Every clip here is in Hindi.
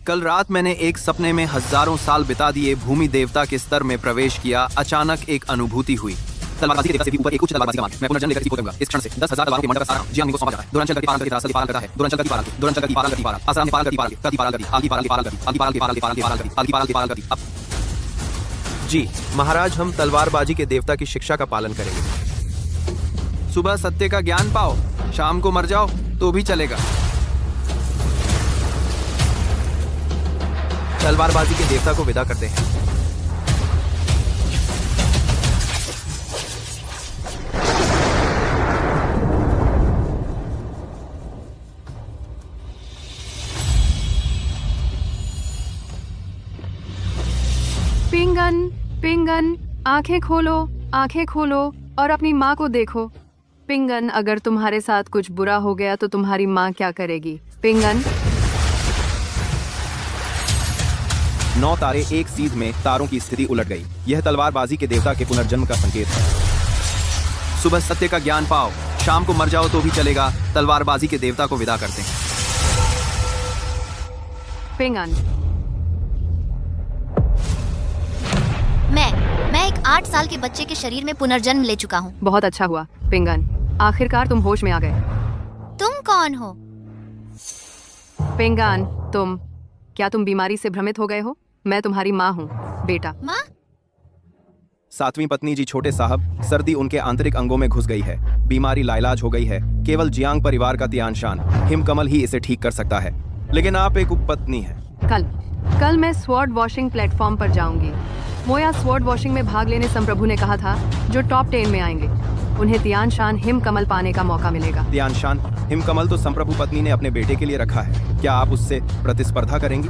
कल रात मैंने एक सपने में हजारों साल बिता दिए भूमि देवता के स्तर में प्रवेश किया। अचानक एक अनुभूति हुई। तलवारबाजी के देवता से भी ऊपर एक उच्च तलवारबाजी का मान। मैं पुनर्जन्म लेकर इसी करूंगा। इस क्षण से 10,000 तलवारों के मंडल का सारा जियांग को सौंपा जाता है। दुरांचल करके पालन करके रास्ते पालन करता है। दुरांचल करके पालन दुरांचल करके पालन करके पालन आसाम के पालन करके पालन करके पालन करके आगे पालन के पालन करके आगे पालन के पालन के पालन के पालन करके आगे पालन के पालन करके। अब जी महाराज, हम तलवारबाजी के देवता की शिक्षा का पालन करेंगे। सुबह सत्य का ज्ञान पाओ, शाम को मर जाओ तो भी चलेगा। तलवारबाजी के देवता को विदा करते हैं। पिंगन, पिंगन, आंखें खोलो और अपनी माँ को देखो। पिंगन, अगर तुम्हारे साथ कुछ बुरा हो गया तो तुम्हारी माँ क्या करेगी? पिंगन। 9 तारे एक सीध में तारों की स्थिति उलट गई। यह तलवारबाजी के देवता के पुनर्जन्म का संकेत है। सुबह सत्य का ज्ञान पाओ, शाम को मर जाओ तो भी चलेगा। तलवारबाजी के देवता को विदा करते हैं। पिंगन। मैं एक 8 साल के बच्चे के शरीर में पुनर्जन्म ले चुका हूँ। बहुत अच्छा हुआ पिंगन, आखिरकार तुम होश में आ गए। तुम कौन हो? पिंगन, क्या तुम बीमारी से भ्रमित हो गए हो? मैं तुम्हारी माँ हूँ बेटा। माँ? 7वीं पत्नी जी छोटे साहब, सर्दी उनके आंतरिक अंगों में घुस गई है। बीमारी लाइलाज हो गई है। केवल जियांग परिवार का तियानशान हिमकमल ही इसे ठीक कर सकता है। लेकिन आप एक उपपत्नी हैं। कल मैं स्वॉर्ड वॉशिंग प्लेटफॉर्म पर जाऊंगी। मोया स्वॉर्ड वॉशिंग में भाग लेने संप्रभु ने कहा था जो टॉप 10 में आएंगे उन्हें तियानशान हिमकमल पाने का मौका मिलेगा। तियानशान हिमकमल तो संप्रभु पत्नी ने अपने बेटे के लिए रखा है। क्या आप उससे प्रतिस्पर्धा करेंगी?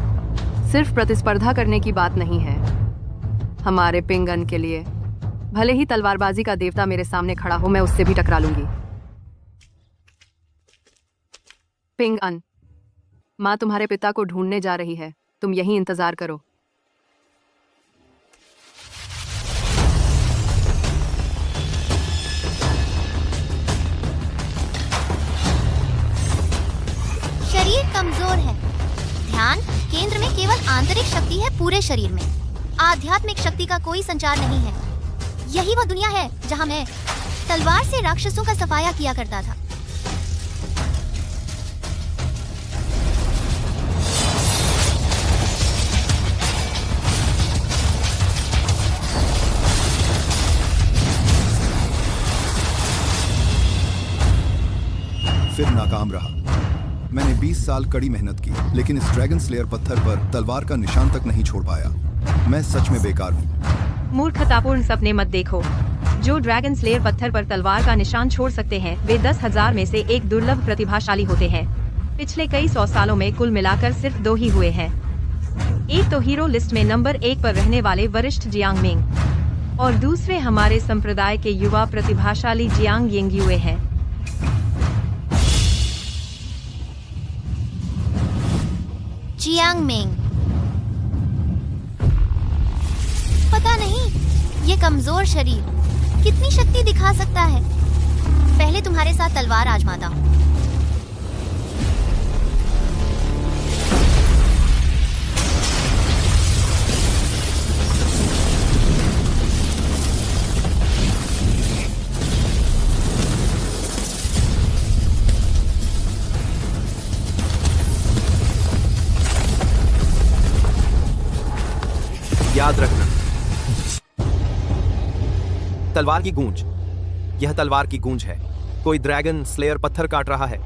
सिर्फ प्रतिस्पर्धा करने की बात नहीं है। हमारे पिंगन के लिए भले ही तलवारबाजी का देवता मेरे सामने खड़ा हो, मैं उससे भी टकरा लूंगी। पिंगन, माँ तुम्हारे पिता को ढूंढने जा रही है। तुम यहीं इंतजार करो। शरीर कमजोर है। ध्यान केंद्र में केवल आंतरिक शक्ति है, पूरे शरीर में आध्यात्मिक शक्ति का कोई संचार नहीं है। यही वो दुनिया है जहां मैं तलवार से राक्षसों का सफाया किया करता था। फिर नाकाम रहा। मैंने 20 साल कड़ी मेहनत की, लेकिन इस ड्रैगन स्लेयर पत्थर पर तलवार का निशान तक नहीं छोड़ पाया। मैं सच में बेकार हूँ। मूर्खतापूर्ण सपने मत देखो। जो ड्रैगन स्लेयर पत्थर पर तलवार का निशान छोड़ सकते हैं वे 10,000 में से एक दुर्लभ प्रतिभाशाली होते हैं। पिछले कई 100 सालों में कुल मिलाकर सिर्फ 2 ही हुए हैं। एक तो हीरो लिस्ट में नंबर 1 पर रहने वाले वरिष्ठ जियांग मिंग और दूसरे हमारे संप्रदाय के युवा प्रतिभाशाली जियांग यिंगयुए हैं। Jiang Ming. पता नहीं ये कमजोर शरीर कितनी शक्ति दिखा सकता है। पहले तुम्हारे साथ तलवार आजमाता हूँ। याद रखना, तलवार की गूंज। यह तलवार की गूंज है। कोई ड्रैगन स्लेयर पत्थर काट रहा है।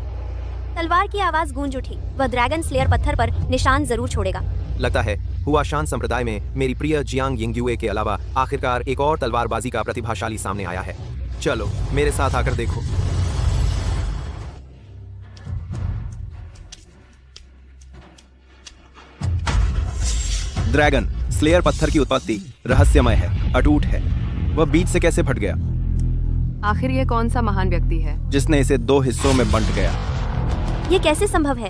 तलवार की आवाज गूंज उठी। वह ड्रैगन स्लेयर पत्थर पर निशान जरूर छोड़ेगा। लगता है हुआशान संप्रदाय में मेरी प्रिय जियांग यिंगयुए के अलावा आखिरकार एक और तलवारबाजी का प्रतिभाशाली सामने आया है। चलो मेरे साथ आकर देखो। ड्रैगन स्लेयर पत्थर की उत्पत्ति रहस्यमय है, अटूट है। वह बीच से कैसे फट गया? आखिर ये कौन सा महान व्यक्ति है जिसने इसे 2 हिस्सों में बंट गया? ये कैसे संभव है?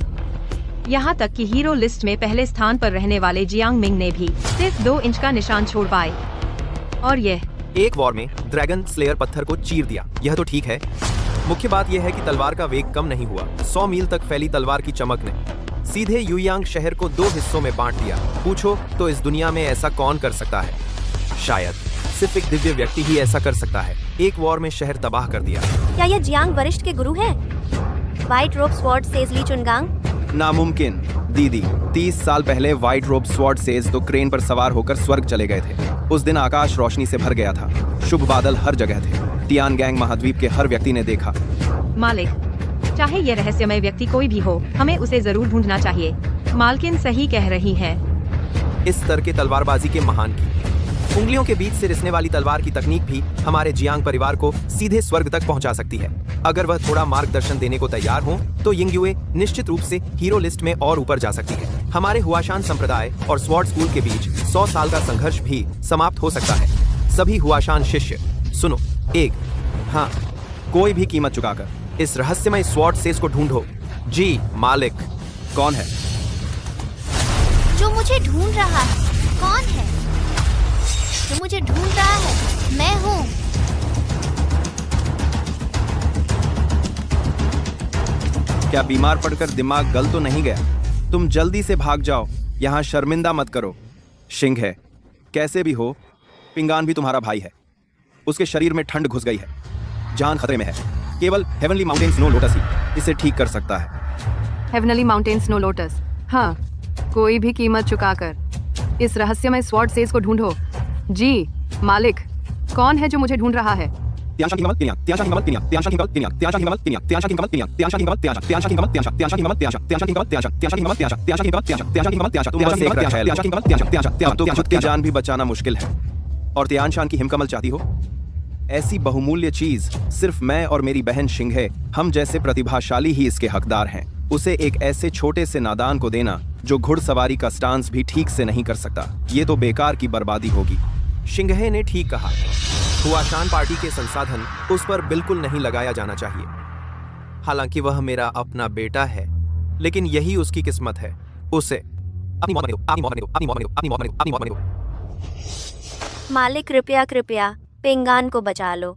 यहाँ तक कि हीरो लिस्ट में पहले स्थान पर रहने वाले जियांग मिंग ने भी सिर्फ 2 इंच का निशान छोड़ पाए। और यह एक वॉर में ड्रैगन स्लेयर पत्थर को चीर दिया। यह तो ठीक है। मुख्य बात यह है कि तलवार का वेग कम नहीं हुआ। 100 मील तक फैली तलवार की चमक ने सीधे युयांग शहर को 2 हिस्सों में बांट दिया। पूछो तो इस दुनिया में ऐसा कौन कर सकता है? शायद सिर्फ एक दिव्य व्यक्ति ही ऐसा कर सकता है। एक वॉर में शहर तबाह कर दिया। क्या यह जियांग वरिष्ठ के गुरु हैं? व्हाइट रोब स्वॉर्ड सेज ली चुनगांग। नामुमकिन दीदी। 30 साल पहले व्हाइट रोब स्वॉर्ड सेज तो क्रेन पर सवार होकर स्वर्ग चले गए थे। उस दिन आकाश रोशनी से भर गया था। शुभ बादल हर जगह थे। तियानगैंग महाद्वीप के हर व्यक्ति ने देखा। मालिक, चाहे ये रहस्यमय व्यक्ति कोई भी हो, हमें उसे जरूर ढूंढना चाहिए। मालकिन सही कह रही है। इस स्तर के तलवारबाजी के महान की उंगलियों के बीच से रिसने वाली तलवार की तकनीक भी हमारे जियांग परिवार को सीधे स्वर्ग तक पहुंचा सकती है। अगर वह थोड़ा मार्गदर्शन देने को तैयार हो तो यिंगयुए निश्चित रूप से हीरो लिस्ट में और ऊपर जा सकती है। हमारे हुआशान संप्रदाय और स्वॉर्ड स्कूल के बीच 100 साल का संघर्ष भी समाप्त हो सकता है। सभी हुआशान शिष्य सुनो, हाँ, कोई भी कीमत चुकाकर इस रहस्यमय स्वॉर्ड सेज को ढूंढो। जी मालिक। कौन है जो मुझे ढूंढ रहा है? कौन है जो मुझे ढूंढ रहा है? मैं हूँ। क्या बीमार पड़कर दिमाग गल तो नहीं गया? तुम जल्दी से भाग जाओ, यहाँ शर्मिंदा मत करो। शिंग है, कैसे भी हो पिंगान भी तुम्हारा भाई है। उसके शरीर में ठंड घुस गई है, जान खतरे में है। केवल हेवनली माउंटेन स्नो लोटस ही इसे ठीक कर सकता है। हेवनली माउंटेन स्नो लोटस, हाँ, कोई भी कीमत चुकाकर इस रहस्यमय स्वॉर्ड सेज को ढूंढो। जी मालिक, कौन है जो मुझे ढूंढ रहा है? खुद की जान भी बचाना मुश्किल है और तियानशान की हिमकमल चाहती हो? ऐसी बहुमूल्य चीज सिर्फ मैं और मेरी बहन शिंगे, हम जैसे प्रतिभाशाली ही इसके हकदार हैं। उसे एक ऐसे छोटे से नादान को देना जो घुड़सवारी का स्टांस भी ठीक से नहीं कर सकता, ये तो बेकार की बर्बादी होगी। शिंगे ने ठीक कहा। हुआशान पार्टी के संसाधन उस पर बिल्कुल नहीं लगाया जाना चाहिए। हालांकि वह मेरा अपना बेटा है, लेकिन यही उसकी किस्मत है। उसे अपनी मौत दो, अपनी मौत दो, अपनी मौत दो, अपनी मौत दो, अपनी मौत दो। मालिक कृपया पिंगान को बचा लो।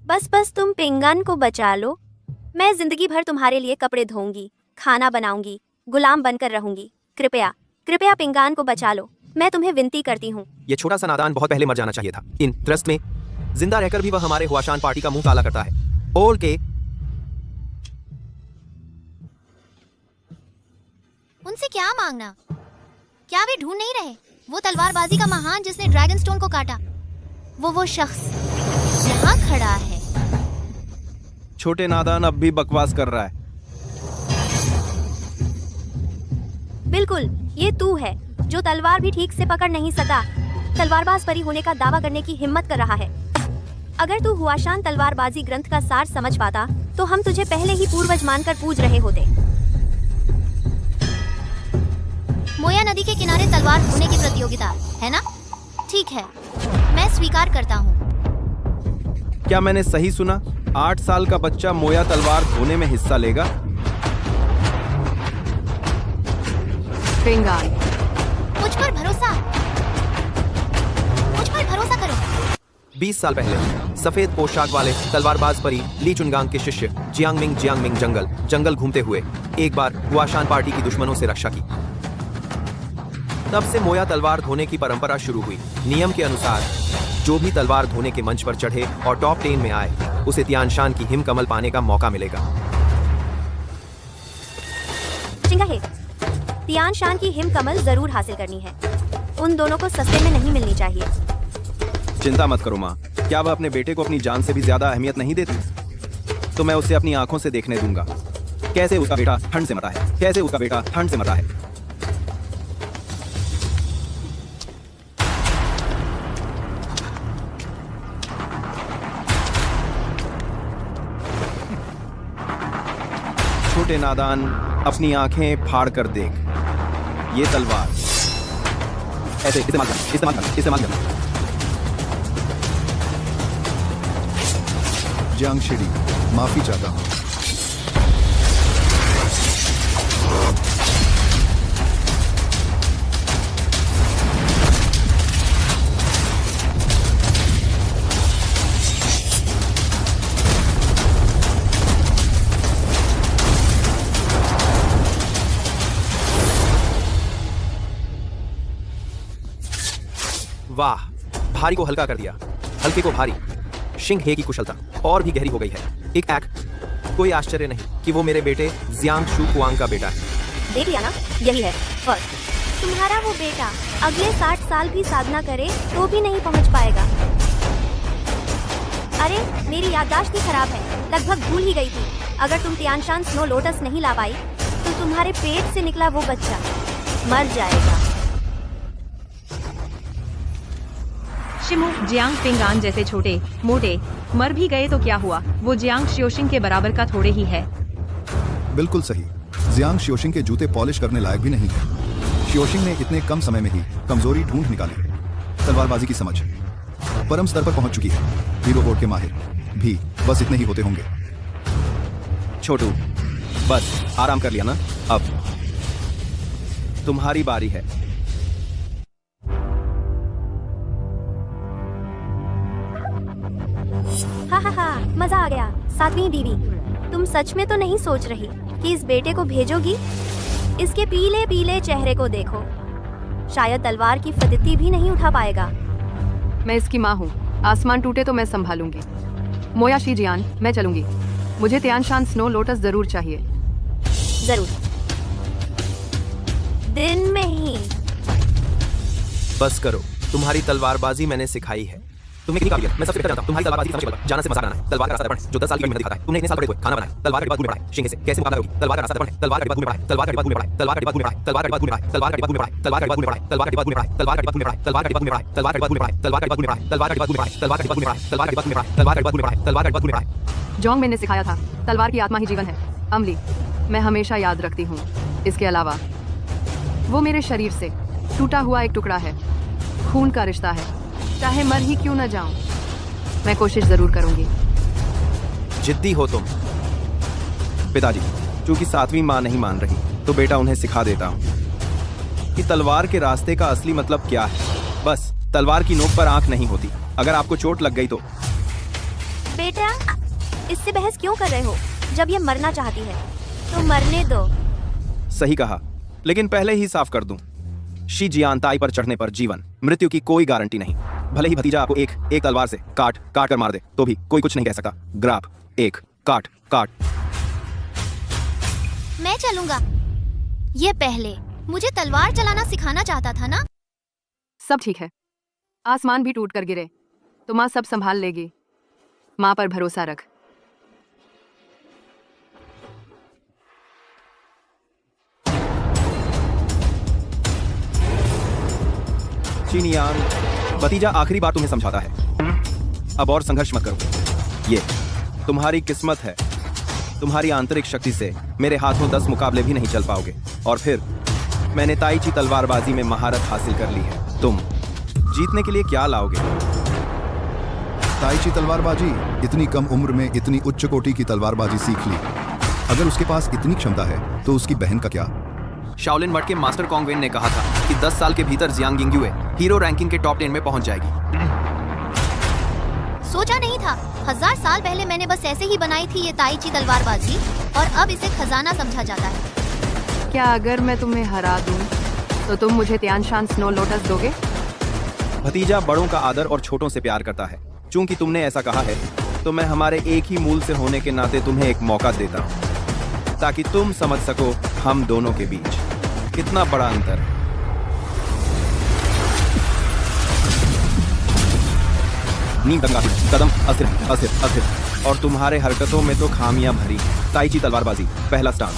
बस तुम पिंगान को बचा लो। मैं जिंदगी भर तुम्हारे लिए कपड़े धोऊंगी, खाना बनाऊंगी, गुलाम बनकर रहूंगी। कृपया पिंगान को बचा लो। मैं तुम्हें विनती करती हूँ। ये छोटा सा नादान बहुत पहले मर जाना चाहिए था। इन ट्रस्ट में जिंदा रहकर भी वह हमारे हुआशान पार्टी का मुंह काला करता है। ओल के उनसे क्या मांगना? क्या वे ढूंढ नहीं रहे वो तलवारबाजी का महान जिसने ड्रैगन स्टोन को काटा? वो शख्स यहाँ खड़ा है। छोटे नादान अब भी बकवास कर रहा है। बिल्कुल, ये तू है जो तलवार भी ठीक से पकड़ नहीं सका, तलवारबाज परी होने का दावा करने की हिम्मत कर रहा है। अगर तू हुआशान तलवारबाजी ग्रंथ का सार समझ पाता तो हम तुझे पहले ही पूर्वज मानकर पूज रहे होते। मोया नदी के किनारे तलवार धोने की प्रतियोगिता है ना? ठीक है, मैं स्वीकार करता हूँ। क्या मैंने सही सुना? 8 साल का बच्चा मोया तलवार धोने में हिस्सा लेगा? पिंगान, मुझ पर भरोसा करो। 20 साल पहले सफेद पोशाक वाले तलवारबाज परी ली चुनगांग के शिष्य जियांगमिंग जंगल घूमते हुए एक बार हुआशान पार्टी की दुश्मनों से रक्षा की। तब से मोया तलवार धोने की परंपरा शुरू हुई। नियम के अनुसार जो भी तलवार धोने के मंच पर चढ़े और टॉप 10 में आए, उसे तियानशान की हिमकमल पाने का मौका मिलेगा। चिंगाहे, तियानशान की हिमकमल जरूर हासिल करनी है। उन दोनों को सस्ते में नहीं मिलनी चाहिए। चिंता मत करो माँ, क्या वह अपने बेटे को अपनी जान से भी ज्यादा अहमियत नहीं देती? तो मैं उसे अपनी आंखों से देखने दूंगा कैसे उसका बेटा ठंड से मरा है। छोटे नादान, अपनी आंखें फाड़ कर देख। ये तलवार ऐसे इस्तेमाल कर। जियांग शिडी, माफी चाहता हूँ। वाह, भारी को हल्का कर दिया, हल्के को भारी। शिंग हे की कुशलता और भी गहरी हो गई है। एक कोई आश्चर्य नहीं कि वो मेरे बेटे जियांग शू कुआंग का बेटा है। देख लिया ना, यही है फर्क। तुम्हारा वो बेटा अगले 60 साल भी साधना करे तो भी नहीं पहुंच पाएगा। अरे मेरी याददाश्त ही खराब है, लगभग भूल ही गई थी। अगर तुम तियानशान स्नो लोटस नहीं ला पाई तो तुम्हारे पेट से निकला वो बच्चा मर जाएगा। शिमू, जियांग पिंगान जैसे छोटे मोटे मर भी गए तो क्या हुआ, वो जियांग श्योशिंग के बराबर का थोड़े ही है। बिल्कुल सही। जियांग शियोशिंग के जूते पॉलिश करने लायक भी नहीं है। शियोशिंग ने इतने कम समय में ही कमजोरी ढूंढ निकाली। तलवारबाजी की समझ परम स्तर पर पहुंच चुकी है। हीरो बोर्ड के माहिर भी बस इतने ही होते होंगे। छोटू, बस आराम कर लिया ना, अब तुम्हारी बारी है। हा, मजा आ गया। सातवीं बीवी, तुम सच में तो नहीं सोच रही कि इस बेटे को भेजोगी? इसके पीले पीले चेहरे को देखो, शायद तलवार की फदिती भी नहीं उठा पाएगा। मैं इसकी माँ हूँ, आसमान टूटे तो मैं संभालूंगी। मोया शीजियान, मैं चलूंगी। मुझे तियानशान स्नो लोटस जरूर चाहिए। जरूर, दिन में ही। बस करो, तुम्हारी तलवारबाजी मैंने सिखाई है। तुम्हें कितनी काबिलियत मैं सबसे बेहतर जानता हूं। तुम्हारी तलवारबाजी समझ के जाना से मजाक है। तलवार का रास्ता दर्पण जो 10 साल की मेहनत दिखाता है। तुमने इतने साल बड़े हुए खाना बनाया, तलवार के बाद पढ़ाई, शिंगे से कैसे मुकाबला होगी? तलवार का रास्ता दर्पण, तलवार के बाद पढ़ाई, तलवार के बाद पढ़ाई, तलवार के बाद पढ़ाई, तलवार के बाद पढ़ाई, तलवार के बाद पढ़ाई, तलवार के बाद पढ़ाई, तलवार के बाद पढ़ाई, तलवार के बाद पढ़ाई, तलवार के बाद पढ़ाई, तलवार के बाद पढ़ाई, तलवार के बाद पढ़ाई, तलवार के बाद पढ़ाई, तलवार के बाद पढ़ाई, तलवार के बाद पढ़ाई, तलवार के बाद पढ़ाई, तलवार के बाद पढ़ाई। जोंग मैंने सिखाया था, तलवार की आत्मा ही जीवन है। अमली, मैं हमेशा याद रखती हूँ। इसके अलावा वो मेरे शरीर से टूटा हुआ एक टुकड़ा है, खून का रिश्ता है। चाहे मर ही क्यों न जाऊं, मैं कोशिश जरूर करूंगी। जिद्दी हो तुम। पिताजी, चूंकि सातवीं माँ नहीं मान रही तो बेटा उन्हें सिखा देता हूँ कि तलवार के रास्ते का असली मतलब क्या है। बस तलवार की नोक पर आंख नहीं होती। अगर आपको चोट लग गई तो। बेटा, इससे बहस क्यों कर रहे हो? जब ये मरना चाहती है तो मरने दो। सही कहा, लेकिन पहले ही साफ कर दूं, शी जियान ताई पर चढ़ने पर जीवन मृत्यु की कोई गारंटी नहीं। भले ही भतीजा आपको एक तलवार से काट कर मार दे तो भी कोई कुछ नहीं कह सकता। ग्राफ एक काट। मैं चलूंगा। ये पहले मुझे तलवार चलाना सिखाना चाहता था ना? सब ठीक है। आसमान भी टूट कर गिरे तो माँ सब संभाल लेगी। माँ पर भरोसा रख। चिनियांग, भतीजा आखिरी बार तुम्हें समझाता है, अब और संघर्ष मत करो। ये तुम्हारी किस्मत है। तुम्हारी आंतरिक शक्ति से मेरे हाथों 10 मुकाबले भी नहीं चल पाओगे। और फिर मैंने ताइची तलवारबाजी में महारत हासिल कर ली है। तुम जीतने के लिए क्या लाओगे? ताइची तलवारबाजी? इतनी कम उम्र में इतनी उच्च कोटि की तलवारबाजी सीख ली। अगर उसके पास इतनी क्षमता है तो उसकी बहन का क्या? शाओलिन मठ के मास्टर कॉन्गवेन ने कहा था कि 10 साल के भीतर जियांग यिंगयुए हीरो रैंकिंग के टॉप 10 में पहुंच जाएगी। सोचा नहीं था। 1000 साल पहले मैंने बस ऐसे ही बनाई थी ये ताइची तलवारबाजी, और अब इसे खजाना समझा जाता है। क्या अगर मैं तुम्हें हरा दूं तो तुम मुझे तियानशान स्नो लोटस दोगे? भतीजा बड़ों का आदर और छोटों से प्यार करता है। चूंकि तुमने ऐसा कहा है तो मैं हमारे एक ही मूल से होने के नाते तुम्हें एक मौका देता हूँ, ताकि तुम समझ सको हम दोनों के बीच कितना बड़ा अंतर है। नींद दंगा, कदम अस्थिर और तुम्हारे हरकतों में तो खामियां भरी। ताइची तलवारबाजी, पहला स्टांस।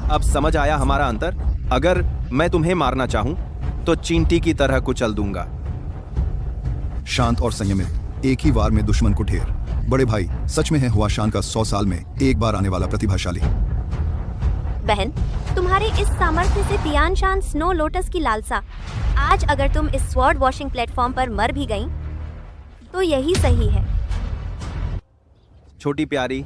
अब समझ आया हमारा अंतर? अगर मैं तुम्हें मारना चाहूं तो चींटी की तरह कुचल दूंगा। शांत और संयमित, एक ही वार में दुश्मन को ढेर। बड़े भाई, सच में है हुआ शान का 100 साल में एक बार आने वाला प्रतिभाशाली। बहन, तुम्हारे इस सामर्थ्य से तियानशान स्नो लोटस की लालसा। आज अगर तुम इस स्वॉर्ड वॉशिंग प्लेटफॉर्म पर मर भी गई तो यही सही है। छोटी प्यारी,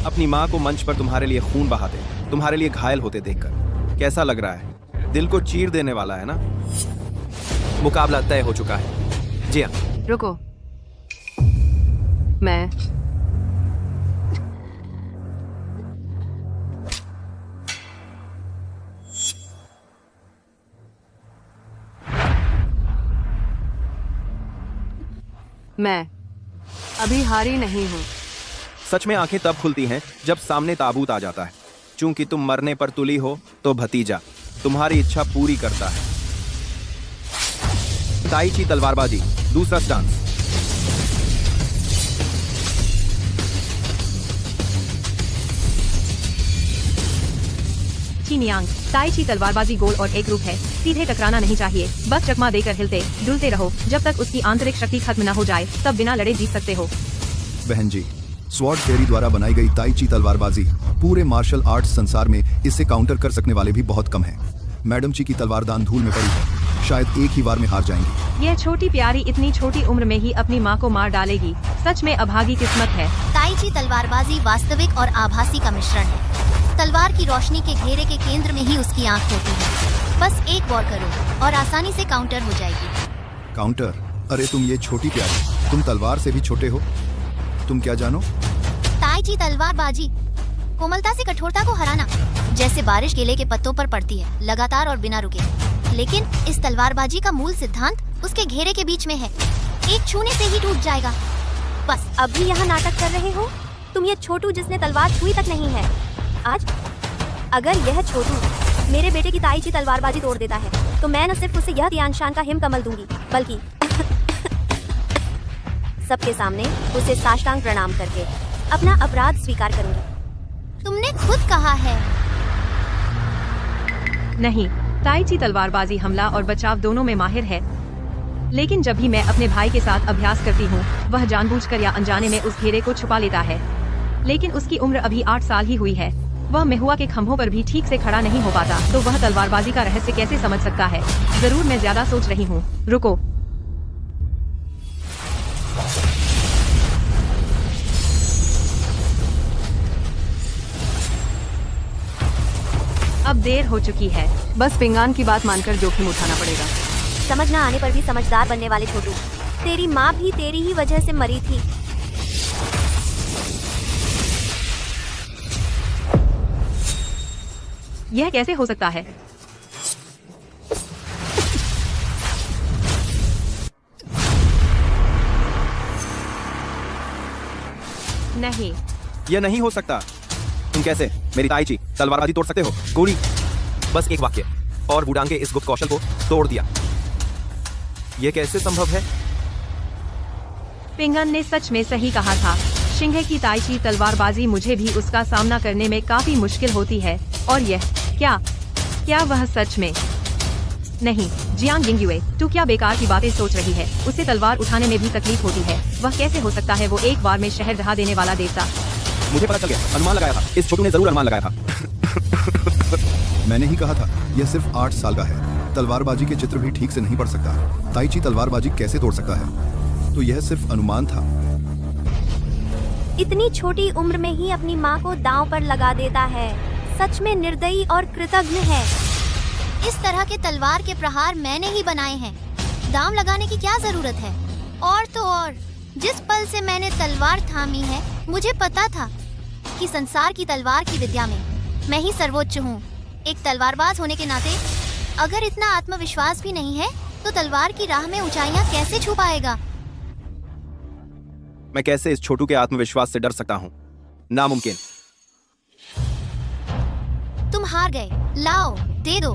अपनी माँ को मंच पर तुम्हारे लिए खून बहाते, तुम्हारे लिए घायल होते देखकर कैसा लग रहा है? दिल को चीर देने वाला है ना? मुकाबला तय हो चुका है। जी हाँ। रुको, मैं मैं अभी हारी नहीं हूँ। सच में आंखें तब खुलती हैं जब सामने ताबूत आ जाता है। चूंकि तुम मरने पर तुली हो तो भतीजा तुम्हारी इच्छा पूरी करता है। ताई ची तलवारबाजी, दूसरा स्टांस। चिनियांग, ताई ची तलवारबाजी गोल और एक रूप है। सीधे टकराना नहीं चाहिए, बस चकमा देकर हिलते डुलते रहो जब तक उसकी आंतरिक शक्ति खत्म न हो जाए, तब बिना लड़े जीत सकते हो। बहन जी, स्वॉर्ड फेरी द्वारा बनाई गई ताई ची तलवारबाजी पूरे मार्शल आर्ट्स संसार में इससे काउंटर कर सकने वाले भी बहुत कम हैं। मैडम ची की तलवारदान धूल में पड़ी है, शायद एक ही बार में हार जाएंगी। यह छोटी प्यारी इतनी छोटी उम्र में ही अपनी माँ को मार डालेगी। सच में अभागी किस्मत है। ताई ची तलवारबाजी वास्तविक और आभासी का मिश्रण है। तलवार की रोशनी के घेरे के केंद्र में ही उसकी आंख होती है। बस एक वॉर करो और आसानी से काउंटर हो जाएगी। काउंटर? अरे तुम ये छोटी प्यारी, तुम तलवार से भी छोटे हो। तुम क्या जानो? ताई ची तलवारबाजी कोमलता से कठोरता को हराना, जैसे बारिश केले के पत्तों पर पड़ती है, लगातार और बिना रुके। लेकिन इस तलवारबाजी का मूल सिद्धांत उसके घेरे के बीच में है। एक छूने से ही टूट जाएगा। बस अभी यहाँ नाटक कर रहे हो? तुम ये छोटू जिसने तलवार छुई तक नहीं है। आज अगर यह छोटू मेरे बेटे की ताई ची तलवारबाजी तोड़ देता है तो मैं न सिर्फ उसे यह तियान शान का हिम कमल दूंगी, बल्कि सबके सामने उसे साष्टांग प्रणाम करके अपना अपराध स्वीकार करूंगी। तुमने खुद कहा है। नहीं, ताई ची तलवारबाजी हमला और बचाव दोनों में माहिर है। लेकिन जब भी मैं अपने भाई के साथ अभ्यास करती हूँ, वह जानबूझकर या अनजाने में उस घेरे को छुपा लेता है। लेकिन उसकी उम्र अभी 8 साल ही हुई है। वह मेहुआ के खंभों पर भी ठीक से खड़ा नहीं हो पाता, तो वह तलवारबाजी का रहस्य कैसे समझ सकता है? जरूर मैं ज्यादा सोच रही हूँ। रुको। अब देर हो चुकी है। बस पिंगान की बात मानकर जोखिम उठाना पड़ेगा। समझ न आने पर भी समझदार बनने वाले छोटू, तेरी माँ भी तेरी ही वजह से मरी थी। यह कैसे हो सकता है? नहीं, यह नहीं हो सकता। तुम कैसे मेरी ताई ची तलवारबाजी तोड़ सकते हो? गोली, बस एक वाक्य और वुडांग के इस गुप्त कौशल को तोड़ दिया। यह कैसे संभव है? पिंगन ने सच में सही कहा था। सिंह की ताई ची तलवारबाजी मुझे भी उसका सामना करने में काफी मुश्किल होती है। और यह क्या वह सच में? नहीं, जियांग जिंगयुए, तू क्या बेकार की बातें सोच रही है? उसे तलवार उठाने में भी तकलीफ होती है। वह कैसे हो सकता है वो एक बार में शहर ढहा देने वाला देवता? मुझे पता चल गया, अनुमान लगाया था। इस छोटू ने जरूर अनुमान लगाया था। मैंने ही कहा था, यह सिर्फ 8 साल का है। तलवारबाजी के चित्र भी ठीक से नहीं पढ़ सकता। ताई ची तलवारबाजी कैसे तोड़ सकता है? तो यह सिर्फ अनुमान था। इतनी छोटी उम्र में ही अपनी माँ को दांव पर लगा देता है। सच में निर्दयी और कृतज्ञ है। इस तरह के तलवार के प्रहार मैंने ही बनाए हैं। दाम लगाने की क्या जरूरत है? और तो और, जिस पल से मैंने तलवार थामी है, मुझे पता था कि संसार की तलवार की विद्या में मैं ही सर्वोच्च हूँ। एक तलवारबाज होने के नाते अगर इतना आत्मविश्वास भी नहीं है तो तलवार की राह में ऊंचाइयां कैसे छू पाएगा? मैं कैसे इस छोटू के आत्मविश्वास से डर सकता हूँ? नामुमकिन। तुम हार गए। लाओ, दे दो।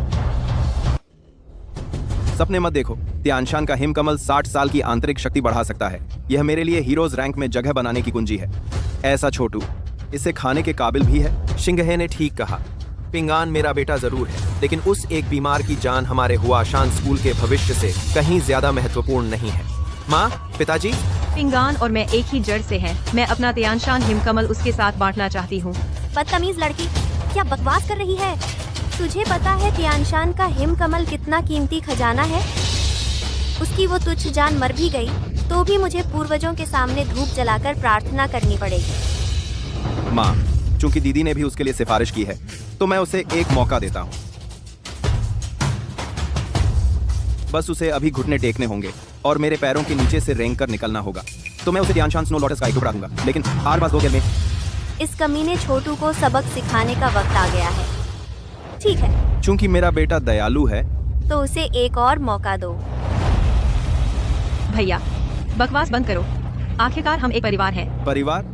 सपने मत देखो। त्यानशान का हिमकमल 60 साल की आंतरिक शक्ति बढ़ा सकता है। यह मेरे लिए हीरोज रैंक में जगह बनाने की कुंजी है। ऐसा छोटू इसे खाने के काबिल भी है। शिंगहे ने ठीक कहा। पिंगान मेरा बेटा जरूर है, लेकिन उस एक बीमार की जान हमारे हुआशान स्कूल के भविष्य से कहीं ज्यादा महत्वपूर्ण नहीं है। माँ, पिताजी। पिंगान और मैं एक ही जड़ से हैं। मैं अपना त्यानशान हिमकमल उसके साथ बांटना चाहती हूँ। बदतमीज लड़की, क्या बकवास कर रही है? तुझे पता है त्यानशान का हिमकमल कितना कीमती खजाना है? उसकी वो तुच्छ जान मर भी गई तो भी मुझे पूर्वजों के सामने धूप जलाकर प्रार्थना करनी पड़ेगी। माँ, चूंकि दीदी ने भी उसके लिए सिफारिश की है, तो मैं उसे एक मौका देता हूँ। बस उसे अभी घुटने टेकने होंगे और मेरे पैरों के नीचे से रेंग कर निकलना होगा। तो मैं उसे त्यानशान स्नो लोटस का एक टुकड़ा दूंगा, लेकिन हार बाज 2 गेम में। इस कमीने छोटू को सबक सिखाने का वक्त आ गया है। ठीक है, चूंकि मेरा बेटा दयालु है तो उसे एक और मौका दो। भैया, बकवास बंद करो। आखिरकार हम एक परिवार हैं। परिवार?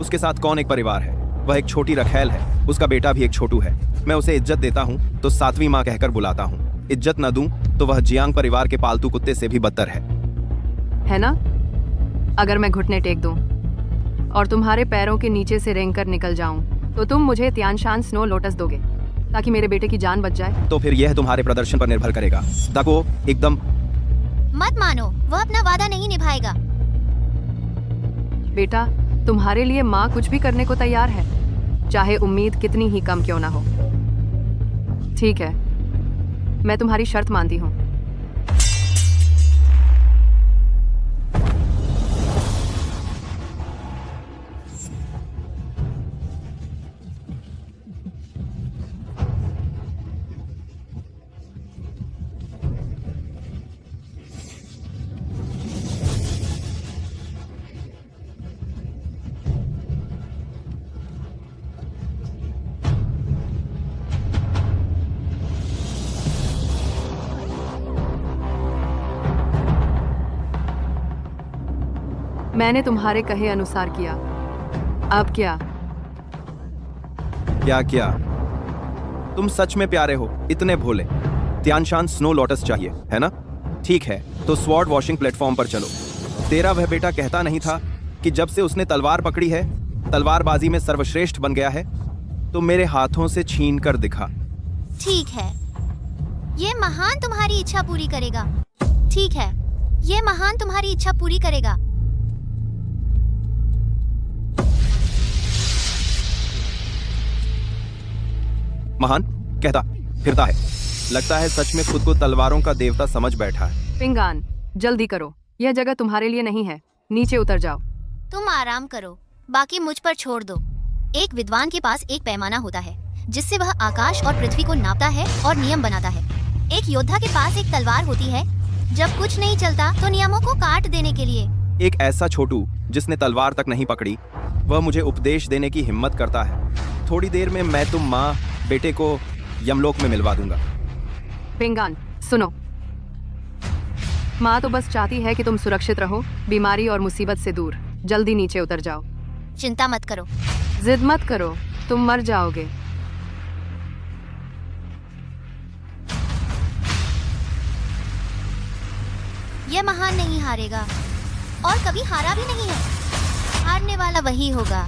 उसके साथ कौन एक परिवार है? वह एक छोटी रखैल है, उसका बेटा भी एक छोटू है। मैं उसे इज्जत देता हूँ तो सातवीं माँ कहकर बुलाता हूँ। इज्जत न दूं तो वह जियांग परिवार के पालतू कुत्ते से भी बदतर है ना? अगर मैं घुटने टेक दूं और तुम्हारे पैरों के नीचे से रेंग कर निकल जाऊं तो तुम मुझे तियानशान स्नो लोटस दोगे ताकि मेरे बेटे की जान बच जाए? तो फिर यह तुम्हारे प्रदर्शन पर निर्भर करेगा। ताको एकदम मत मानो, वह अपना वादा नहीं निभाएगा। बेटा, तुम्हारे लिए माँ कुछ भी करने को तैयार है, चाहे उम्मीद कितनी ही कम क्यों ना हो। ठीक है, मैं तुम्हारी शर्त मानती हूँ। मैंने तुम्हारे कहे अनुसार किया। अब क्या? क्या क्या? तुम सच में प्यारे हो, इतने भोले। तियानशान स्नो लोटस चाहिए है ना? ठीक है, तो स्वॉर्ड वॉशिंग प्लेटफॉर्म पर चलो। तेरा वह बेटा कहता नहीं था कि जब से उसने तलवार पकड़ी है तलवारबाजी में सर्वश्रेष्ठ बन गया है? तो मेरे हाथों से छीन कर दिखा। ठीक है, ये महान तुम्हारी इच्छा पूरी करेगा। ठीक है, ये महान तुम्हारी इच्छा पूरी करेगा। महान कहता फिरता है। लगता है सच में खुद को तलवारों का देवता समझ बैठा है। पिंगान, जल्दी करो, यह जगह तुम्हारे लिए नहीं है। नीचे उतर जाओ। तुम आराम करो, बाकी मुझ पर छोड़ दो। एक विद्वान के पास एक पैमाना होता है जिससे वह आकाश और पृथ्वी को नापता है और नियम बनाता है। एक योद्धा के पास एक तलवार होती है, जब कुछ नहीं चलता तो नियमों को काट देने के लिए। एक ऐसा छोटू जिसने तलवार तक नहीं पकड़ी, वह मुझे उपदेश देने की हिम्मत करता है। थोड़ी देर में मैं तुम माँ बेटे को यमलोक में मिलवा दूंगा। पिंगान, सुनो, माँ तो बस चाहती है कि तुम सुरक्षित रहो, बीमारी और मुसीबत से दूर। जल्दी नीचे उतर जाओ। चिंता मत करो। जिद मत करो, तुम मर जाओगे। यह महान नहीं हारेगा और कभी हारा भी नहीं है। हारने वाला वही होगा।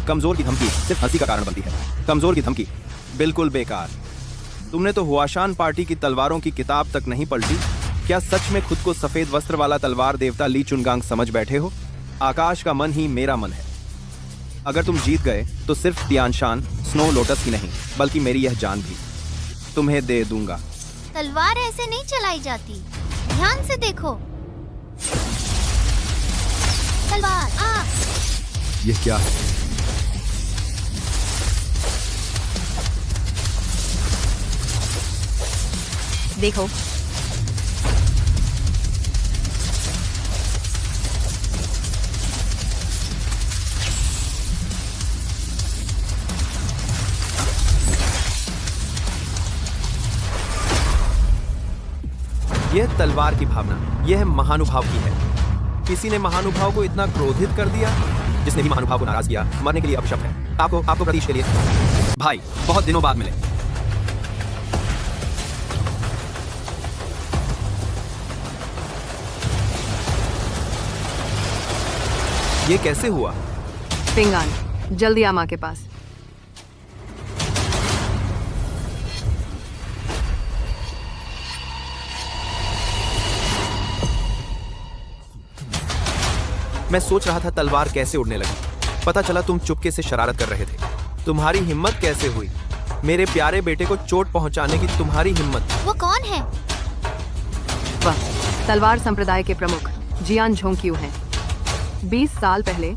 कमजोर की धमकी सिर्फ हंसी का कारण बनती है। कमजोर की धमकी बिल्कुल बेकार। तुमने तो हुआशान पार्टी की तलवारों की किताब तक नहीं पलटी। क्या सच में खुद को सफेद वस्त्र वाला तलवार देवता ली चुनगांग समझ बैठे हो? आकाश का मन ही मेरा मन है। अगर तुम जीत गए तो सिर्फ तियानशान स्नो लोटस ही नहीं बल्कि मेरी यह जान भी तुम्हें दे दूंगा। तलवार ऐसे नहीं चलाई जाती, ध्यान से देखो। तलवार आ। यह क्या है? देखो, यह तलवार की भावना, यह महानुभाव की है। किसी ने महानुभाव को इतना क्रोधित कर दिया। जिसने भी महानुभाव को नाराज किया मरने के लिए अपशब्द है। आपको प्रतीश के लिए भाई, बहुत दिनों बाद मिले। ये कैसे हुआ? पिंगान, जल्दी आ माँ के पास। मैं सोच रहा था तलवार कैसे उड़ने लगी। पता चला तुम चुपके से शरारत कर रहे थे। तुम्हारी हिम्मत कैसे हुई? मेरे प्यारे बेटे को चोट पहुंचाने की तुम्हारी हिम्मत। वो कौन है? वह तलवार संप्रदाय के प्रमुख जियान झोंक्यू हैं। 20 साल पहले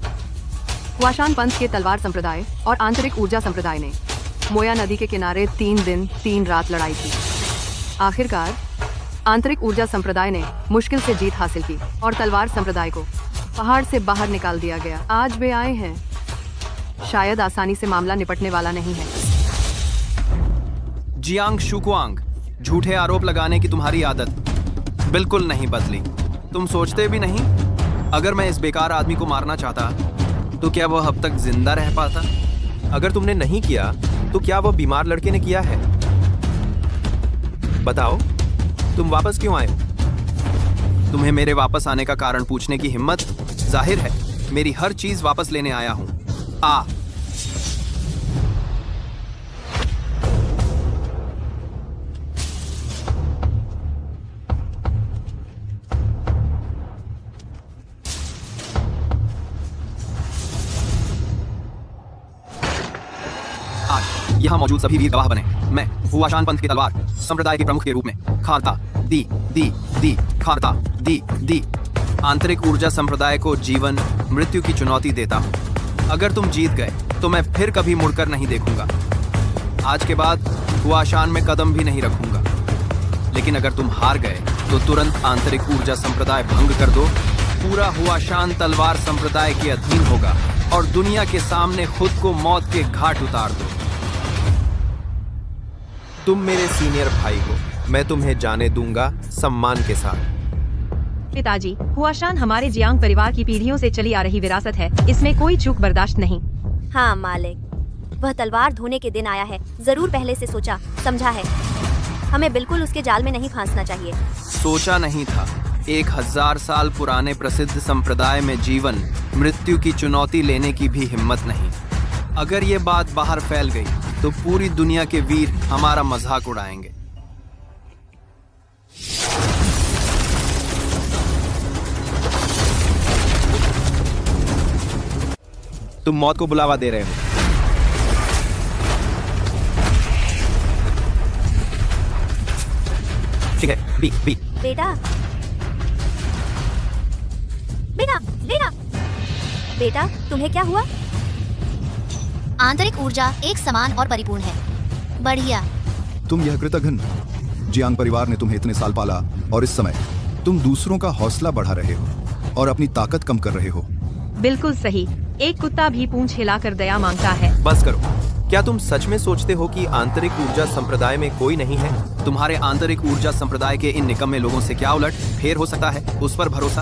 हुआशान पंथ के तलवार संप्रदाय और आंतरिक ऊर्जा संप्रदाय ने मोया नदी के किनारे 3 दिन 3 रात लड़ाई की। आखिरकार आंतरिक ऊर्जा संप्रदाय ने मुश्किल से जीत हासिल की और तलवार संप्रदाय को पहाड़ से बाहर निकाल दिया गया। आज वे आए हैं। शायद आसानी से मामला निपटने वाला नहीं है। जियांग शुकुआंग, झूठे आरोप लगाने की तुम्हारी आदत बिल्कुल नहीं बदली। तुम सोचते भी नहीं, अगर मैं इस बेकार आदमी को मारना चाहता तो क्या वह अब तक जिंदा रह पाता? अगर तुमने नहीं किया तो क्या वो बीमार लड़के ने किया है? बताओ, तुम वापस क्यों आए? तुम्हें मेरे वापस आने का कारण पूछने की हिम्मत? जाहिर है मेरी हर चीज वापस लेने आया हूं। आ आज यहाँ मौजूद सभी वीर गवाह बने। मैं हुआशान पंथ की तलवार संप्रदाय के प्रमुख के रूप में खारता दी खारता दी आंतरिक ऊर्जा संप्रदाय को जीवन मृत्यु की चुनौती देता हूँ। अगर तुम जीत गए तो मैं फिर कभी मुड़कर नहीं देखूंगा। आज के बाद हुआशान में कदम भी नहीं रखूंगा। लेकिन अगर तुम हार गए तो तुरंत आंतरिक ऊर्जा संप्रदाय भंग कर दो। पूरा हुआशान तलवार संप्रदाय के अधीन होगा और दुनिया के सामने खुद को मौत के घाट उतार दो। तुम मेरे सीनियर भाई हो, मैं तुम्हें जाने दूंगा सम्मान के साथ। पिताजी, हुआशान हमारे जियांग परिवार की पीढ़ियों से चली आ रही विरासत है, इसमें कोई चूक बर्दाश्त नहीं। हाँ मालिक, वह तलवार धोने के दिन आया है, जरूर पहले से सोचा समझा है। हमें बिल्कुल उसके जाल में नहीं फांसना चाहिए। सोचा नहीं था, 1000 साल पुराने प्रसिद्ध संप्रदाय में जीवन मृत्यु की चुनौती लेने की भी हिम्मत नहीं। अगर ये बात बाहर फैल गई तो पूरी दुनिया के वीर हमारा मजाक उड़ाएंगे। तुम मौत को बुलावा दे रहे हो। ठीक है, बी बेटा बेटा बेटा बेटा, तुम्हें क्या हुआ? आंतरिक ऊर्जा एक समान और परिपूर्ण है। बढ़िया। तुम यह कृतघ्न जियांग परिवार ने तुम्हें इतने साल पाला और इस समय तुम दूसरों का हौसला बढ़ा रहे हो और अपनी ताकत कम कर रहे हो। बिल्कुल सही, एक कुत्ता भी पूंछ हिलाकर दया मांगता है। बस करो। क्या तुम सच में सोचते हो कि आंतरिक ऊर्जा संप्रदाय में कोई नहीं है? तुम्हारे आंतरिक ऊर्जा संप्रदाय के इन निकम्मे लोगों से क्या उलट फेर हो सकता है? उस पर भरोसा,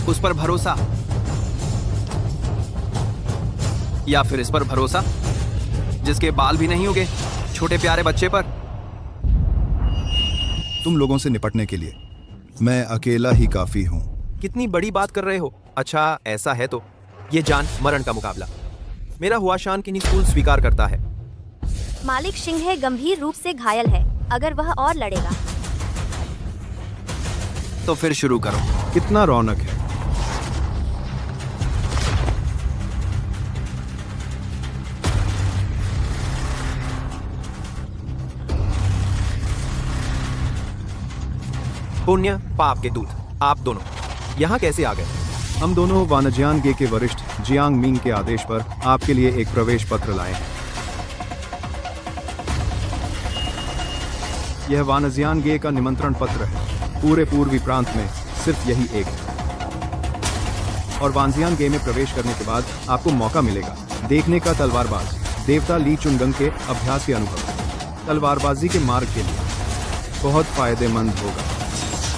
उस पर भरोसा, या फिर इस पर भरोसा जिसके बाल भी नहीं उगे, छोटे प्यारे बच्चे पर। तुम लोगों से निपटने के लिए मैं अकेला ही काफी हूँ। कितनी बड़ी बात कर रहे हो। अच्छा ऐसा है तो ये जान मरण का मुकाबला मेरा हुआशान की निकूल स्वीकार करता है। मालिक सिंह गंभीर रूप से घायल है, अगर वह और लड़ेगा तो फिर शुरू करो। कितना रौनक है। पुण्य पाप के दूत, आप दोनों यहाँ कैसे आ गए? हम दोनों वानजियान गे के वरिष्ठ जियांग मिंग के आदेश पर आपके लिए एक प्रवेश पत्र लाए हैं। यह वानजियान गे का निमंत्रण पत्र है। पूरे पूर्वी प्रांत में सिर्फ यही एक है और वानजियान गे में प्रवेश करने के बाद आपको मौका मिलेगा देखने का तलवारबाज देवता ली चुनगंग के अभ्यास के अनुभव। तलवारबाजी के मार्ग के लिए बहुत फायदेमंद होगा।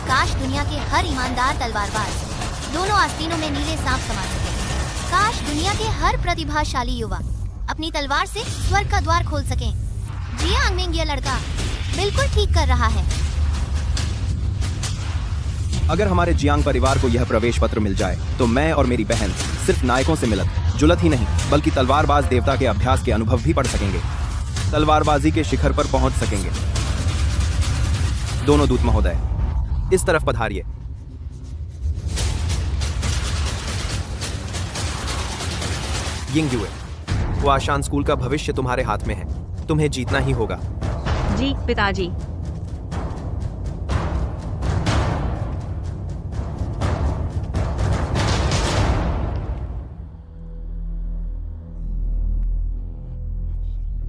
काश दुनिया के हर ईमानदार तलवारबाज दोनों आस्तीनों में नीले सांप समा सके। काश दुनिया के हर प्रतिभाशाली युवा अपनी तलवार से स्वर्ग का द्वार खोल सकें। जियांग मिंग यह लड़का बिल्कुल ठीक कर रहा है। अगर हमारे जियांग परिवार को यह प्रवेश पत्र मिल जाए तो मैं और मेरी बहन सिर्फ नायकों से मिलत जुलत ही नहीं बल्कि तलवारबाज देवता के अभ्यास के अनुभव भी पढ़ सकेंगे। तलवारबाजी के शिखर पर पहुंच सकेंगे। दोनों दूत महोदय इस तरफ पधारिए। यिंग युए, हुआशान स्कूल का भविष्य तुम्हारे हाथ में है, तुम्हें जीतना ही होगा। जी पिताजी।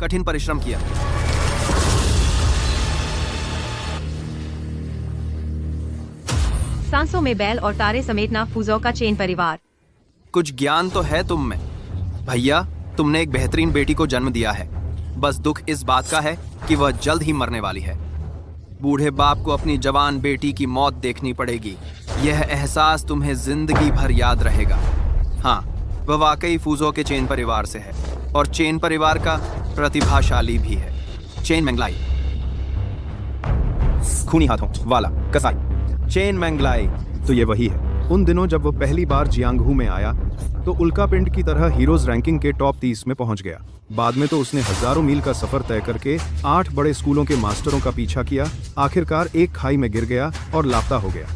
कठिन परिश्रम किया। सांसों में बैल और तारे समेटना फूजो का चेन परिवार। कुछ ज्ञान तो है तुम में। भैया, तुमने एक बेहतरीन बेटी को जन्म दिया है। बस दुख इस बात का है कि वह जल्द ही मरने वाली है। बूढ़े बाप को अपनी जवान बेटी की मौत देखनी पड़ेगी। यह एहसास तुम्हें जिंदगी भर याद रहेगा। हाँ, वह वाकई फूजो के चेन परिवार से है और चेन परिवार का प्रतिभाशाली भी है। चेन मैंगलाई, खूनी हाथों वाला कसाई चेन मैंगलाई। तो ये वही है। उन दिनों जब वो पहली बार जियांगहू में आया तो उल्कापिंड की तरह हीरोज रैंकिंग के टॉप 30 में पहुंच गया। बाद में तो उसने हजारों मील का सफर तय करके 8 बड़े स्कूलों के मास्टरों का पीछा किया। आखिरकार एक खाई में गिर गया और लापता हो गया।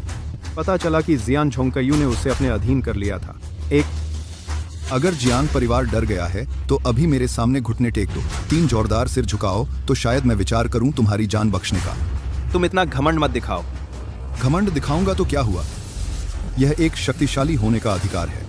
पता चला कि जियान झोंगकयू ने उसे अपने अधीन कर लिया था। अगर जियांग परिवार डर गया है तो अभी मेरे सामने घुटने टेक दो, 3 जोरदार सिर झुकाओ तो शायद मैं विचार करूं तुम्हारी जान बख्शने का। तुम इतना घमंड मत दिखाओ। घमंड दिखाऊंगा तो क्या हुआ? यह एक शक्तिशाली होने का अधिकार है।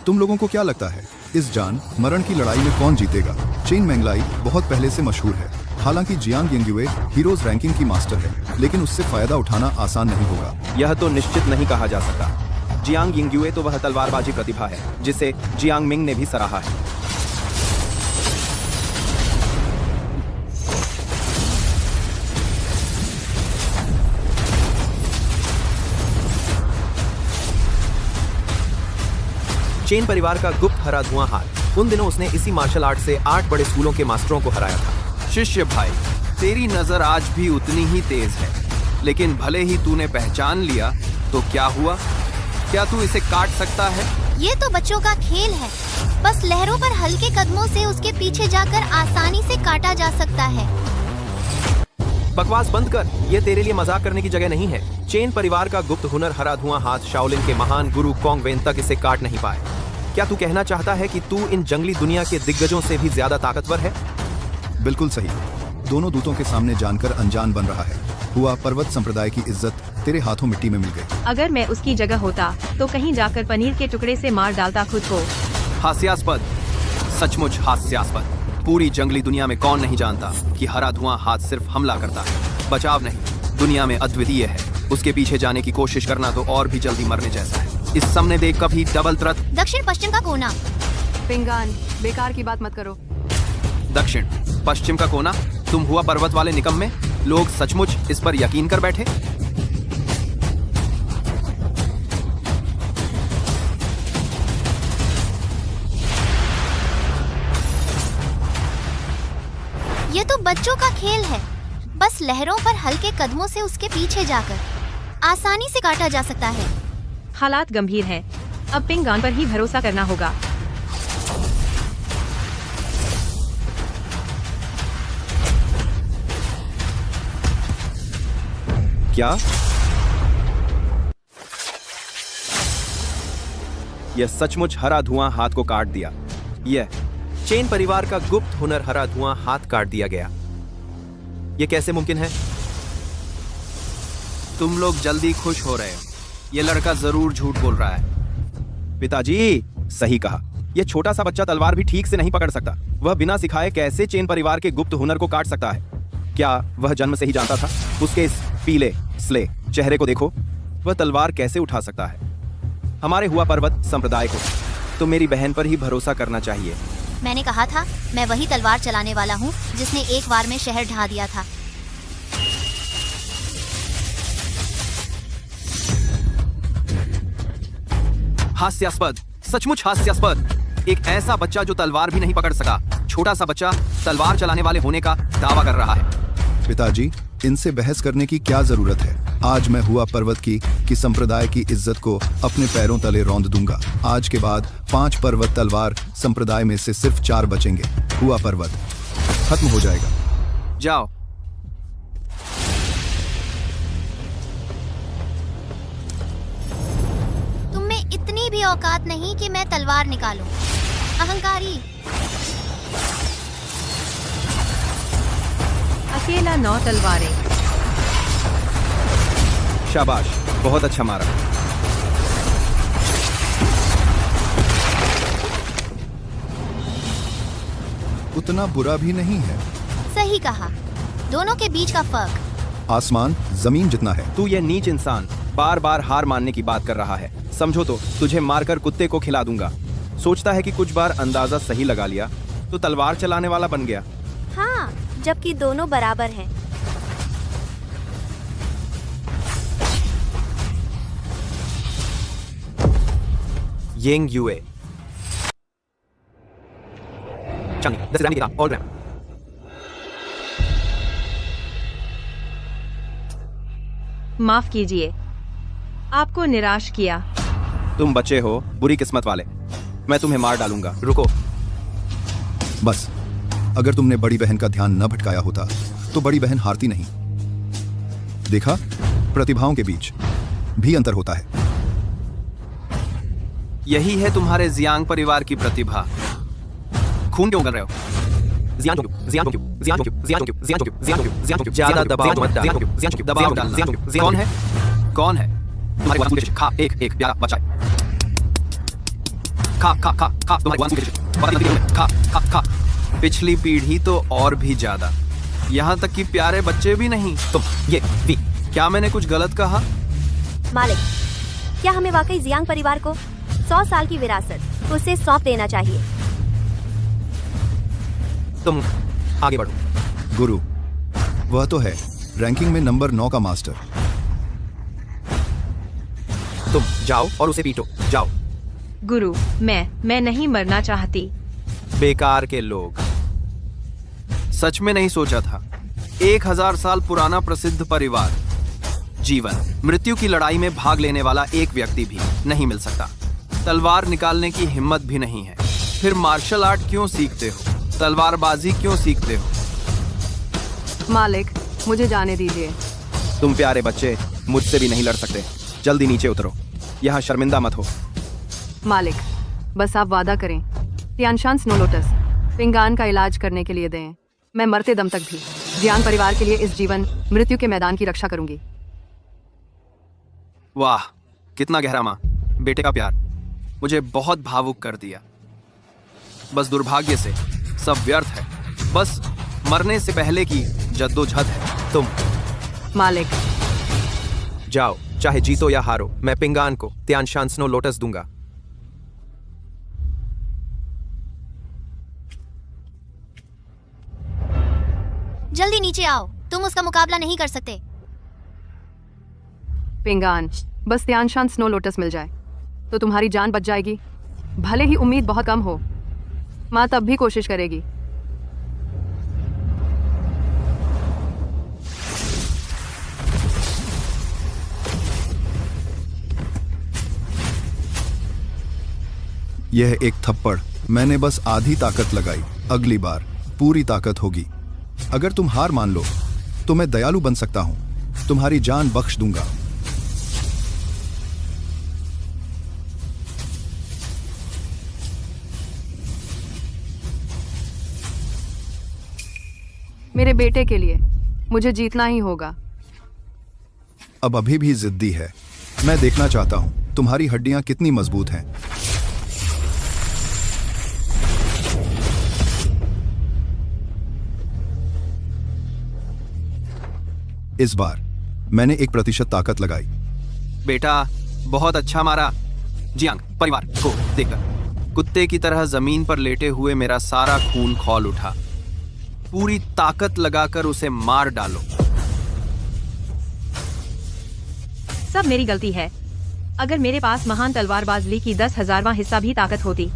तुम लोगों को क्या लगता है इस जान मरण की लड़ाई में कौन जीतेगा? चेन मैंगलाई बहुत पहले से मशहूर है। हालांकि जियांग यंगयुए हीरोज रैंकिंग की मास्टर है, लेकिन उससे फायदा उठाना आसान नहीं होगा। यह तो निश्चित नहीं कहा जा सकता। जियांग यंगयुए तो वह तलवारबाजी प्रतिभा है जिसे जियांग मिंग ने भी सराहा है। चेन परिवार का गुप्त हरा धुआं हाथ। उन दिनों उसने इसी मार्शल आर्ट से 8 बड़े स्कूलों के मास्टरों को हराया था। शिष्य भाई, तेरी नजर आज भी उतनी ही तेज है, लेकिन भले ही तूने पहचान लिया तो क्या हुआ? क्या तू इसे काट सकता है? ये तो बच्चों का खेल है। बस लहरों पर हल्के कदमों से उसके पीछे जाकर आसानी से काटा जा सकता है। बकवास बंद कर। ये तेरे लिए मजाक करने की जगह नहीं है। चेन परिवार का गुप्त हुनर हरा धुआं हाथ शाओलिन के महान गुरु कोंग वेन तक इसे काट नहीं पाए। क्या तू कहना चाहता है कि तू इन जंगली दुनिया के दिग्गजों से भी ज्यादा ताकतवर है? बिल्कुल सही। दोनों दूतों के सामने जानकर अनजान बन रहा है। हुआ पर्वत संप्रदाय की इज्जत तेरे हाथों मिट्टी में मिल गई। अगर मैं उसकी जगह होता तो कहीं जाकर पनीर के टुकड़े से मार डालता खुद को। हास्यास्पद, सचमुच हास्यास्पद। पूरी जंगली दुनिया में कौन नहीं जानता कि हरा धुआं हाथ सिर्फ हमला करता है, बचाव नहीं। दुनिया में अद्वितीय है। उसके पीछे जाने की कोशिश करना तो और भी जल्दी मरने जैसा है। इस सामने देख कभी डबल त्रत। दक्षिण पश्चिम का कोना। पिंगान, बेकार की बात मत करो। दक्षिण पश्चिम का कोना? तुम हुआ पर्वत वाले निकम्मे। लोग सचमुच इस पर यकीन कर बैठे। ये तो बच्चों का खेल है। बस लहरों पर हल्के कदमों से उसके पीछे जाकर आसानी से काटा जा सकता है। हालात गंभीर हैं। अब पिंगान पर ही भरोसा करना होगा। क्या यह सचमुच हरा धुआं हाथ को काट दिया? यह चेन परिवार का गुप्त हुनर हरा धुआं हाथ काट दिया गया। यह कैसे मुमकिन है? तुम लोग जल्दी खुश हो रहे हो। ये लड़का जरूर झूठ बोल रहा है। पिताजी, सही कहा। यह छोटा सा बच्चा तलवार भी ठीक से नहीं पकड़ सकता। वह बिना सिखाए कैसे चेन परिवार के गुप्त हुनर को काट सकता है? क्या वह जन्म से ही जानता था? उसके इस पीले स्ले चेहरे को देखो। वह तलवार कैसे उठा सकता है? हमारे हुआ पर्वत संप्रदाय को तो मेरी बहन पर ही भरोसा करना चाहिए। मैंने कहा था, मैं वही तलवार चलाने वाला हूँ जिसने एक बार में शहर ढा दिया था। हास्यास्पद, सचमुच हास्यास्पद। एक ऐसा बच्चा जो तलवार भी नहीं पकड़ सका। छोटा सा बच्चा तलवार चलाने वाले होने का दावा कर रहा है। पिताजी, इनसे बहस करने की क्या जरूरत है? आज मैं हुआ पर्वत की संप्रदाय की इज्जत को अपने पैरों तले रौंद दूंगा। आज के बाद 5 पर्वत तलवार संप्रदाय में से सिर्फ 4 बचेंगे। हुआ पर्वत खत्म हो जाएगा। जाओ। तुम में इतनी भी औकात नहीं कि मैं तलवार निकालूं। अहंकारी। अकेला 9 तलवारें। शाबाश, बहुत अच्छा मारा। उतना बुरा भी नहीं है। सही कहा। दोनों के बीच का फर्क आसमान जमीन जितना है। तू यह नीच इंसान बार बार हार मानने की बात कर रहा है। समझो तो तुझे मारकर कुत्ते को खिला दूंगा। सोचता है कि कुछ बार अंदाजा सही लगा लिया तो तलवार चलाने वाला बन गया। हाँ, जबकि दोनों बराबर हैं। येंग यूए चंगी 10 ग्राम की किताब ऑल ग्राम माफ कीजिए, आपको निराश किया। तुम बचे हो बुरी किस्मत वाले, मैं तुम्हें मार डालूंगा। रुको। बस अगर तुमने बड़ी बहन का ध्यान न भटकाया होता तो बड़ी बहन हारती नहीं। देखा, प्रतिभाओं के बीच भी अंतर होता है। यही है तुम्हारे जियांग परिवार की प्रतिभा। खून क्यों कर रहे हो? ज्यादा दबाव मत डालो। दबाव डालना। कौन है? कौन है? तुम्हारे वासुदेव के खा एक प्यारा बच्चा है। खा खा खा खा तुम्हारे वासुदेव के खा खा खा। पिछली पीढ़ी तो और भी ज्यादा, यहाँ तक कि प्यारे बच्चे भी नहीं। तुम ये भी क्या मैंने कुछ गलत कहा? मालिक, क्या हमें वाकई जियांग परिवार को 100 साल की विरासत उसे सौंप देना चाहिए? तुम आगे बढ़ो। गुरु, वह तो है रैंकिंग में नंबर 9 का मास्टर। तुम जाओ और उसे पीटो। जाओ। गुरु, मैं नहीं मरना चाहती। बेकार के लोग। सच में नहीं सोचा था। 1000 साल पुराना प्रसिद्ध परिवार, जीवन मृत्यु की लड़ाई में भाग लेने वाला एक व्यक्ति भी नहीं मिल सकता। तलवार निकालने की हिम्मत भी नहीं है। फिर मार्शल आर्ट क्यों सीखते हो? तलवारबाजी क्यों सीखते हो? मालिक, मुझे जाने दीजिए। तुम प्यारे बच्चे मुझसे भी नहीं लड़ सकते। जल्दी नीचे उतरो, यहाँ शर्मिंदा मत हो। मालिक, बस आप वादा करें, तियानशान स्नो लोटस पिंगान का इलाज करने के लिए दें। मैं मरते दम तक भी जियांग परिवार के लिए इस जीवन मृत्यु के मैदान की रक्षा करूंगी। वाह, कितना गहरा माँ बेटे का प्यार। मुझे बहुत भावुक कर दिया। बस दुर्भाग्य से सब व्यर्थ है। बस मरने से पहले की जद्दोजहद है। तुम मालिक, जाओ, चाहे जीतो या हारो, मैं पिंगान को तियानशान स्नो लोटस दूंगा। जल्दी नीचे आओ, तुम उसका मुकाबला नहीं कर सकते। पिंगान, बस तियानशान स्नो लोटस मिल जाए तो तुम्हारी जान बच जाएगी। भले ही उम्मीद बहुत कम हो, माँ तब भी कोशिश करेगी। यह एक थप्पड़, मैंने बस आधी ताकत लगाई। अगली बार पूरी ताकत होगी। अगर तुम हार मान लो तो मैं दयालु बन सकता हूं, तुम्हारी जान बख्श दूंगा। मेरे बेटे के लिए मुझे जीतना ही होगा। अब अभी भी जिद्दी है। मैं देखना चाहता हूं तुम्हारी हड्डियां कितनी मजबूत हैं। इस बार मैंने 1% ताकत लगाई। बेटा, बहुत अच्छा मारा। जियांग परिवार को देखकर कुत्ते की तरह जमीन पर लेटे हुए मेरा सारा खून खौल उठा। पूरी ताकत लगाकर उसे मार डालो। सब मेरी गलती है। अगर मेरे पास महान तलवारबाज ली की 10,000वां हिस्सा भी ताकत होती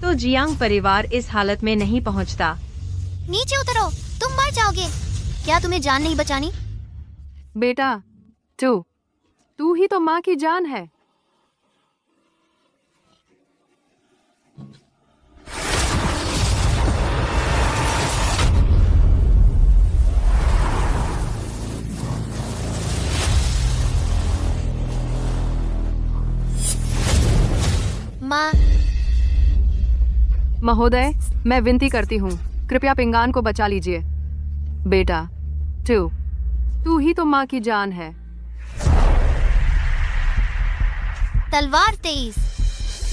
तो जियांग परिवार इस हालत में नहीं पहुंचता। नीचे उतरो, तुम मर जाओगे। क्या तुम्हें जान नहीं बचानी? बेटा, तू ही तो माँ की जान है। माँ, महोदय, मैं विनती करती हूँ, कृपया पिंगान को बचा लीजिए। बेटा, तू ही तो माँ की जान है। तलवार तेज,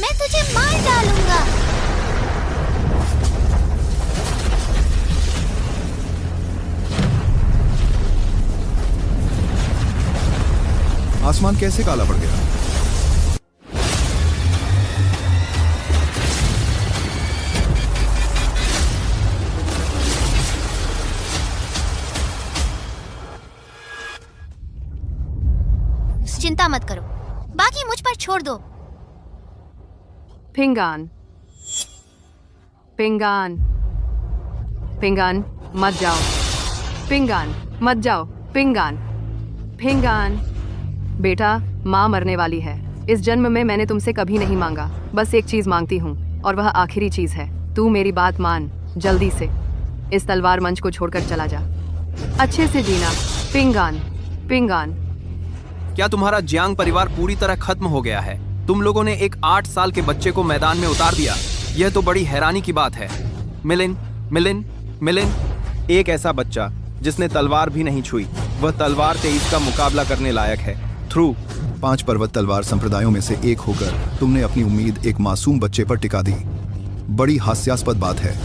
मैं तुझे मार डालूंगा। आसमान कैसे काला पड़ गया? चिंता मत करो, बाकी मुझ पर छोड़ दो। पिंगान पिंगान पिंगान मत जाओ, पिंगान मत जाओ, पिंगान पिंगान। बेटा, माँ मरने वाली है। इस जन्म में मैंने तुमसे कभी नहीं मांगा, बस एक चीज मांगती हूँ और वह आखिरी चीज है। तू मेरी बात मान, जल्दी से इस तलवार मंच को छोड़कर चला जा। अच्छे से जीना, पिंगान पिंगान। क्या तुम्हारा जियांग परिवार पूरी तरह खत्म हो गया है? तुम लोगों ने एक 8 साल के बच्चे को मैदान में उतार दिया। यह तो बड़ी हैरानी की बात है। मिलिन मिलिन मिलिन। एक ऐसा बच्चा जिसने तलवार भी नहीं छुई, वह तलवार 23 का मुकाबला करने लायक है। थ्रू 5 पर्वत तलवार संप्रदायों में से एक होकर तुमने अपनी उम्मीद एक मासूम बच्चे पर टिका दी। बड़ी हास्यास्पद बात है।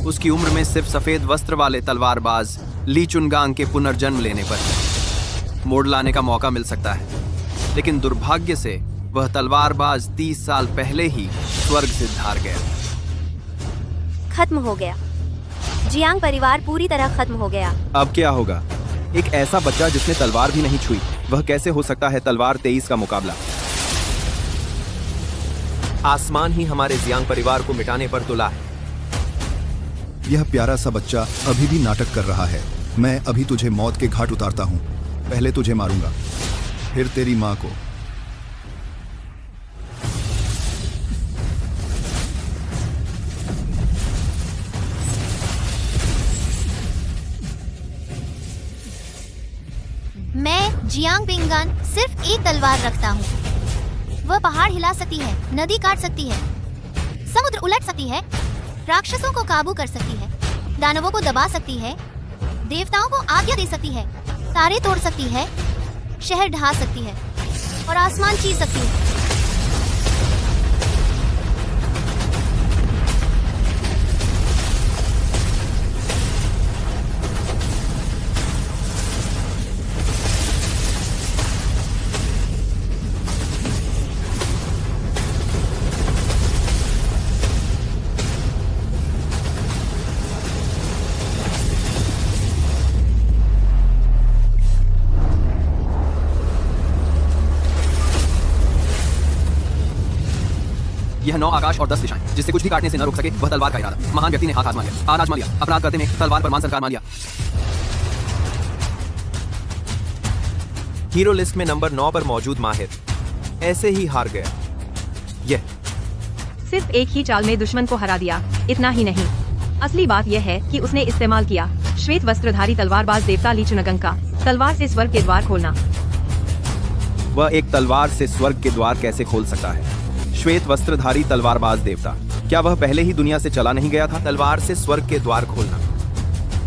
उसकी उम्र में सिर्फ सफेद वस्त्र वाले तलवारबाज ली चुनगांग के पुनर्जन्म लेने पर मोड़ लाने का मौका मिल सकता है, लेकिन दुर्भाग्य से वह तलवारबाज 30 साल पहले ही स्वर्ग से धार गया। खत्म हो गया। जियांग परिवार पूरी तरह खत्म हो गया। अब क्या होगा? एक ऐसा बच्चा जिसने तलवार भी नहीं छुई, वह कैसे हो सकता है तलवार 23 का मुकाबला? आसमान ही हमारे जियांग परिवार को मिटाने पर तुला है। यह प्यारा सा बच्चा अभी भी नाटक कर रहा है। मैं अभी तुझे मौत के घाट उतारता हूँ। पहले तुझे मारूंगा, फिर तेरी माँ को। मैं जियांग पिंगान सिर्फ एक तलवार रखता हूँ। वह पहाड़ हिला सकती है, नदी काट सकती है, समुद्र उलट सकती है, राक्षसों को काबू कर सकती है, दानवों को दबा सकती है, देवताओं को आज्ञा दे सकती है, तारे तोड़ सकती है, शहर ढहा सकती है और आसमान चीर सकती है। यह 9 आकाश और 10 दिशाएं, जिससे कुछ भी काटने से न रोक सके वह तलवार का इरादा। महान व्यक्ति ने हाथ आजमा लिया, आराज मान लिया, अपराध करते में तलवार पर मान सरकार मान लिया। हीरो लिस्ट में नंबर 9 पर मौजूद माहिर ऐसे ही हार गया। यह सिर्फ एक ही चाल में दुश्मन को हरा दिया। इतना ही नहीं, असली बात यह है कि उसने इस्तेमाल किया श्वेत वस्त्रधारी तलवारबाज देवता ली चुनगंग का तलवार से स्वर्ग के द्वार खोलना। वह एक तलवार से स्वर्ग के द्वार कैसे खोल सकता है? श्वेत वस्त्रधारी तलवारबाज देवता, क्या वह पहले ही दुनिया से चला नहीं गया था? तलवार से स्वर्ग के द्वार खोलना।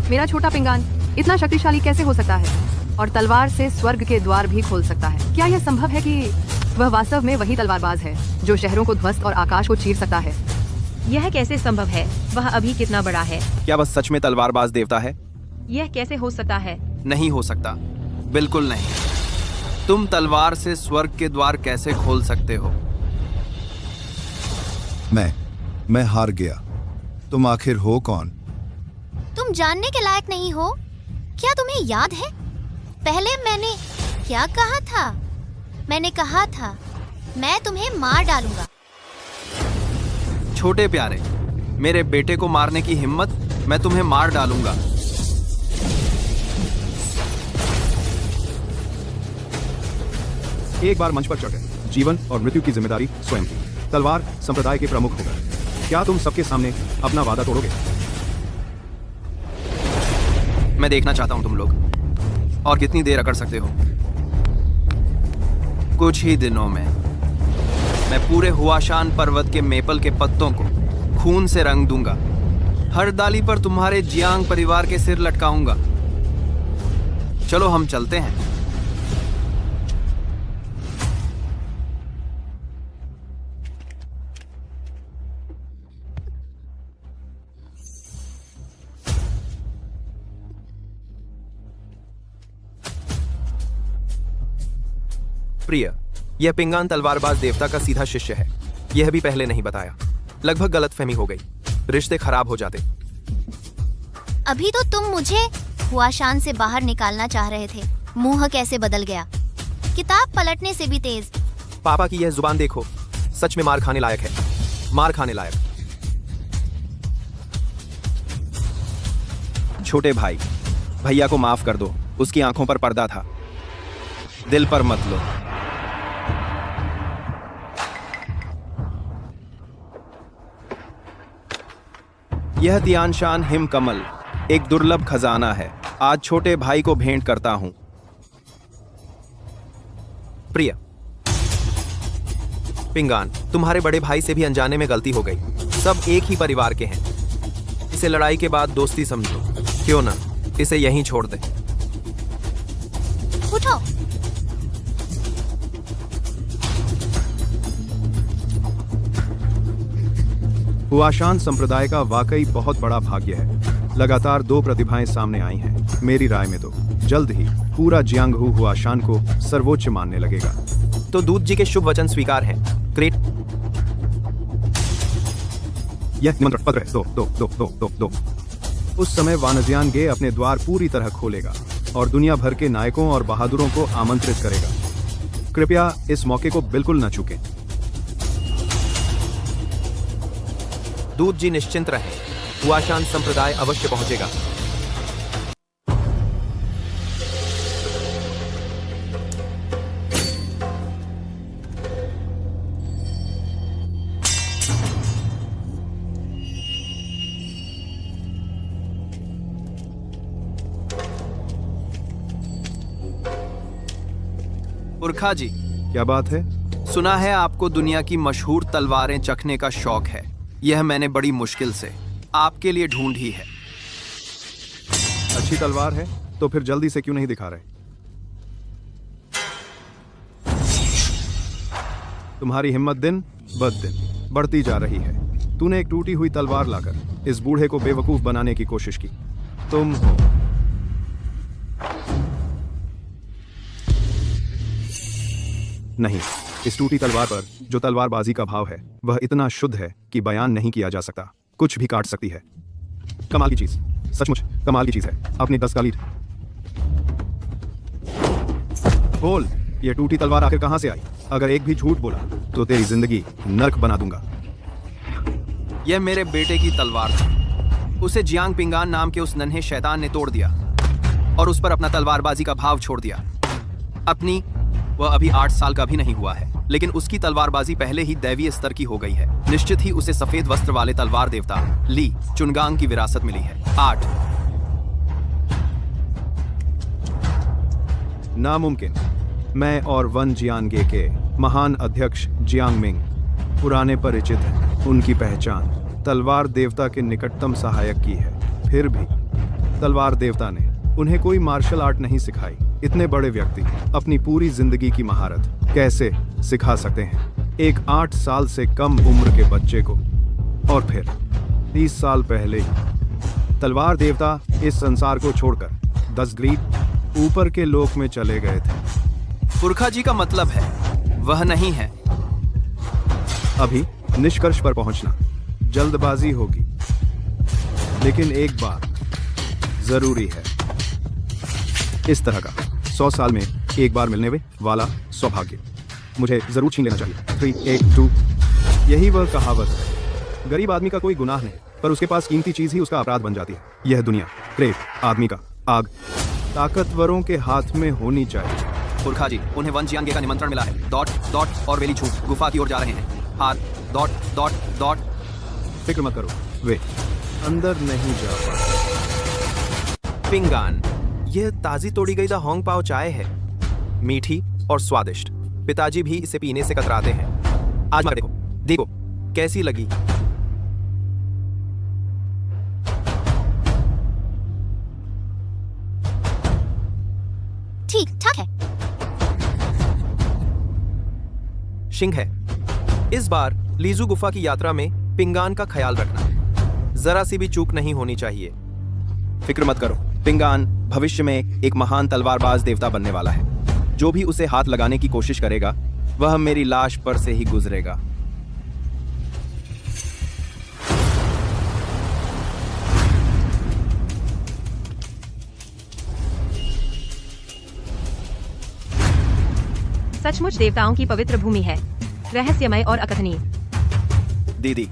मेरा छोटा पिंगान इतना शक्तिशाली कैसे हो सकता है और तलवार से स्वर्ग के द्वार भी खोल सकता है? क्या यह संभव है कि वह वास्तव में वही तलवारबाज है जो शहरों को ध्वस्त और आकाश को चीर सकता है? यह कैसे संभव है? वह अभी कितना बड़ा है? क्या वह सच में तलवारबाज देवता है? यह कैसे हो सकता है? नहीं हो सकता, बिल्कुल नहीं। तुम तलवार से स्वर्ग के द्वार कैसे खोल सकते हो? मैं हार गया। तुम आखिर हो कौन? तुम जानने के लायक नहीं हो। क्या तुम्हें याद है पहले मैंने क्या कहा था? मैंने कहा था मैं तुम्हें मार डालूंगा। छोटे प्यारे, मेरे बेटे को मारने की हिम्मत? मैं तुम्हें मार डालूंगा। एक बार मंच पर चढ़ गए। जीवन और मृत्यु की जिम्मेदारी स्वयं की। तलवार संप्रदाय के प्रमुख हो गए। क्या तुम सबके सामने अपना वादा तोड़ोगे? मैं देखना चाहता हूं तुम लोग और कितनी देर अकड़ सकते हो। कुछ ही दिनों में मैं पूरे हुआशान पर्वत के मेपल के पत्तों को खून से रंग दूंगा। हर डाली पर तुम्हारे जियांग परिवार के सिर लटकाऊंगा। चलो हम चलते हैं। प्रिय, यह पिंगान तलवारबाज देवता का सीधा शिष्य है। यह भी पहले नहीं बताया। लगभग गलतफहमी हो गई, रिश्ते खराब हो जाते। अभी तो तुम मुझे हुआशान से बाहर निकालना चाह रहे थे। मुंह कैसे बदल गया? किताब पलटने से भी तेज पापा की यह जुबान देखो, सच में मार खाने लायक है, मार खाने लायक। छोटे भाई, भैया को माफ कर दो, उसकी आंखों पर पर्दा था, दिल पर मत लो। यह तियानशान हिमकमल एक दुर्लभ खजाना है, आज छोटे भाई को भेंट करता हूं। प्रिय पिंगान, तुम्हारे बड़े भाई से भी अनजाने में गलती हो गई, सब एक ही परिवार के हैं, इसे लड़ाई के बाद दोस्ती समझो, क्यों ना इसे यहीं छोड़ दे। उठो। हुआशान संप्रदाय का वाकई बहुत बड़ा भाग्य है। लगातार 2 प्रतिभाएं सामने आई हैं। मेरी राय में तो जल्द ही पूरा जियांगहू हुआशान को सर्वोच्च मानने लगेगा। तो दूत जी के शुभ वचन स्वीकार हैं। ग्रेट। यह निमंत्रण पत्र है। दो। उस समय वानजियान गे अपने द्वार पूरी तरह खोलेगा और दुनिया भर के नायकों और बहादुरों को आमंत्रित करेगा। कृपया इस मौके को बिल्कुल न चूकें। दूत जी निश्चिंत रहें, हुआशान संप्रदाय अवश्य पहुंचेगा। पुरखा जी, क्या बात है? सुना है आपको दुनिया की मशहूर तलवारें चखने का शौक है। यह मैंने बड़ी मुश्किल से आपके लिए ढूंढी है। अच्छी तलवार है तो फिर जल्दी से क्यों नहीं दिखा रहे? तुम्हारी हिम्मत दिन ब दिन बढ़ती जा रही है। तूने एक टूटी हुई तलवार लाकर इस बूढ़े को बेवकूफ बनाने की कोशिश की। तुम हो। नहीं, इस टूटी तलवार पर जो तलवारबाजी का भाव है वह इतना शुद्ध है कि बयान नहीं किया जा सकता। कुछ भी काट सकती है। कमाल की चीज, सचमुच कमाल की चीज है। अपनी 10 का लीड। बोल, ये टूटी तलवार आखिर कहां से आई? अगर एक भी झूठ बोला तो तेरी जिंदगी नर्क बना दूंगा। यह मेरे बेटे की तलवार थी। उसे जियांग पिंगान नाम के उस नन्हे शैतान ने तोड़ दिया और उस पर अपना तलवारबाजी का भाव छोड़ दिया। अपनी वह अभी 8 साल का भी नहीं हुआ है, लेकिन उसकी तलवारबाजी पहले ही दैवीय स्तर की हो गई है। निश्चित ही उसे सफेद वस्त्र वाले तलवार देवता ली चुनगांग की विरासत मिली है। 8 नामुमकिन। मैं और वन जियानगे के महान अध्यक्ष जियांग मिंग पुराने परिचित हैं। उनकी पहचान तलवार देवता के निकटतम सहायक की है। फिर भी तलवार देवता ने उन्हें कोई मार्शल आर्ट नहीं सिखाई। इतने बड़े व्यक्ति अपनी पूरी जिंदगी की महारत कैसे सिखा सकते हैं एक 8 साल से कम उम्र के बच्चे को? और फिर 30 साल पहले ही तलवार देवता इस संसार को छोड़कर 10 ग्रीड ऊपर के लोक में चले गए थे। पुरखा जी का मतलब है वह नहीं है। अभी निष्कर्ष पर पहुंचना जल्दबाजी होगी, लेकिन एक बात जरूरी है। इस तरह का 100 साल में एक बार मिलने वाला सौभाग्य मुझे जरूर छीन लेना चाहिए। 3, 8, 2। यही वह कहावत है। गरीब आदमी का कोई गुनाह नहीं, पर उसके पास कीमती चीज ही उसका अपराध बन जाती है। यह दुनिया क्रेप आदमी का आग ताकतवरों के हाथ में होनी चाहिए। पुरखा जी, उन्हें वन जियांगे का निमंत्रण मिला है। डॉट और वेली झूठ गुफा की ओर जा रहे हैं। हार डॉट। फिक्र मत करो, वे अंदर नहीं जा पाते। पिंगान, यह ताजी तोड़ी गई द होंग पाओ चाय है, मीठी और स्वादिष्ट। पिताजी भी इसे पीने से कतराते हैं। आज देखो कैसी लगी। ठीक ठाक है। शिंग है। इस बार लीजू गुफा की यात्रा में पिंगान का ख्याल रखना, जरा सी भी चूक नहीं होनी चाहिए। फिक्र मत करो, पिंगान भविष्य में एक महान तलवारबाज देवता बनने वाला है। जो भी उसे हाथ लगाने की कोशिश करेगा वह मेरी लाश पर से ही गुजरेगा। सचमुच देवताओं की पवित्र भूमि है, रहस्यमय और अकथनीय। दीदी,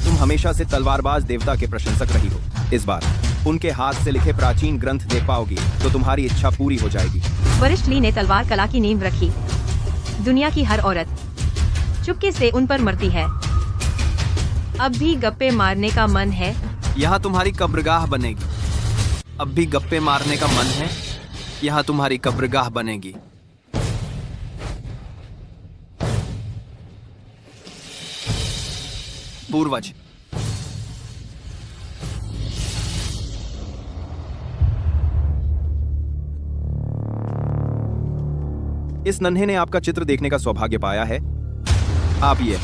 तुम हमेशा से तलवारबाज देवता के प्रशंसक रही हो। इस बार उनके हाथ से लिखे प्राचीन ग्रंथ देख पाओगी तो तुम्हारी इच्छा पूरी हो जाएगी। वरिष्ठ ली ने तलवार कला की नींव रखी। दुनिया की हर औरत चुपके से उन पर मरती है। अब भी गप्पे मारने का मन है? यहाँ तुम्हारी कब्रगाह बनेगी। अब भी गप्पे मारने का मन है? यहाँ तुम्हारी कब्रगाह बनेगी। पूर्वज, इस नन्हे ने आपका चित्र देखने का सौभाग्य पाया है। आप ये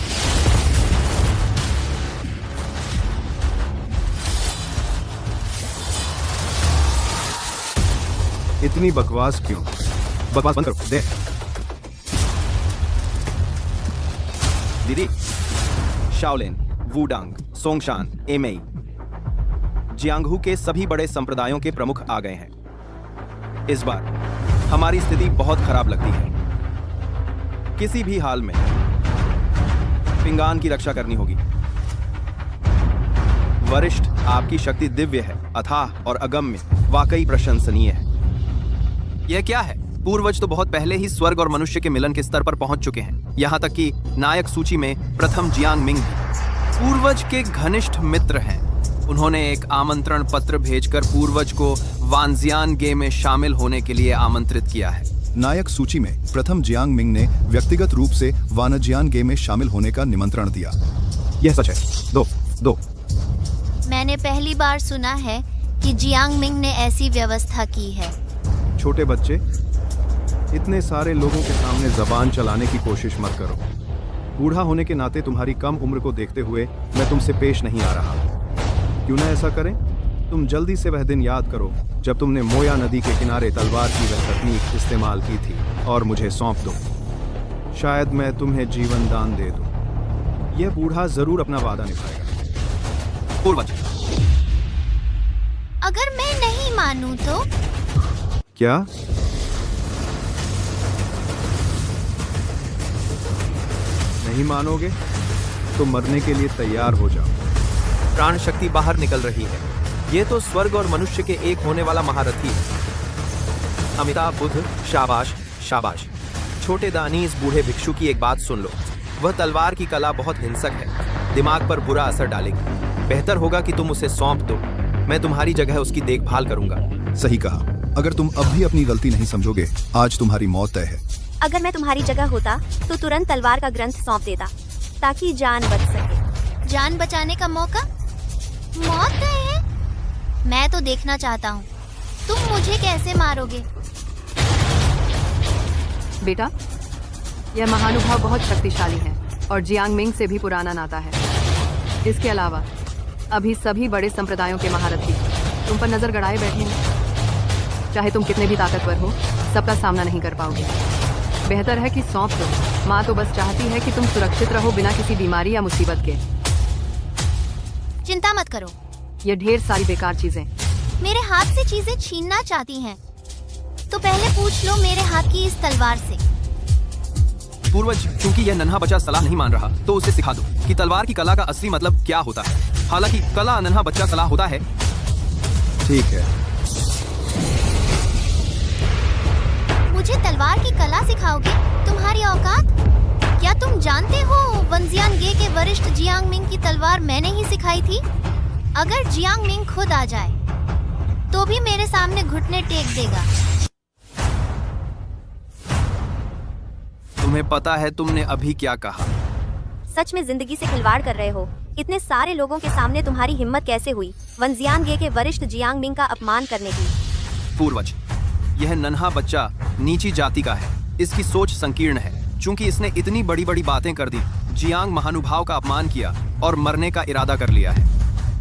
इतनी बकवास क्यों? बकवास बंद करो। दे दीदी, शाओलिन, वुडांग, सोंगशान, एमेई, जियांगहू के सभी बड़े संप्रदायों के प्रमुख आ गए हैं। इस बार हमारी स्थिति बहुत खराब लगती है। किसी भी हाल में पिंगान की रक्षा करनी होगी। वरिष्ठ, आपकी शक्ति दिव्य है, अथाह और अगम्य, वाकई प्रशंसनीय है। यह क्या है? पूर्वज तो बहुत पहले ही स्वर्ग और मनुष्य के मिलन के स्तर पर पहुंच चुके हैं। यहाँ तक कि नायक सूची में प्रथम जियांग मिंग पूर्वज के घनिष्ठ मित्र हैं। उन्होंने एक आमंत्रण पत्र भेजकर पूर्वज को वानजियान गे में शामिल होने के लिए आमंत्रित किया है। नायक सूची में प्रथम जियांग मिंग ने व्यक्तिगत रूप से वानजियान गे में शामिल होने का निमंत्रण दिया। यह सच है। दो मैंने पहली बार सुना है कि जियांग मिंग ने ऐसी व्यवस्था की है। छोटे बच्चे, इतने सारे लोगों के सामने जबान चलाने की कोशिश मत करो। बूढ़ा होने के नाते तुम्हारी कम उम्र को देखते हुए मैं तुमसे पेश नहीं आ रहा। क्यों ना ऐसा करें? तुम जल्दी से वह दिन याद करो जब तुमने मोया नदी के किनारे तलवार की वह तकनीक इस्तेमाल की थी और मुझे सौंप दो। शायद मैं तुम्हें जीवन दान दे दूं। यह बूढ़ा जरूर अपना वादा निभाएगा। पूर्वज, अगर मैं नहीं मानूं तो? क्या? नहीं मानोगे तो मरने के लिए तैयार हो जाओ। प्राण शक्ति बाहर निकल रही है। ये तो स्वर्ग और मनुष्य के एक होने वाला महारथी है। अमिताभ बुद्ध, शाबाश शाबाश। छोटे दानी, इस बूढ़े भिक्षु की एक बात सुन लो। वह तलवार की कला बहुत हिंसक है, दिमाग पर बुरा असर डालेगी। बेहतर होगा कि तुम उसे सौंप दो। मैं तुम्हारी जगह उसकी देखभाल करूंगा। सही कहा। अगर तुम अब भी अपनी गलती नहीं समझोगे, आज तुम्हारी मौत तय है। अगर मैं तुम्हारी जगह होता तो तुरंत तलवार का ग्रंथ सौंप देता ताकि जान बच सके। जान बचाने का मौका? मौत तय है? मैं तो देखना चाहता हूँ तुम मुझे कैसे मारोगे। बेटा, यह महानुभाव बहुत शक्तिशाली है और जियांग मिंग से भी पुराना नाता है। इसके अलावा अभी सभी बड़े संप्रदायों के महारथी तुम पर नजर गड़ाए बैठे हैं। चाहे तुम कितने भी ताकतवर हो, सबका सामना नहीं कर पाओगे। बेहतर है कि सौंप दो। माँ तो बस चाहती है कि तुम सुरक्षित रहो, बिना किसी बीमारी या मुसीबत के। चिंता मत करो। ये ढेर सारी बेकार चीजें मेरे हाथ से चीजें छीनना चाहती हैं, तो पहले पूछ लो मेरे हाथ की इस तलवार से। पूर्वज, क्योंकि यह नन्हा बच्चा सलाह नहीं मान रहा, तो उसे सिखा दो कि तलवार की कला का असली मतलब क्या होता है। हालांकि कला नन्हा बच्चा सलाह होता है। ठीक है। मुझे तलवार की कला सिखाओगे? तुम्हारी औकात? क्या तुम जानते हो वनजियान गे के वरिष्ठ जियांग मिंग की तलवार मैंने ही सिखाई थी। अगर जियांग मिंग खुद आ जाए तो भी मेरे सामने घुटने टेक देगा। तुम्हें पता है तुमने अभी क्या कहा? सच में जिंदगी से खिलवाड़ कर रहे हो। इतने सारे लोगों के सामने तुम्हारी हिम्मत कैसे हुई वनजियान गे के वरिष्ठ जियांग मिंग का अपमान करने की? पूर्वज, यह नन्हा बच्चा नीची जाति का है। इसकी सोच संकीर्ण है। चूंकि इसने इतनी बड़ी बड़ी बातें कर दी, जियांग महानुभाव का अपमान किया और मरने का इरादा कर लिया है,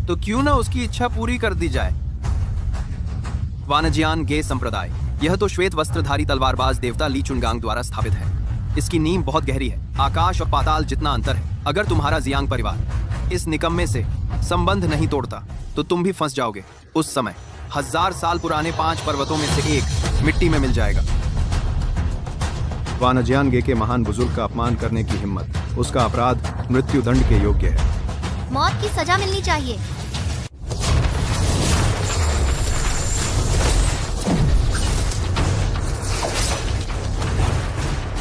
तो क्यों ना उसकी इच्छा पूरी कर दी जाए। वानजियान गे संप्रदाय, यह तो श्वेत वस्त्रधारी तलवारबाज देवता ली चुनगांग द्वारा स्थापित है। इसकी नींव बहुत गहरी है, आकाश और पाताल जितना अंतर है। अगर तुम्हारा जियांग परिवार इस निकम्मे से संबंध नहीं तोड़ता तो तुम भी फंस जाओगे। उस समय 1000 साल पुराने 5 पर्वतों में से एक मिट्टी में मिल जाएगा। वानजियानगे के महान बुजुर्ग का अपमान करने की हिम्मत, उसका अपराध मृत्यु दंड के योग्य है। मौत की सजा मिलनी चाहिए।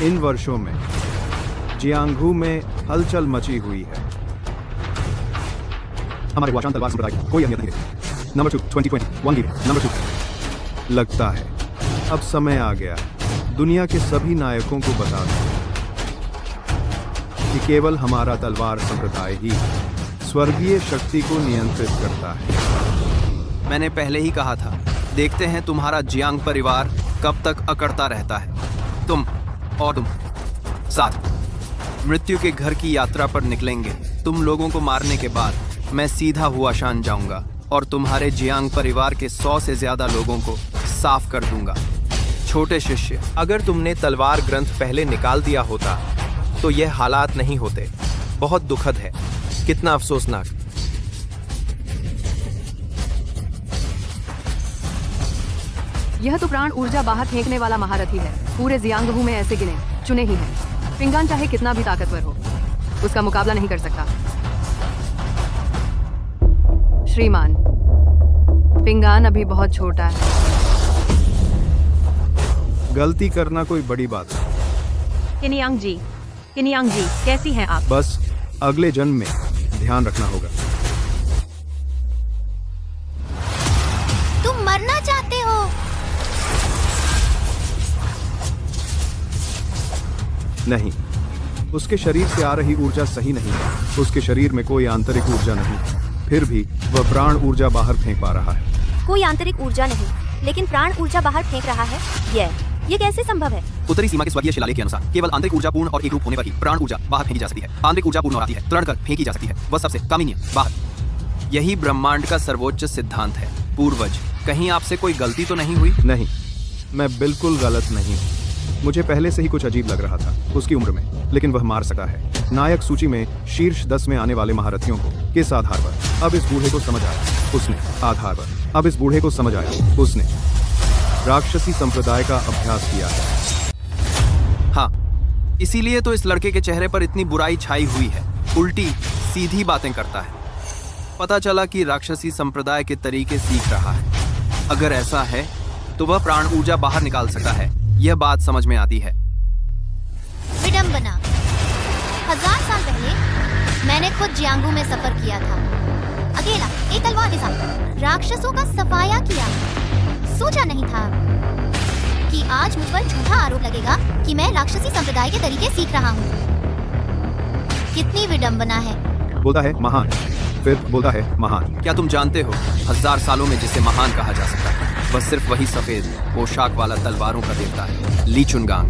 इन वर्षों में जियांगहू में हलचल मची हुई है। हमारे वाशान तलवार संप्रदाय की कोई अहमियत नहीं है। Number 2 2020 1 give number 2। लगता है अब समय आ गया दुनिया के सभी नायकों को बता दो कि केवल हमारा तलवार संप्रदाय ही स्वर्गीय शक्ति को नियंत्रित करता है। मैंने पहले ही कहा था, देखते हैं तुम्हारा जियांग परिवार कब तक अकड़ता रहता है। तुम साथ मृत्यु के घर की यात्रा पर निकलेंगे। तुम लोगों को मारने के बाद मैं सीधा हुआशान जाऊंगा और तुम्हारे जियांग परिवार के 100 से ज्यादा लोगों को साफ कर दूंगा। छोटे शिष्य, अगर तुमने तलवार ग्रंथ पहले निकाल दिया होता तो यह हालात नहीं होते। बहुत दुखद है, कितना अफसोसनाक। यह तो प्राण ऊर्जा बाहर फेंकने वाला महारथी है। पूरे जियांगहू में ऐसे गिने चुने ही हैं। पिंगान चाहे कितना भी ताकतवर हो, उसका मुकाबला नहीं कर सकता। श्रीमान, पिंगान अभी बहुत छोटा है। गलती करना कोई बड़ी बात है। किनियांग जी, कैसी हैं आप? बस अगले जन्म में ध्यान रखना होगा। तुम मरना चाहते हो? नहीं, उसके शरीर से आ रही ऊर्जा सही नहीं है। उसके शरीर में कोई आंतरिक ऊर्जा नहीं, फिर भी वह प्राण ऊर्जा बाहर फेंक पा रहा है। कोई आंतरिक ऊर्जा नहीं, लेकिन प्राण ऊर्जा बाहर फेंक रहा है। ये कैसे संभव है? उत्तरी सीमा के स्वर्गीय शिलालेख के अनुसार केवल आंतरिक ऊर्जा पूर्ण और एक रूप होने पर ही प्राण ऊर्जा बाहर फेंकी जा सकती है। आंतरिक ऊर्जा पूर्ण और आती है, तरण कर फेंकी जा सकती है। वह सबसे कामिन्य बाहर। यही ब्रह्मांड का सर्वोच्च सिद्धांत है। पूर्वज, कहीं आपसे कोई गलती तो नहीं हुई? नहीं, मैं बिल्कुल गलत नहीं हूँ। मुझे पहले से ही कुछ अजीब लग रहा था उसकी उम्र में, लेकिन वह मार सका है। नायक सूची में शीर्ष 10 में आने वाले महारथियों को किस आधार पर? अब इस बूढ़े को समझ आया उसने। आधार पर अब इस बूढ़े को समझ आया उसने राक्षसी संप्रदाय का अभ्यास किया है। हाँ, इसीलिए तो इस लड़के के चेहरे पर इतनी बुराई छाई हुई है। उल्टी सीधी बातें करता है। पता चला कि राक्षसी संप्रदाय के तरीके सीख रहा है। अगर ऐसा है तो वह प्राण ऊर्जा बाहर निकाल सकता है। यह बात समझ में आती है। विडंबना। 1000 साल पहले मैंने खुद जियांगहू में सफर किया था, अकेला, एक तलवार के साथ। राक्षसों का सफाया किया। सोचा नहीं था कि आज मुझ पर झूठा आरोप लगेगा कि मैं राक्षसी संप्रदाय के तरीके सीख रहा हूँ। कितनी विडंबना है। बोलता है महान, फिर बोलता है महान। क्या तुम जानते हो 1000 सालों में जिसे महान कहा जा सकता है वह सिर्फ वही सफेद पोशाक वाला तलवारों का देवता है, ली चुनगांग।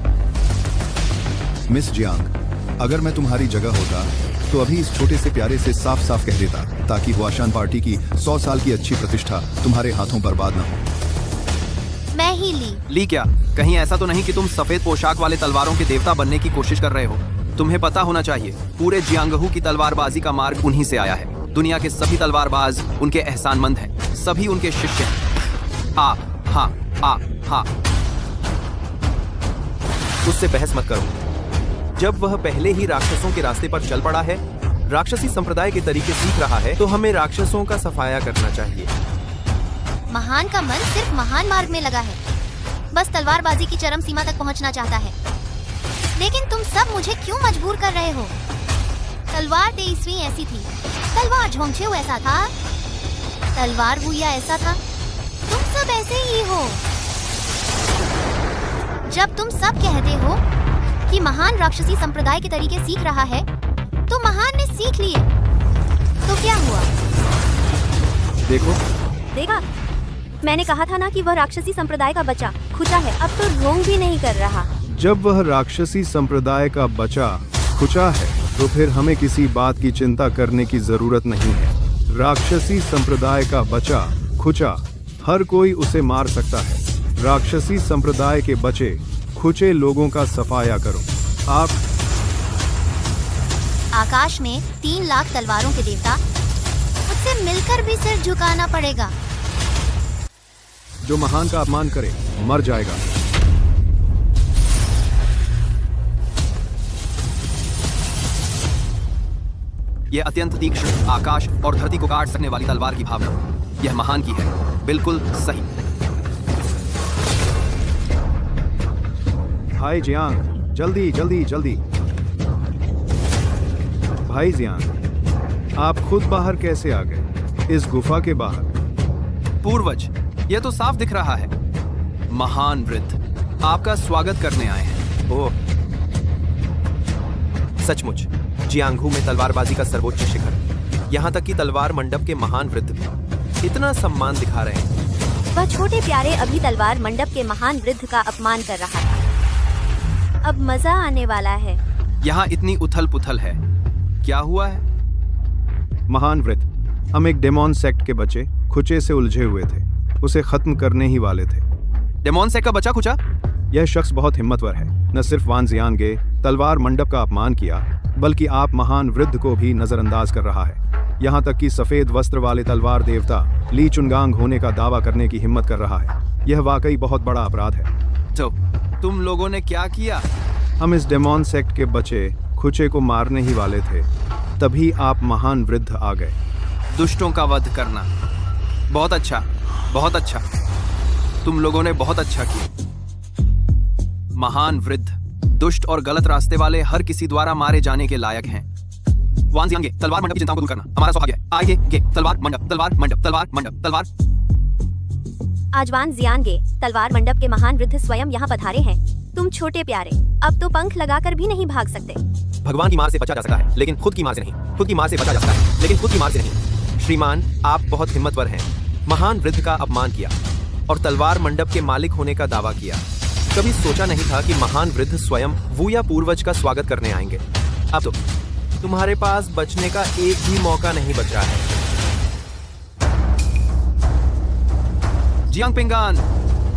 मिस जियांग, अगर मैं तुम्हारी जगह होता तो अभी इस छोटे से प्यारे से साफ साफ कह देता, ताकि हुआशान पार्टी की 100 साल की अच्छी प्रतिष्ठा तुम्हारे हाथों बर्बाद न हो। मैं ही ली क्या? कहीं ऐसा तो नहीं कि तुम सफेद पोशाक वाले तलवारों के देवता बनने की कोशिश कर रहे हो? तुम्हें पता होना चाहिए, पूरे जियांगहू की तलवारबाजी का मार्ग उन्हीं से आया है। दुनिया के सभी तलवारबाज उनके एहसानमंद हैं, सभी उनके शिष्य हैं। हाँ। उससे बहस मत करो। जब वह पहले ही राक्षसों के रास्ते पर चल पड़ा है, राक्षसी संप्रदाय के तरीके सीख रहा है, तो हमें राक्षसों का सफाया करना चाहिए। महान का मन सिर्फ महान मार्ग में लगा है, बस तलवारबाजी की चरम सीमा तक पहुंचना चाहता है। लेकिन तुम सब मुझे क्यों मजबूर कर रहे हो? तलवार 23वीं ऐसी थी, तलवार झोंगछेऊ ऐसा था, तलवार वुया ऐसा था। तुम सब ऐसे ही हो। जब तुम सब कहते हो कि महान राक्षसी संप्रदाय के तरीके सीख रहा है, तो महान ने सीख लिए, तो क्या हुआ? देखा, मैंने कहा था ना कि वह राक्षसी संप्रदाय का बच्चा खुचा है। अब तो रोंग भी नहीं कर रहा। जब वह राक्षसी संप्रदाय का बच्चा खुचा है, तो फिर हमें किसी बात की चिंता करने की जरूरत नहीं है। राक्षसी संप्रदाय का बच्चा खुचा, हर कोई उसे मार सकता है। राक्षसी संप्रदाय के बचे खुचे लोगों का सफाया करो। आप आकाश में 3 लाख तलवारों के देवता, मुझसे मिलकर भी सिर झुकाना पड़ेगा। जो महान का अपमान करे मर जाएगा। यह अत्यंत तीक्ष्ण, आकाश और धरती को काट सकने वाली तलवार की भावना, यह महान की है। बिल्कुल सही। भाई जियांग, जल्दी जल्दी जल्दी। भाई जियांग, आप खुद बाहर कैसे आ गए, इस गुफा के बाहर? पूर्वज, यह तो साफ दिख रहा है। महान वृद्ध आपका स्वागत करने आए हैं। ओह, सचमुच जियांगहू में तलवारबाजी का सर्वोच्च शिखर, यहाँ तक कि तलवार मंडप के महान वृद्ध भी इतना सम्मान दिखा रहे हैं। वह छोटे प्यारे अभी तलवार मंडप के महान वृद्ध का अपमान कर रहा था। अब मजा आने वाला है। यहाँ इतनी उथल पुथल है, क्या हुआ है? महान वृद्ध, हम एक डेमोन सेक्ट के बच्चे खुचे से उलझे हुए थे, उसे खत्म करने ही वाले थे। डेमोन सेक्ट का बच्चा खुचा? यह शख्स बहुत हिम्मतवर है। न सिर्फ वान जियांगे तलवार मंडप का अपमान किया, बल्कि आप महान वृद्ध को भी नजरअंदाज कर रहा है। यहाँ तक कि सफेद वस्त्र वाले तलवार देवता ली चुनगांग होने का दावा करने की हिम्मत कर रहा है। यह वाकई बहुत बड़ा अपराध है। तो तुम लोगों ने क्या किया? हम इस डेमोन सेक्ट के बच्चे खुचे को मारने ही वाले थे, तभी आप महान वृद्ध आ गए। दुष्टों का वध करना, बहुत अच्छा, बहुत अच्छा। तुम लोगों ने बहुत अच्छा किया। महान वृद्ध दुष्ट और गलत रास्ते वाले हर किसी द्वारा मारे जाने के लायक हैं। वान जियांगे, तलवार मंडप की चिंताओं को दूर करना हमारा सौभाग्य है। आइए, ये तलवार मंडप, तलवार मंडप, तलवार मंडप, तलवार। आज वान जियांगे तलवार मंडप के महान वृद्ध स्वयं यहाँ पधारे हैं। तुम छोटे प्यारे, अब तो पंख लगाकर भी नहीं भाग सकते। भगवान की मार से बचा जा सकता है, लेकिन खुद की मार से नहीं। खुद की मार से बचा जा सकता है, लेकिन खुद की मार से नहीं। श्रीमान, आप बहुत हिम्मतवर हैं। महान वृद्ध का अपमान किया और तलवार मंडप के मालिक होने का दावा किया। कभी सोचा नहीं था कि महान वृद्ध स्वयं वूया पूर्वज का स्वागत करने आएंगे। अब तो तुम्हारे पास बचने का एक भी मौका नहीं बच रहा है। जियांग पिंगान,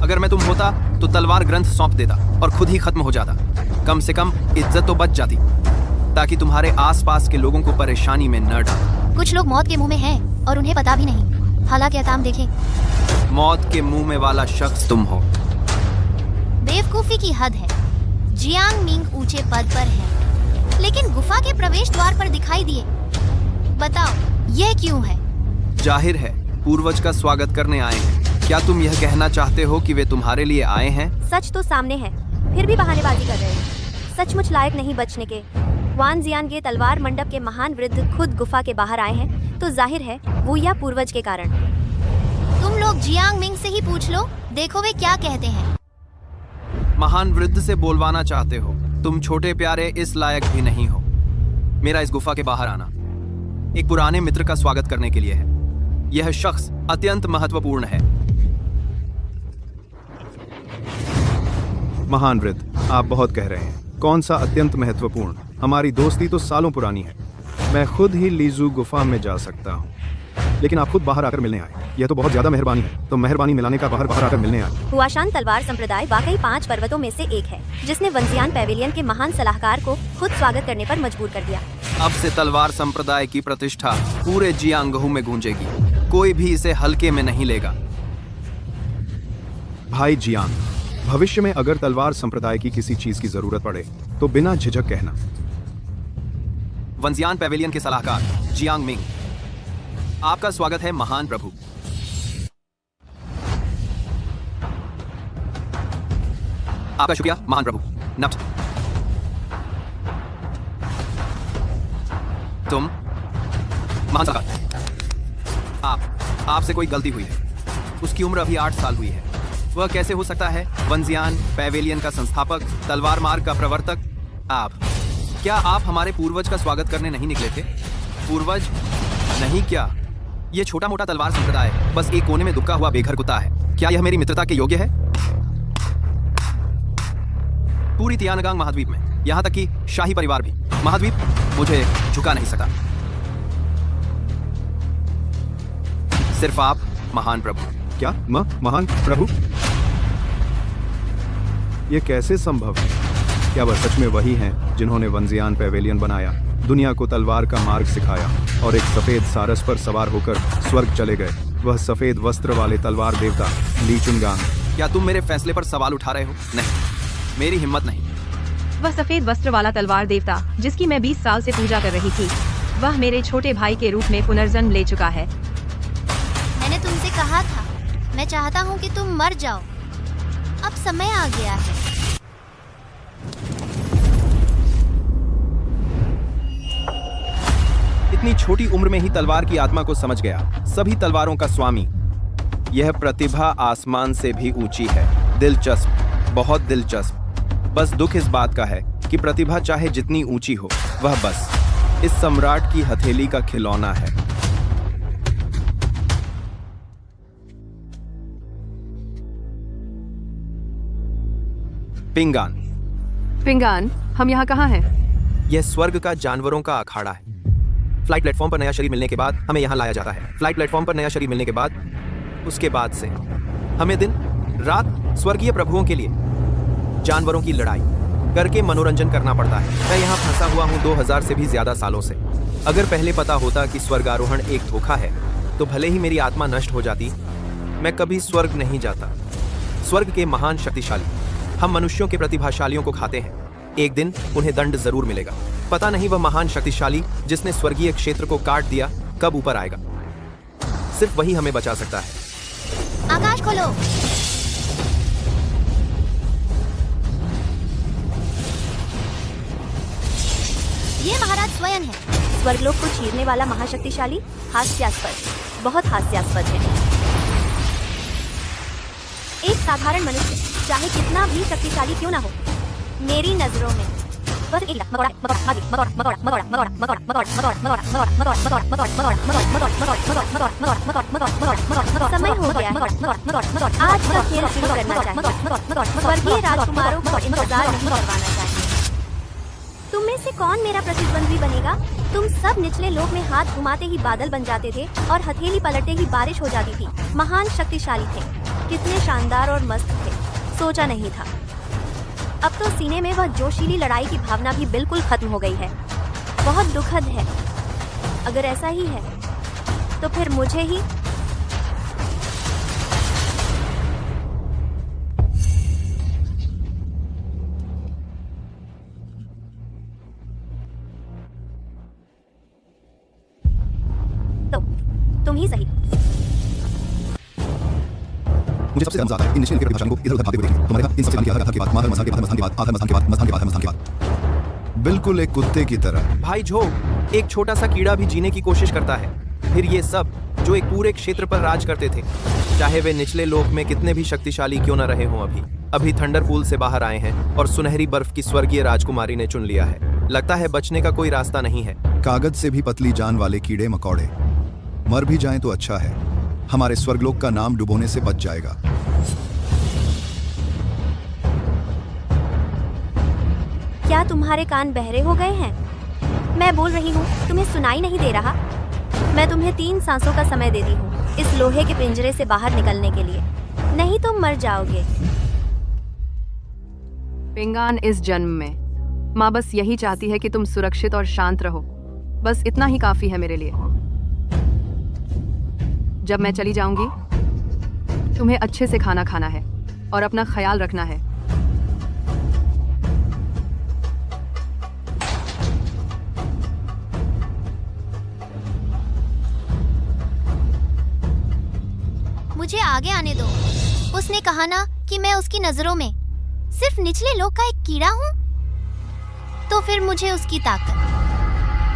अगर मैं तुम होता तो तलवार ग्रंथ सौंप देता और खुद ही खत्म हो जाता। कम से कम इज्जत तो बच जाती, ताकि तुम्हारे आसपास के लोगों को परेशानी में न डाल। कुछ लोग मौत के मुंह में हैं और उन्हें पता भी नहीं। हालांकि अताम देखें, मौत के मुंह में वाला शख्स तुम हो। बेवकूफी की हद है। जियांग मिंग ऊंचे पद पर है, लेकिन गुफा के प्रवेश द्वार पर दिखाई दिए। बताओ, यह क्यों है? जाहिर है पूर्वज का स्वागत करने आए हैं। क्या तुम यह कहना चाहते हो कि वे तुम्हारे लिए आए हैं? सच तो सामने है, फिर भी बहानेबाजी कर रहे हैं। सचमुच लायक नहीं बचने के। वान जियांगे तलवार मंडप के महान वृद्ध खुद गुफा के बाहर आए हैं, तो जाहिर है वूया पूर्वज के कारण। तुम लोग जियांग मिंग से ही पूछ लो, देखो वे क्या कहते हैं। महान वृद्ध से बोलवाना चाहते हो? तुम छोटे प्यारे इस लायक भी नहीं हो। मेरा इस गुफा के बाहर आना एक पुराने मित्र का स्वागत करने के लिए है। यह शख्स अत्यंत महत्वपूर्ण है। महान वृद्ध, आप बहुत कह रहे हैं। कौन सा अत्यंत महत्वपूर्ण? हमारी दोस्ती तो सालों पुरानी है। मैं खुद ही लीजू गुफा में जा सकता हूँ, लेकिन आप खुद बाहर आकर मिलने आए। यह तो बहुत ज्यादा मेहरबानी है। तो मेहरबानी मिलाने का बाहर आकर मिलने आए। हुआशान तलवार संप्रदाय वाकई 5 पर्वतों में से एक है, जिसने वंजियान पैवेलियन के महान सलाहकार को खुद स्वागत करने पर मजबूर कर दिया। अब से तलवार संप्रदाय की प्रतिष्ठा पूरे जियांगहू में गूंजेगी। कोई भी इसे हल्के में नहीं लेगा। भाई जियांग, भविष्य में अगर तलवार संप्रदाय की किसी चीज की जरूरत पड़े तो बिना झिझक कहना। वंजियान पैवेलियन के सलाहकार जियांग मिंग, आपका स्वागत है महान प्रभु। आपका शुक्रिया महान प्रभु। नप्त। तुम महान सलाहकार, आपसे कोई गलती हुई है। उसकी उम्र अभी 8 साल हुई है। वह कैसे हो सकता है? वंजियान पैवेलियन का संस्थापक, तलवार मार्ग का प्रवर्तक। क्या आप हमारे पूर्वज का स्वागत करने नहीं निकले थे? पूर्वज नहीं क्या? यह छोटा मोटा तलवार संप्रदाय बस एक कोने में दुबका हुआ बेघर कुत्ता है। क्या यह मेरी मित्रता के योग्य है? पूरी तियानगांग महाद्वीप में, यहाँ तक कि शाही परिवार भी महाद्वीप मुझे झुका नहीं सका। सिर्फ आप महान प्रभु। क्या महान प्रभु? ये कैसे संभव है? क्या वह सच में वही हैं जिन्होंने वंजियान पैवेलियन बनाया, दुनिया को तलवार का मार्ग सिखाया और एक सफेद सारस पर सवार होकर स्वर्ग चले गए? वह सफेद वस्त्र वाले तलवार देवता ली चुनगांग। क्या तुम मेरे फैसले पर सवाल उठा रहे हो? नहीं, मेरी हिम्मत नहीं। वह सफेद वस्त्र वाला तलवार देवता जिसकी मैं 20 साल से पूजा कर रही थी, वह मेरे छोटे भाई के रूप में पुनर्जन्म ले चुका है। मैंने तुमसे कहा था, मैं चाहता हूँ कि तुम मर जाओ। अब समय आ गया है। इतनी छोटी उम्र में ही तलवार की आत्मा को समझ गया, सभी तलवारों का स्वामी। यह प्रतिभा आसमान से भी ऊंची है। दिलचस्प, बहुत दिलचस्प। बस दुख इस बात का है कि प्रतिभा चाहे जितनी ऊंची हो, वह बस इस सम्राट की हथेली का खिलौना है। पिंगान। पिंगान, हम यहाँ कहाँ हैं? यह स्वर्ग का जानवरों का अखाड़ा है। फ्लाइट प्लेटफॉर्म पर नया शरीर मिलने के बाद हमें यहाँ लाया जाता है। फ्लाइट प्लेटफॉर्म पर नया शरीर मिलने के बाद, उसके बाद से हमें दिन रात स्वर्गीय प्रभुओं के लिए जानवरों की लड़ाई करके मनोरंजन करना पड़ता है। मैं यहाँ फंसा हुआ हूँ 2000 से भी ज्यादा सालों से। अगर पहले पता होता कि स्वर्गारोहण एक धोखा है, तो भले ही मेरी आत्मा नष्ट हो जाती, मैं कभी स्वर्ग नहीं जाता। स्वर्ग के महान शक्तिशाली हम मनुष्यों के प्रतिभाशालियों को खाते हैं। एक दिन उन्हें दंड जरूर मिलेगा। पता नहीं वह महान शक्तिशाली जिसने स्वर्गीय क्षेत्र को काट दिया कब ऊपर आएगा। सिर्फ वही हमें बचा सकता है। आकाश खोलो। ये महाराज स्वयं है। स्वर्गलोक को चीरने वाला महाशक्तिशाली, हास्यास्पद, बहुत हास्यास्पद है। एक साधारण मनुष्य, चाहे कितना भी शक्तिशाली क्यों ना हो, मेरी नजरों में बस एक समय हो गया है। आज का खेल शुरू करना चाहिए। स्वर्गीय राजकुमारों को इंतजार नहीं करवाना चाहिए। तुम में से कौन मेरा प्रतिद्वंदी बनेगा? तुम सब निचले लोक में हाथ घुमाते ही बादल बन जाते थे और हथेली पलटते ही बारिश हो जाती थी। महान शक्तिशाली थे, कितने शानदार और मस्त थे, सोचा नहीं था। अब तो सीने में वह जोशीली लड़ाई की भावना भी बिल्कुल खत्म हो गई है। बहुत दुखद है। अगर ऐसा ही है तो फिर मुझे ही तुम ही सही। मुझे सबसे ज्यादा इन निश्चय के प्रतिभाशालियों को इधर उधर भागते हुए देखिए। तुम्हारे हाथ इन सबसे आधार के बाद, माधर मसान के बाद, मसान के बाद, आधार मसान के बाद, मसान के बाद, मसान के बाद, बिल्कुल एक कुत्ते की तरह। भाई झोग, एक छोटा सा कीड़ा भी जीने की कोशिश करता है। फिर ये सब जो एक पूरे क्षेत्र पर राज करते थे, चाहे वे निचले लोक में कितने भी शक्तिशाली क्यों न रहे हों, अभी थंडरपूल से बाहर आए हैं और सुनहरी बर्फ की स्वर्गीय राजकुमारी ने चुन लिया है। लगता है बचने का कोई रास्ता नहीं है। कागज से भी पतली जान वाले कीड़े मकोड़े मर भी जाएं तो अच्छा है। हमारे स्वर्गलोक का नाम डुबोने से बच जाएगा। क्या तुम्हारे कान बहरे हो गए हैं? मैं बोल रही हूँ, तुम्हें सुनाई नहीं दे रहा? मैं तुम्हें 3 सांसों का समय देती हूँ इस लोहे के पिंजरे से बाहर निकलने के लिए, नहीं तो मर जाओगे। पिंगान, इस जन्म में माँ बस यही चाहती है कि तुम सुरक्षित और शांत रहो। बस इतना ही काफी है मेरे लिए। जब मैं चली जाऊंगी, तुम्हें अच्छे से खाना खाना है और अपना ख्याल रखना है। मुझे आगे आने दो। उसने कहा ना कि मैं उसकी नजरों में सिर्फ निचले लोक का एक कीड़ा हूँ, तो फिर मुझे उसकी ताकत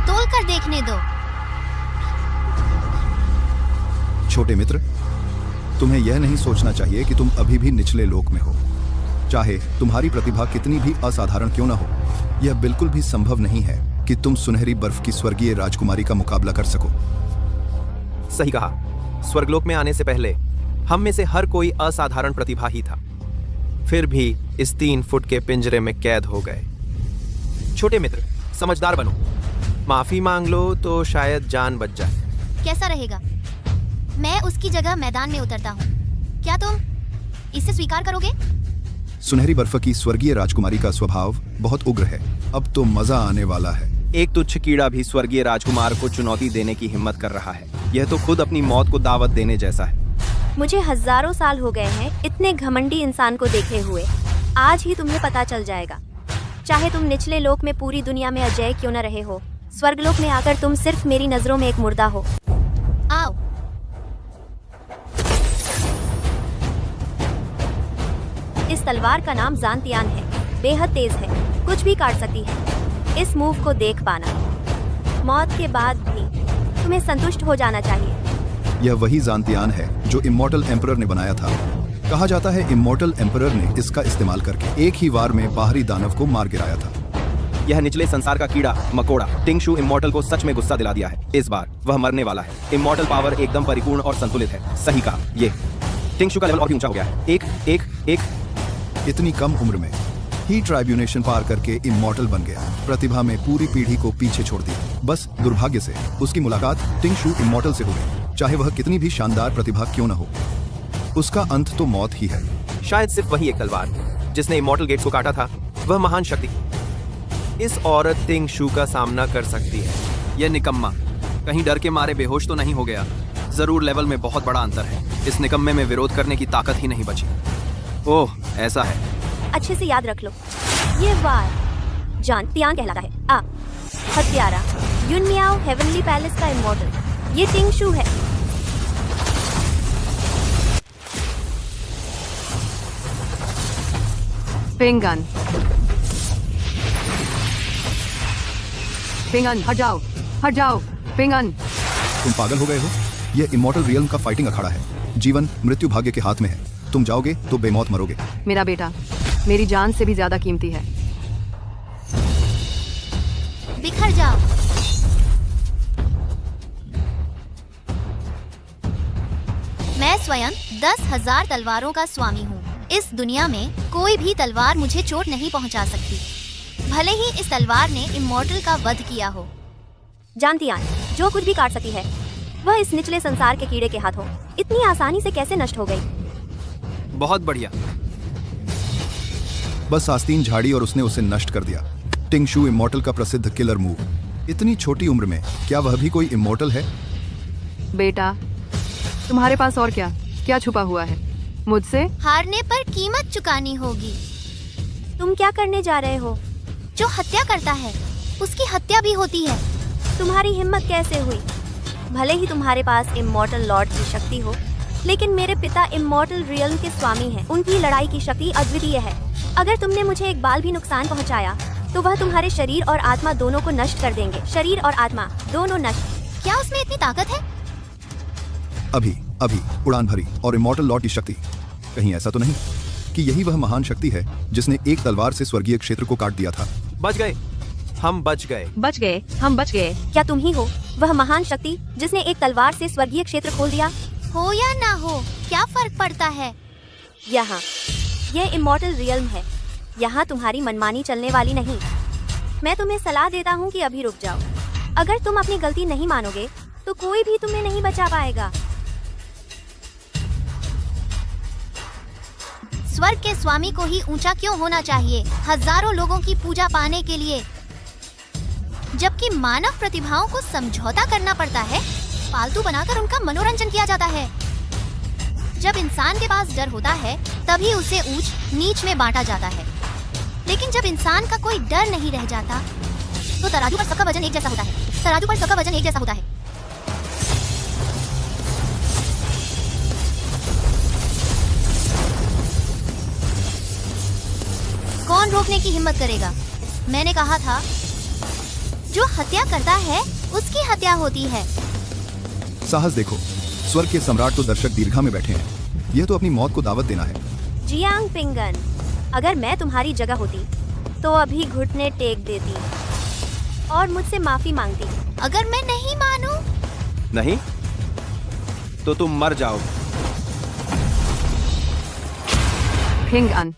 तोल कर देखने दो। छोटे मित्र, तुम्हें यह नहीं सोचना चाहिए कि तुम अभी भी निचले लोक में हो। चाहे तुम्हारी प्रतिभा कितनी भी असाधारण क्यों ना हो, यह बिल्कुल भी संभव नहीं है कि तुम सुनहरी बर्फ की स्वर्गीय राजकुमारी का मुकाबला कर सको। सही कहा। स्वर्गलोक में आने से पहले हम में से हर कोई असाधारण प्रतिभा ही था, फिर भी इस 3 फुट के पिंजरे में कैद हो गए। छोटे मित्र, समझदार बनो, माफी मांग लो तो शायद जान बच जाए। कैसा रहेगा? मैं उसकी जगह मैदान में उतरता हूँ। क्या तुम इसे स्वीकार करोगे? सुनहरी बर्फ की स्वर्गीय राजकुमारी का स्वभाव बहुत उग्र है। अब तो मजा आने वाला है। एक तुच्छ कीड़ा भी स्वर्गीय राजकुमार को चुनौती देने की हिम्मत कर रहा है। यह तो खुद अपनी मौत को दावत देने जैसा है। मुझे हजारों साल हो गए हैं इतने घमंडी इंसान को देखे हुए। आज ही तुम्हें पता चल जाएगा। चाहे तुम निचले लोक में पूरी दुनिया में अजय क्यों न रहे हो, स्वर्गलोक में आकर तुम सिर्फ मेरी नजरों में एक मुर्दा हो। आओ। इस तलवार का नाम जानतियान है, बेहद तेज है, कुछ भी काट सकती है। इस मूव को देख पाना, मौत के बाद भी तुम्हें संतुष्ट हो जाना चाहिए। यह वही जानतियान है जो इमॉर्टल एम्परर ने बनाया था। कहा जाता है इमॉर्टल एम्परर ने इसका इस्तेमाल करके एक ही वार में बाहरी दानव को मार गिराया था। यह निचले संसार का कीड़ा मकोड़ा टिंगशू इमॉर्टल को सच में गुस्सा दिला दिया है। इस बार वह मरने वाला है। इमॉर्टल पावर एकदम परिपूर्ण और संतुलित है। सही कहा, ये टिंगशू का लेवल और भी ऊंचा हो गया है। एक इतनी कम उम्र में ही ट्राइब्यूनेशन पार करके इमॉर्टल बन गया। प्रतिभा में पूरी पीढ़ी को पीछे छोड़ दिया। बस दुर्भाग्य से उसकी मुलाकात टिंगशू इमॉर्टल से हो गई। चाहे वह कितनी भी शानदार प्रतिभा क्यों न हो, उसका अंत तो मौत ही है। शायद सिर्फ वही एक तलवार जिसने इमॉर्टल गेट्स को काटा था, वह महान शक्ति इस औरत टिंगशू का सामना कर सकती है। यह निकम्मा कहीं डर के मारे बेहोश तो नहीं हो गया? जरूर लेवल में बहुत बड़ा अंतर है। इस निकम्मे में विरोध करने की ताकत ही नहीं बची। ओह, ऐसा है। अच्छे से याद रख लो, ये वार जानतियान कहलाता है। हत्यारा युनमियाओ हेवनली पैलेस का इमॉर्टल, ये टिंगशू है। पिंगन, पिंगन हट जाओ, हट जाओ। पिंगन, तुम पागल हो गए हो? यह इमॉर्टल रियल्म का फाइटिंग अखाड़ा है। जीवन मृत्यु भाग्य के हाथ में है। तुम जाओगे तो बेमौत मरोगे। मेरा बेटा मेरी जान से भी ज्यादा कीमती है। बिखर जाओ। मैं स्वयं 10,000 तलवारों का स्वामी हूँ। इस दुनिया में कोई भी तलवार मुझे चोट नहीं पहुँचा सकती, भले ही इस तलवार ने इमॉर्टल का वध किया हो। जानतियान जो कुछ भी काट सकती है, वह इस निचले संसार के कीड़े के हाथों इतनी आसानी से कैसे नष्ट हो गई? बहुत बढ़िया। बस आस्तीन झाड़ी और उसने उसे नष्ट कर दिया। टिंगशू इमॉर्टल का प्रसिद्ध किलर मूव। इतनी छोटी उम्र में क्या वह भी कोई इमॉर्टल है? बेटा तुम्हारे पास और क्या क्या छुपा हुआ है मुझसे? हारने पर कीमत चुकानी होगी। तुम क्या करने जा रहे हो? जो हत्या करता है उसकी हत्या भी होती है। तुम्हारी हिम्मत कैसे हुई? भले ही तुम्हारे पास इमॉर्टल लॉर्ड की शक्ति हो, लेकिन मेरे पिता इमॉर्टल रियल्म के स्वामी हैं। उनकी लड़ाई की शक्ति अद्वितीय है। अगर तुमने मुझे एक बाल भी नुकसान पहुंचाया, तो वह तुम्हारे शरीर और आत्मा दोनों को नष्ट कर देंगे। शरीर और आत्मा दोनों नष्ट। क्या उसमें इतनी ताकत है? अभी अभी उड़ान भरी और इमॉर्टल लॉर्ड की शक्ति। कहीं ऐसा तो नहीं कि यही वह महान शक्ति है जिसने एक तलवार से स्वर्गीय क्षेत्र को काट दिया था? बच गए, हम बच गए। बच गए, हम बच गए। क्या तुम ही हो वह महान शक्ति जिसने एक तलवार से स्वर्गीय क्षेत्र खोल दिया? हो या ना हो, क्या फर्क पड़ता है? यहाँ यह इमॉर्टल रियल्म है। यहाँ तुम्हारी मनमानी चलने वाली नहीं। मैं तुम्हें सलाह देता हूँ कि अभी रुक जाओ। अगर तुम अपनी गलती नहीं मानोगे तो कोई भी तुम्हें नहीं बचा पाएगा। स्वर्ग के स्वामी को ही ऊंचा क्यों होना चाहिए हजारों लोगों की पूजा पाने के लिए, जबकि मानव प्रतिभाओं को समझौता करना पड़ता है, पालतू बनाकर उनका मनोरंजन किया जाता है। जब इंसान के पास डर होता है तभी उसे ऊंच नीच में बांटा जाता है, लेकिन जब इंसान का कोई डर नहीं रह जाता तो तराजू पर सबका वजन एक जैसा होता है। तराजू पर सबका वजन एक जैसा होता है। कौन रोकने की हिम्मत करेगा? मैंने कहा था, जो हत्या करता है उसकी हत्या होती है। साहस देखो, स्वर्ग के सम्राट तो दर्शक दीर्घा में बैठे हैं। यह तो अपनी मौत को दावत देना है। जियांग पिंगन, अगर मैं तुम्हारी जगह होती तो अभी घुटने टेक देती और मुझसे माफी मांगती। अगर मैं नहीं मानूं? नहीं तो तुम मर जाओ। पिंगन,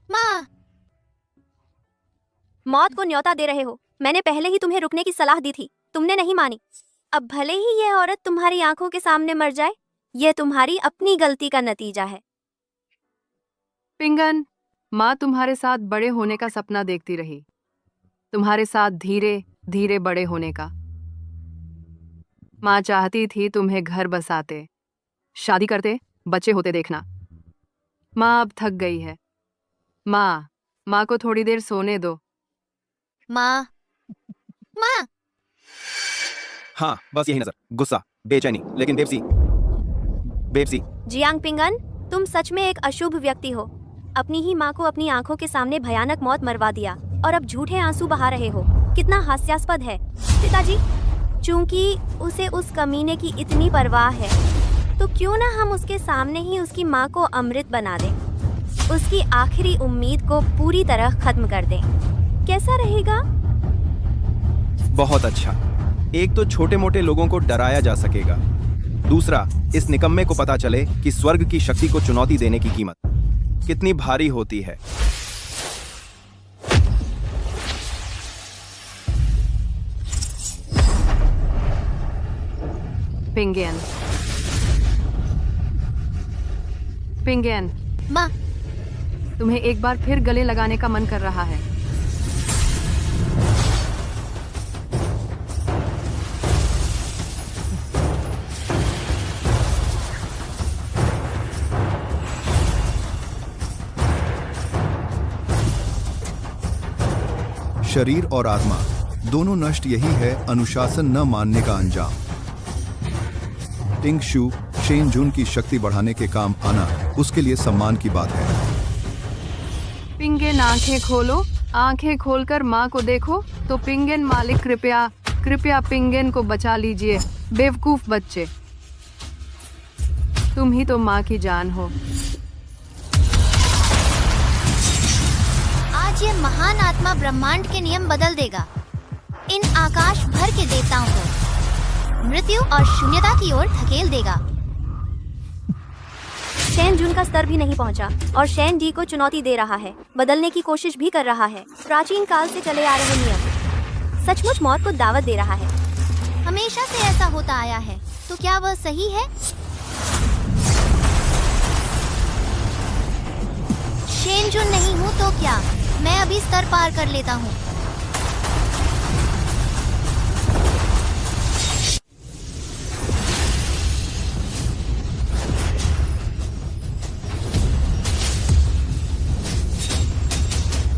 माँ, मौत को न्योता दे रहे हो। मैंने पहले ही तुम्हें रुकने की सलाह दी थी, तुमने नहीं मानी। अब भले ही यह औरत तुम्हारी आंखों के सामने मर जाए, यह तुम्हारी अपनी गलती का नतीजा है। पिंगन, माँ तुम्हारे साथ बड़े होने का सपना देखती रही। तुम्हारे साथ धीरे धीरे बड़े होने का। माँ चाहती थी तुम्हें घर बसाते, शादी करते, बच्चे होते देखना। माँ अब थक गई है। माँ को थोड़ी देर सोने दो। माँ, माँ, हाँ, बस यही नजर, गुस्सा, बेचैनी, लेकिन बेबसी। जियांग पिंगन, तुम सच में एक अशुभ व्यक्ति हो। अपनी ही माँ को अपनी आंखों के सामने भयानक मौत मरवा दिया और अब झूठे आंसू बहा रहे हो। कितना हास्यास्पद है। पिताजी, चूंकि उसे उस कमीने की इतनी परवाह है, तो क्यों ना हम उसके सामने ही उसकी माँ को अमृत बना दें, उसकी आखिरी उम्मीद को पूरी तरह खत्म कर दें। कैसा रहेगा? बहुत अच्छा। एक तो छोटे मोटे लोगों को डराया जा सकेगा, दूसरा इस निकम्मे को पता चले कि स्वर्ग की शक्ति को चुनौती देने की कीमत कितनी भारी होती है। पिंगेन, माँ, तुम्हें एक बार फिर गले लगाने का मन कर रहा है। शरीर और आत्मा दोनों नष्ट, यही है अनुशासन न मानने का अंजाम। टिंग शू शेन जुन की शक्ति बढ़ाने के काम आना उसके लिए सम्मान की बात है। पिंगेन, आंखें खोलो। आंखें खोलकर माँ को देखो। तो पिंगेन, मालिक कृपया पिंगेन को बचा लीजिए। बेवकूफ बच्चे, तुम ही तो माँ की जान हो। आज ये महान आत्मा ब्रह्मांड के नियम बदल देगा। इन आकाश भर के देवताओं को मृत्यु और शून्यता की ओर धकेल देगा। शेन जुन का स्तर भी नहीं पहुंचा और शेन डी को चुनौती दे रहा है, बदलने की कोशिश भी कर रहा है। प्राचीन काल से चले आ रहे नियम सचमुच मौत को दावत दे रहा है। हमेशा से ऐसा होता आया है, तो क्या वह सही है? शेन जुन नहीं हूँ तो क्या, मैं अभी स्तर पार कर लेता हूँ।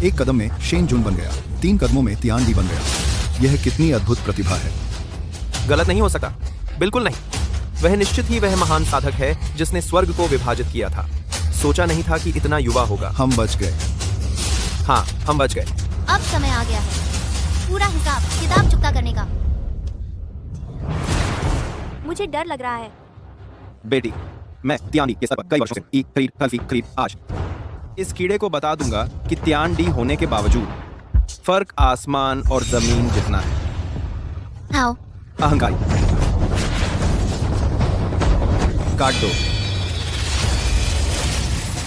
एक कदम में शेन जुन बन गया, 3 कदमों में तियान डी बन गया। यह कितनी अद्भुत प्रतिभा है। गलत नहीं हो सकता, बिल्कुल नहीं। वह निश्चित ही वह महान साधक है जिसने स्वर्ग को विभाजित किया था। सोचा नहीं था कि इतना युवा होगा। हम बच गए। हाँ, हम बच गए। अब समय आ गया है पूरा हिसाब किताब चुकता करने का। मुझे डर लग रहा है। बेटी, मैं तियानी के सर पर कई वर्षों से खरीद आज इस कीड़े को बता दूंगा कि त्यान डी होने के बावजूद फर्क आसमान और जमीन जितना है। आओ। अहंकारी, काट दो।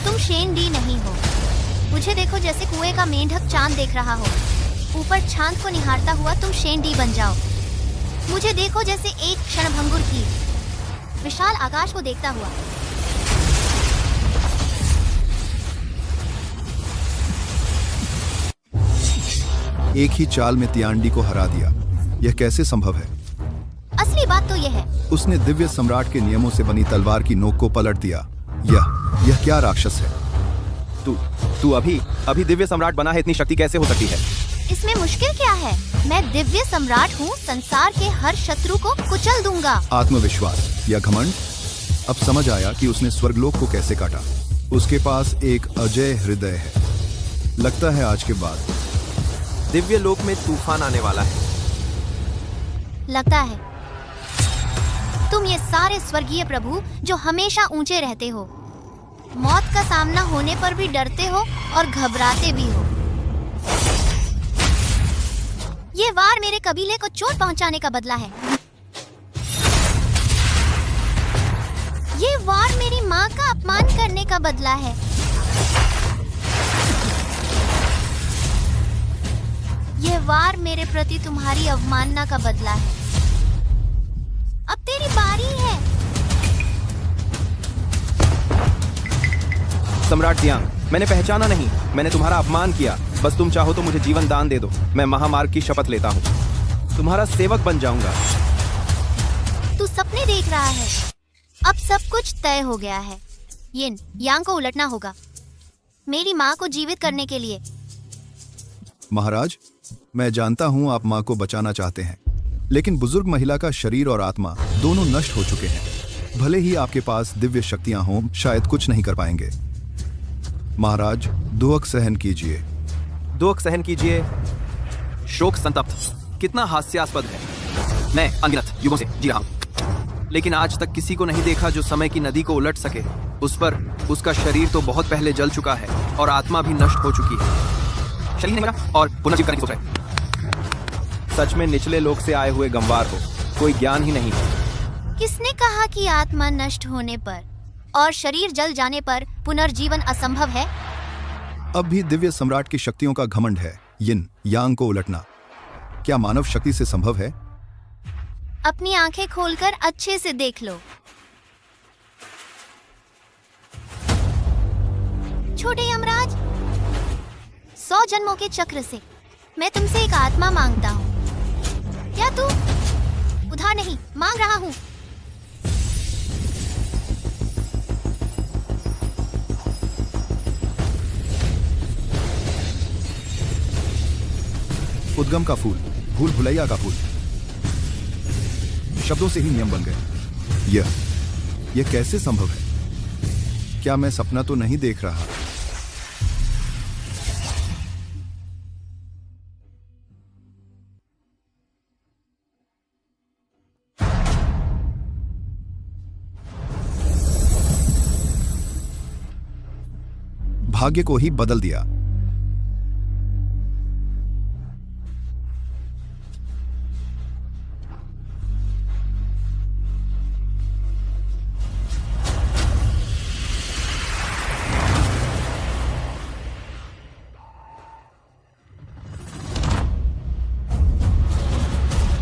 तुम शेन डी नहीं हो। मुझे देखो जैसे कुएं का मेंढक चांद देख रहा हो। ऊपर चांद को निहारता हुआ तुम शेन डी बन जाओ। मुझे देखो जैसे एक क्षणभंगुर की विशाल आकाश को देखता हुआ। एक ही चाल में तियांडी को हरा दिया। यह कैसे संभव है? असली बात तो यह है, उसने दिव्य सम्राट के नियमों से बनी तलवार की नोक को पलट दिया। यह क्या राक्षस है? तू अभी दिव्य सम्राट बना है, इतनी शक्ति कैसे हो सकती है? इसमें मुश्किल क्या है? मैं दिव्य सम्राट हूँ, संसार के हर शत्रु को कुचल दूंगा। आत्मविश्वास या घमंड? अब समझ आया कि उसने स्वर्गलोक को कैसे काटा। उसके पास एक अजय हृदय है। लगता है आज के बाद दिव्य लोक में तूफान आने वाला है। लगता है तुम ये सारे स्वर्गीय प्रभु जो हमेशा ऊंचे रहते हो, मौत का सामना होने पर भी डरते हो और घबराते भी हो। ये वार मेरे कबीले को चोट पहुंचाने का बदला है। ये वार मेरी माँ का अपमान करने का बदला है। यह वार मेरे प्रति तुम्हारी अवमानना का बदला है। अब तेरी बारी है। सम्राट जियांग, मैंने पहचाना नहीं, मैंने तुम्हारा अपमान किया। बस तुम चाहो तो मुझे जीवन दान दे दो। मैं महामार्ग की शपथ लेता हूँ। तुम्हारा सेवक बन जाऊंगा। तू सपने देख रहा है। अब सब कुछ तय हो गया है। यिन यांग को उलटना होगा मेरी माँ को जीवित करने के लिए। महाराज, मैं जानता हूं आप मां को बचाना चाहते हैं, लेकिन बुजुर्ग महिला का शरीर और आत्मा दोनों नष्ट हो चुके हैं। भले ही आपके पास दिव्य शक्तियां हों, शायद कुछ नहीं कर पाएंगे। महाराज, दुख सहन कीजिए। दुख सहन कीजिए। शोक संतप्त कितना हास्यास्पद है। मैं अनगिनत युगों से जी रहा हूँ, लेकिन आज तक किसी को नहीं देखा जो समय की नदी को उलट सके। उस पर उसका शरीर तो बहुत पहले जल चुका है और आत्मा भी नष्ट हो चुकी है। शरीर नहीं मरा और पुनर्जीवित करने की सोच रहा है। सच में निचले लोक से आए हुए गंवार हो, कोई ज्ञान ही नहीं है। किसने कहा कि आत्मा नष्ट होने पर और शरीर जल जाने पर पुनर्जीवन असंभव है? अब भी दिव्य सम्राट की शक्तियों का घमंड है यिन यांग को उलटना। क्या मानव शक्ति से संभव है? अपनी आंखें खोलकर अच्छे से देख लो। छोटे यमराज, 100 जन्मों के चक्र से मैं तुमसे एक आत्मा मांगता हूँ। क्या तू उधार नहीं मांग रहा हूँ? उद्गम का फूल, भूल भुलैया का फूल। शब्दों से ही नियम बन गए। यह कैसे संभव है? क्या मैं सपना तो नहीं देख रहा? भाग्य को ही बदल दिया।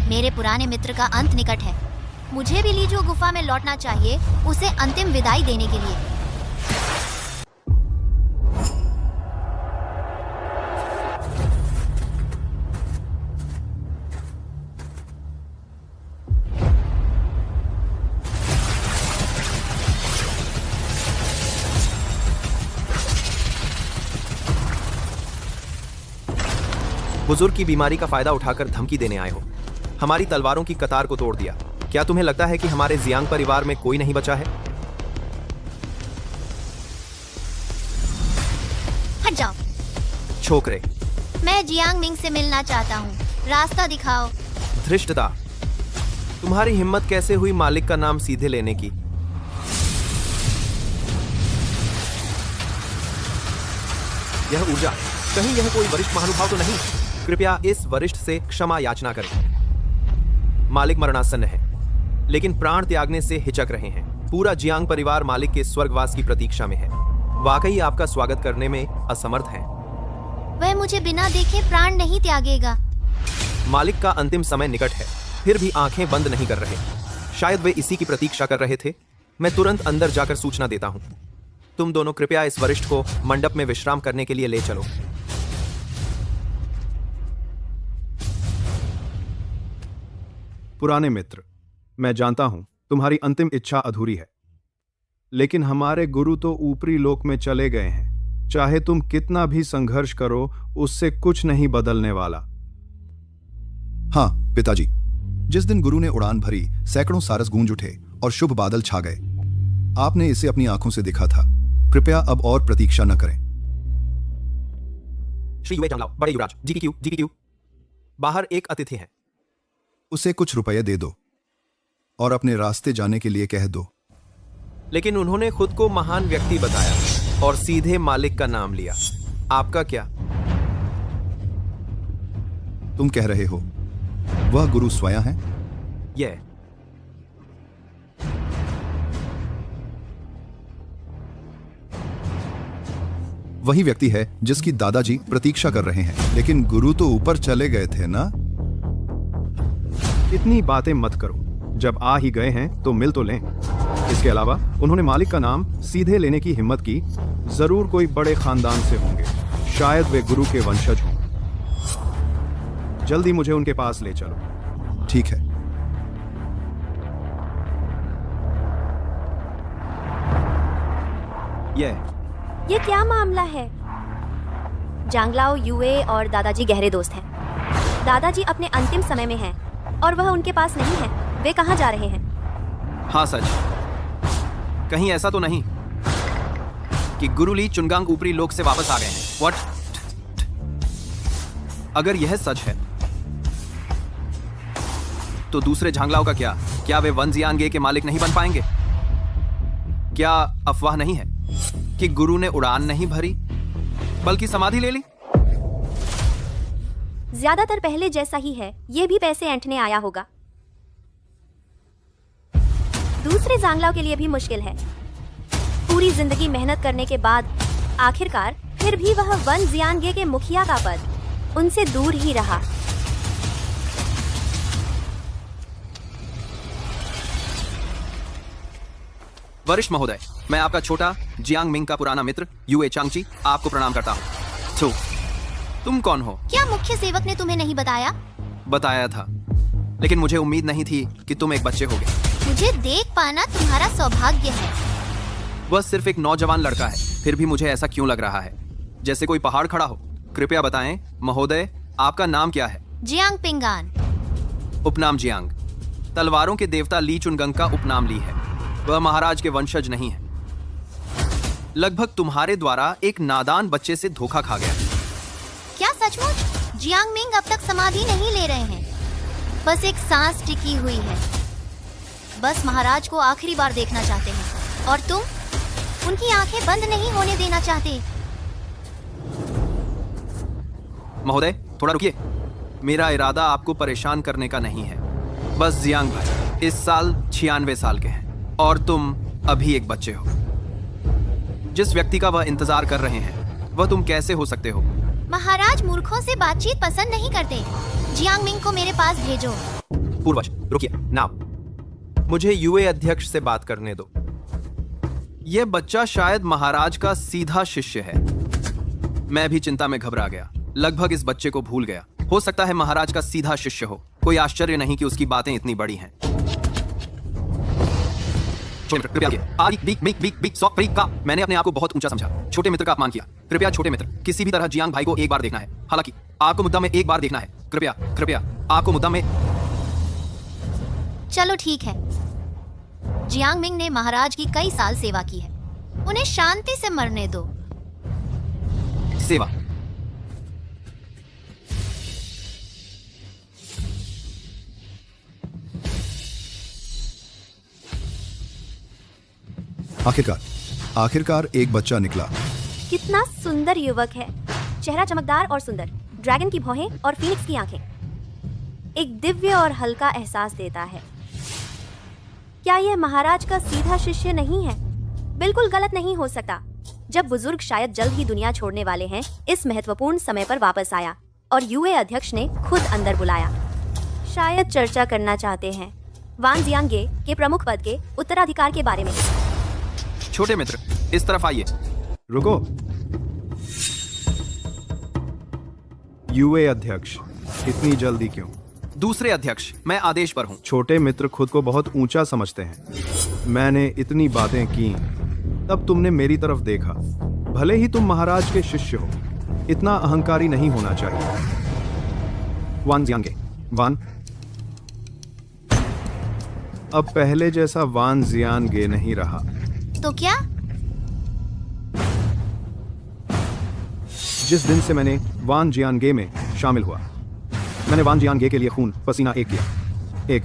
मेरे पुराने मित्र का अंत निकट है। मुझे भी लीजो गुफा में लौटना चाहिए, उसे अंतिम विदाई देने के लिए। बुजुर्ग की बीमारी का फायदा उठाकर धमकी देने आए हो। हमारी तलवारों की कतार को तोड़ दिया। क्या तुम्हें लगता है कि हमारे जियांग परिवार में कोई नहीं बचा है? हट जाओ छोकरे। मैं जियांग मिंग से मिलना चाहता हूँ। रास्ता दिखाओ। धृष्टता, तुम्हारी हिम्मत कैसे हुई मालिक का नाम सीधे लेने की? यह ऊर्जा, कहीं यह कोई वरिष्ठ महानुभाव तो नहीं? कृपया इस वरिष्ठ से क्षमा याचना करें। मालिक मरणासन्न है, लेकिन प्राण त्यागने से हिचक रहे हैं। पूरा जियांग परिवार मालिक के स्वर्गवास की प्रतीक्षा में है। वाकई आपका स्वागत करने में असमर्थ हैं। वह मुझे बिना देखे प्राण नहीं त्यागेगा। मालिक का अंतिम समय निकट है, फिर भी आंखें बंद नहीं कर रहे। शायद वे इसी की प्रतीक्षा कर रहे थे। मैं तुरंत अंदर जाकर सूचना देता हूं। तुम दोनों कृपया इस वरिष्ठ को मंडप में विश्राम करने के लिए ले चलो। पुराने मित्र, मैं जानता हूं तुम्हारी अंतिम इच्छा अधूरी है, लेकिन हमारे गुरु तो ऊपरी लोक में चले गए हैं। चाहे तुम कितना भी संघर्ष करो, उससे कुछ नहीं बदलने वाला। हाँ पिताजी, जिस दिन गुरु ने उड़ान भरी, सैकड़ों सारस गूंज उठे और शुभ बादल छा गए। आपने इसे अपनी आंखों से देखा था। कृपया अब और प्रतीक्षा न करें। श्री युवे जांगलाओ, बड़े युवराज, जी बाहर एक अतिथि है। उसे कुछ रुपये दे दो और अपने रास्ते जाने के लिए कह दो। लेकिन उन्होंने खुद को महान व्यक्ति बताया और सीधे मालिक का नाम लिया। आपका क्या? तुम कह रहे हो वह गुरु स्वयं है? यह वही व्यक्ति है जिसकी दादाजी प्रतीक्षा कर रहे हैं। लेकिन गुरु तो ऊपर चले गए थे ना? इतनी बातें मत करो। जब आ ही गए हैं तो मिल तो लें। इसके अलावा उन्होंने मालिक का नाम सीधे लेने की हिम्मत की। जरूर कोई बड़े खानदान से होंगे। शायद वे गुरु के वंशज हों। जल्दी मुझे उनके पास ले चलो। ठीक है। ये क्या मामला है? जांगलाओ यूए और दादाजी गहरे दोस्त हैं। दादाजी अपने अंतिम समय में हैं और वह उनके पास नहीं है। वे कहाँ जा रहे हैं? हाँ सच। कहीं ऐसा तो नहीं कि गुरु ली चुनगांग ऊपरी लोक से वापस आ गए हैं? व्हाट? अगर यह सच है तो दूसरे झांगलाओं का क्या? क्या वे वन जियांगे के मालिक नहीं बन पाएंगे? क्या अफवाह नहीं है कि गुरु ने उड़ान नहीं भरी बल्कि समाधि ले ली? ज्यादातर पहले जैसा ही है। ये भी पैसे ऐंठने आया होगा। दूसरे जांगलाओ के लिए भी मुश्किल है। पूरी जिंदगी मेहनत करने के बाद आखिरकार फिर भी वह वन जियांगे के मुखिया का पद उनसे दूर ही रहा। वरिष्ठ महोदय, मैं आपका छोटा जियांग मिंग का पुराना मित्र यूए चांगची आपको प्रणाम करता हूँ। तो तुम कौन हो? क्या मुख्य सेवक ने तुम्हें नहीं बताया? बताया था, लेकिन मुझे उम्मीद नहीं थी कि तुम एक बच्चे होगे। मुझे देख पाना तुम्हारा सौभाग्य है। वह सिर्फ एक नौजवान लड़का है, फिर भी मुझे ऐसा क्यों लग रहा है जैसे कोई पहाड़ खड़ा हो। कृपया बताएं महोदय, आपका नाम क्या है? जियांग पिंगान। उपनाम जियांग। तलवारों के देवता ली चुनगंग का उपनाम ली है। वह महाराज के वंशज नहीं है। लगभग तुम्हारे द्वारा एक नादान बच्चे से धोखा खा गया। क्या सचमुच? जियांग मिंग अब तक समाधि नहीं ले रहे हैं। बस एक सांस टिकी हुई है। बस महाराज को आखिरी बार देखना चाहते हैं और तुम उनकी आंखें बंद नहीं होने देना चाहते। महोदय थोड़ा रुकिए। मेरा इरादा आपको परेशान करने का नहीं है। बस जियांग भाई इस साल 96 साल के हैं और तुम अभी एक बच्चे हो। जिस व्यक्ति का वह इंतजार कर रहे हैं वह तुम कैसे हो सकते हो? महाराज मूर्खों से बातचीत पसंद नहीं करते। जियांग मिंग को मेरे पास भेजो। पूर्वज रुकिए नाव, मुझे यूए अध्यक्ष से बात करने दो। यह बच्चा शायद महाराज का सीधा शिष्य है। मैं भी चिंता में घबरा गया, लगभग इस बच्चे को भूल गया। हो सकता है महाराज का सीधा शिष्य हो। कोई आश्चर्य नहीं कि उसकी बातें इतनी बड़ी हैं। मैंने अपने आप को बहुत ऊंचा समझा, छोटे मित्र का अपमान किया। कृपया छोटे मित्र, किसी भी तरह जियांग भाई को एक बार देखना है। हालांकि आपको मुद्दा में एक बार देखना है। कृपया कृपया आपको मुद्दा में। चलो ठीक है। जियांग मिंग ने महाराज की कई साल सेवा की है। उन्हें शांति से मरने दो। सेवा? आखिरकार एक बच्चा निकला। कितना सुंदर युवक है। चेहरा चमकदार और सुंदर, ड्रैगन की भौहें और फीनिक्स की आंखें। एक दिव्य और हल्का एहसास देता है। क्या यह महाराज का सीधा शिष्य नहीं है? बिल्कुल गलत नहीं हो सकता। जब बुजुर्ग शायद जल्द ही दुनिया छोड़ने वाले हैं, इस महत्वपूर्ण समय पर वापस आया और यूए अध्यक्ष ने खुद अंदर बुलाया। शायद चर्चा करना चाहते हैं वान जियांगे के प्रमुख पद के उत्तराधिकार के बारे में। छोटे मित्र इस तरफ आइए। रुको। यूए अध्यक्ष, इतनी जल्दी क्यों? दूसरे अध्यक्ष, मैं आदेश पर हूं। छोटे मित्र खुद को बहुत ऊंचा समझते हैं। मैंने इतनी बातें की, तब तुमने मेरी तरफ देखा। भले ही तुम महाराज के शिष्य हो, इतना अहंकारी नहीं होना चाहिए। वान जियांगे, वान। अब पहले जैसा वान जियांगे नहीं रहा। तो क्या? जिस दिन से मैंने वान जियांगे में शामिल हुआ, मैंने वान जियांगे के लिए खून पसीना एक किया। एक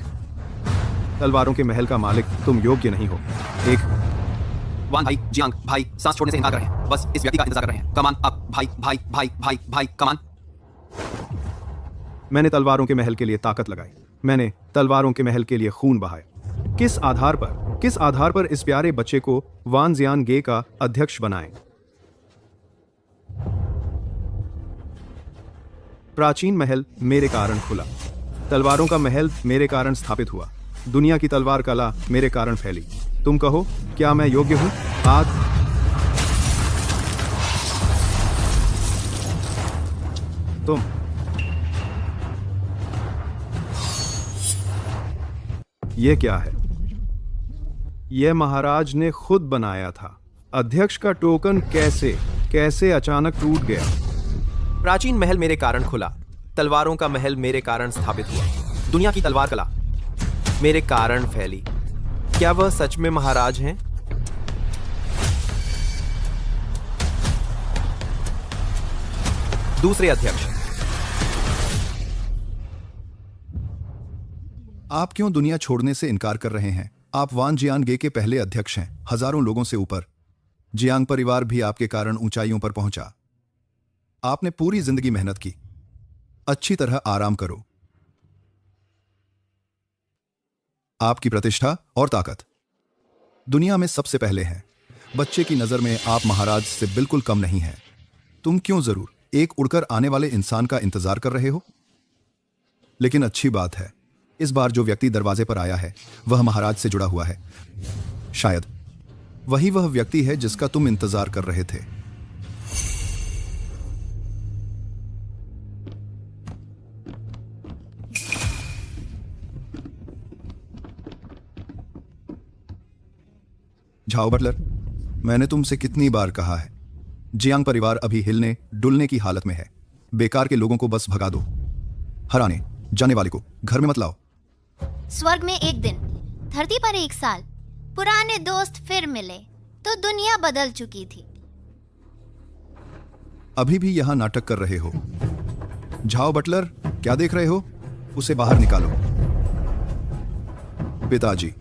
तलवारों के महल का मालिक तुम योग्य नहीं हो। एक वान भाई, जियांग भाई सांस छोड़ने से इनकार कर रहे हैं। बस इस व्यक्ति का इंतजार कर रहे हैं। कमान अप भाई भाई भाई भाई भाई कमान। मैंने तलवारों के महल के लिए ताकत लगाई। मैंने तलवारों के महल के लिए खून बहाए। किस आधार पर इस प्यारे बच्चे को वान जियांगे का अध्यक्ष बनाएं? प्राचीन महल मेरे कारण खुला। तलवारों का महल मेरे कारण स्थापित हुआ। दुनिया की तलवार कला मेरे कारण फैली। तुम कहो, क्या मैं योग्य हूं? आज तुम ये क्या है? यह महाराज ने खुद बनाया था। अध्यक्ष का टोकन कैसे अचानक टूट गया? प्राचीन महल मेरे कारण खुला, तलवारों का महल मेरे कारण स्थापित हुआ, दुनिया की तलवार कला मेरे कारण फैली। क्या वह सच में महाराज हैं? दूसरे अध्यक्ष। आप क्यों दुनिया छोड़ने से इनकार कर रहे हैं? आप वान जियानगे के पहले अध्यक्ष हैं, हजारों लोगों से ऊपर। जियांग परिवार भी आपके कारण ऊंचाइयों पर पहुंचा। आपने पूरी जिंदगी मेहनत की। अच्छी तरह आराम करो। आपकी प्रतिष्ठा और ताकत दुनिया में सबसे पहले है। बच्चे की नजर में आप महाराज से बिल्कुल कम नहीं हैं। तुम क्यों जरूर एक उड़कर आने वाले इंसान का इंतजार कर रहे हो? लेकिन अच्छी बात है, इस बार जो व्यक्ति दरवाजे पर आया है वह महाराज से जुड़ा हुआ है। शायद वही वह व्यक्ति है जिसका तुम इंतजार कर रहे थे। झाओ बटलर, मैंने तुमसे कितनी बार कहा है, जियांग परिवार अभी हिलने डुलने की हालत में है। बेकार के लोगों को बस भगा दो। हराने जाने वाले को घर में मत लाओ। स्वर्ग में एक दिन, धरती पर एक साल। पुराने दोस्त फिर मिले तो दुनिया बदल चुकी थी। अभी भी यहां नाटक कर रहे हो? झाओ बटलर, क्या देख रहे हो? उसे बाहर निकालो। पिताजी,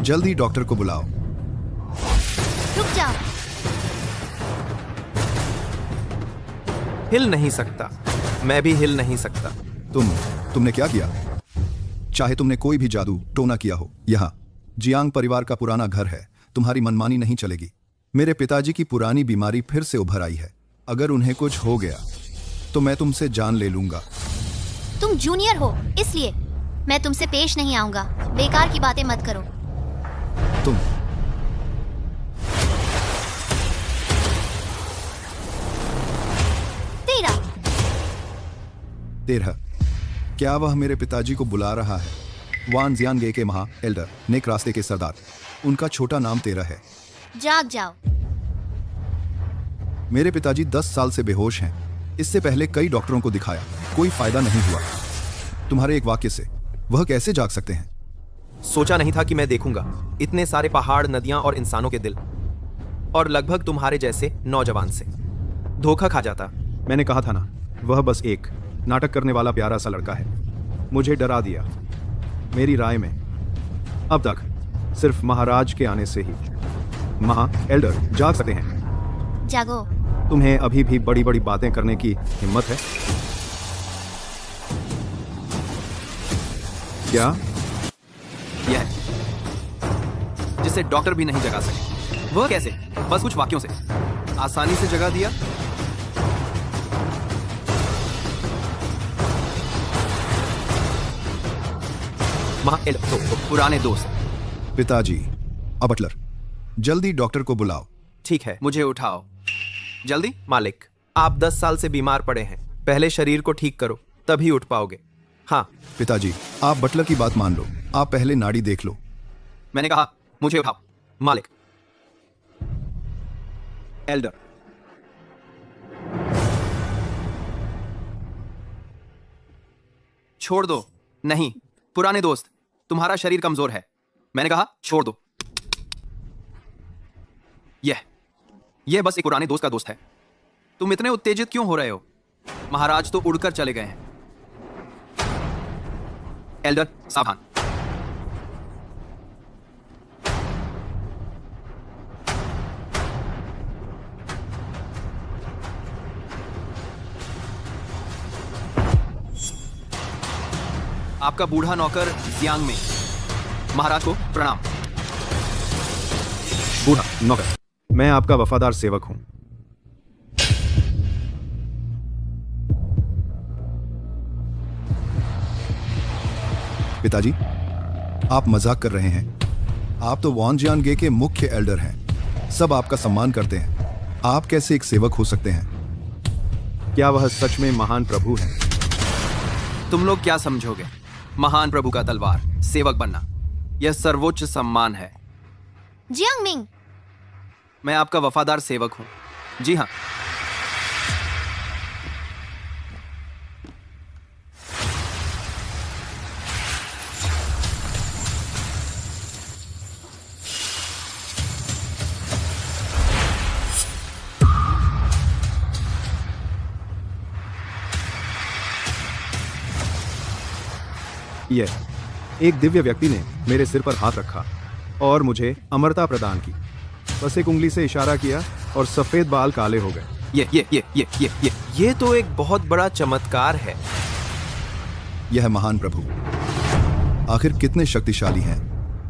जल्दी डॉक्टर को बुलाओ। रुक जाओ। हिल नहीं सकता, मैं भी हिल नहीं सकता। तुमने क्या किया? चाहे तुमने कोई भी जादू टोना किया हो, यहां जियांग परिवार का पुराना घर है। तुम्हारी मनमानी नहीं चलेगी। मेरे पिताजी की पुरानी बीमारी फिर से उभर आई है। अगर उन्हें कुछ हो गया तो मैं तुमसे जान ले लूंगा। तुम जूनियर हो, इसलिए मैं तुमसे पेश नहीं आऊंगा। बेकार की बातें मत करो। तुम तेरह। क्या वह मेरे पिताजी को बुला रहा है? वान जियानगे के महा एल्डर, नेक रास्ते के सरदार। उनका छोटा नाम 13 है। जाग जाओ। मेरे पिताजी 10 साल से बेहोश हैं। इससे पहले कई डॉक्टरों को दिखाया, कोई फायदा नहीं हुआ। तुम्हारे एक वाक्य से वह कैसे जाग सकते हैं? सोचा नहीं था कि मैं देखूंगा इतने सारे पहाड़, नदियां और इंसानों के दिल, और लगभग तुम्हारे जैसे नौजवान से धोखा खा जाता। मैंने कहा था ना, वह बस एक नाटक करने वाला प्यारा सा लड़का है। मुझे डरा दिया। मेरी राय में अब तक सिर्फ महाराज के आने से ही महा एल्डर जाग सकते हैं। जागो। तुम्हें अभी भी बड़ी बड़ी बातें करने की हिम्मत है क्या? यह जिसे डॉक्टर भी नहीं जगा सके, वह कैसे? बस कुछ वाक्यों से आसानी से जगा दिया। पुराने दोस्त। पिताजी, अब बटलर, जल्दी डॉक्टर को बुलाओ। ठीक है, मुझे उठाओ जल्दी। मालिक, आप 10 साल से बीमार पड़े हैं। पहले शरीर को ठीक करो, तभी उठ पाओगे। हाँ पिताजी, आप बटलर की बात मान लो। आप पहले नाड़ी देख लो। मैंने कहा मुझे उठाओ। मालिक। एल्डर, छोड़ दो। नहीं, पुराने दोस्त, तुम्हारा शरीर कमजोर है। मैंने कहा छोड़ दो। यह बस एक पुराने दोस्त का दोस्त है। तुम इतने उत्तेजित क्यों हो रहे हो? महाराज तो उड़कर चले गए हैं। एल्डर, सावधान। आपका बूढ़ा नौकर जियांग में। महाराज को प्रणाम। बूढ़ा नौकर, मैं आपका वफादार सेवक हूं। पिताजी, आप मजाक कर रहे हैं। आप तो वान जियानगे के मुख्य एल्डर हैं। सब आपका सम्मान करते हैं। आप कैसे एक सेवक हो सकते हैं? क्या वह सच में महान प्रभु हैं? तुम लोग क्या समझोगे? महान प्रभु का तलवार, सेवक बनना। यह सर्वोच्च सम्मान है। जियांग मिंग, मैं आपका वफादार सेवक हूँ। जी हाँ। यह एक दिव्य व्यक्ति ने मेरे सिर पर हाथ रखा और मुझे अमरता प्रदान की। बस एक उंगली से इशारा किया और सफेद बाल काले हो गए। ये तो एक बहुत बड़ा चमत्कार है। यह महान प्रभु आखिर कितने शक्तिशाली हैं।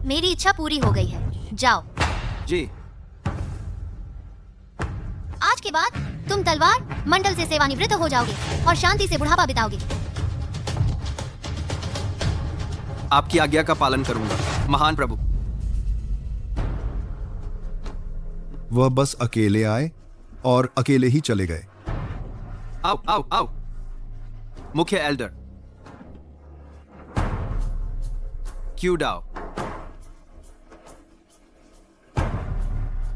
मेरी इच्छा पूरी हो गई है, जाओ। जी। आज के बाद तुम तलवार मंडल से सेवानिवृत्त हो जाओगे और शांति से बुढ़ापा बिताओगे। आपकी आज्ञा का पालन करूंगा, महान प्रभु। वह बस अकेले आए और अकेले ही चले गए। आओ आओ आओ। मुख्य एल्डर क्यू डाओ।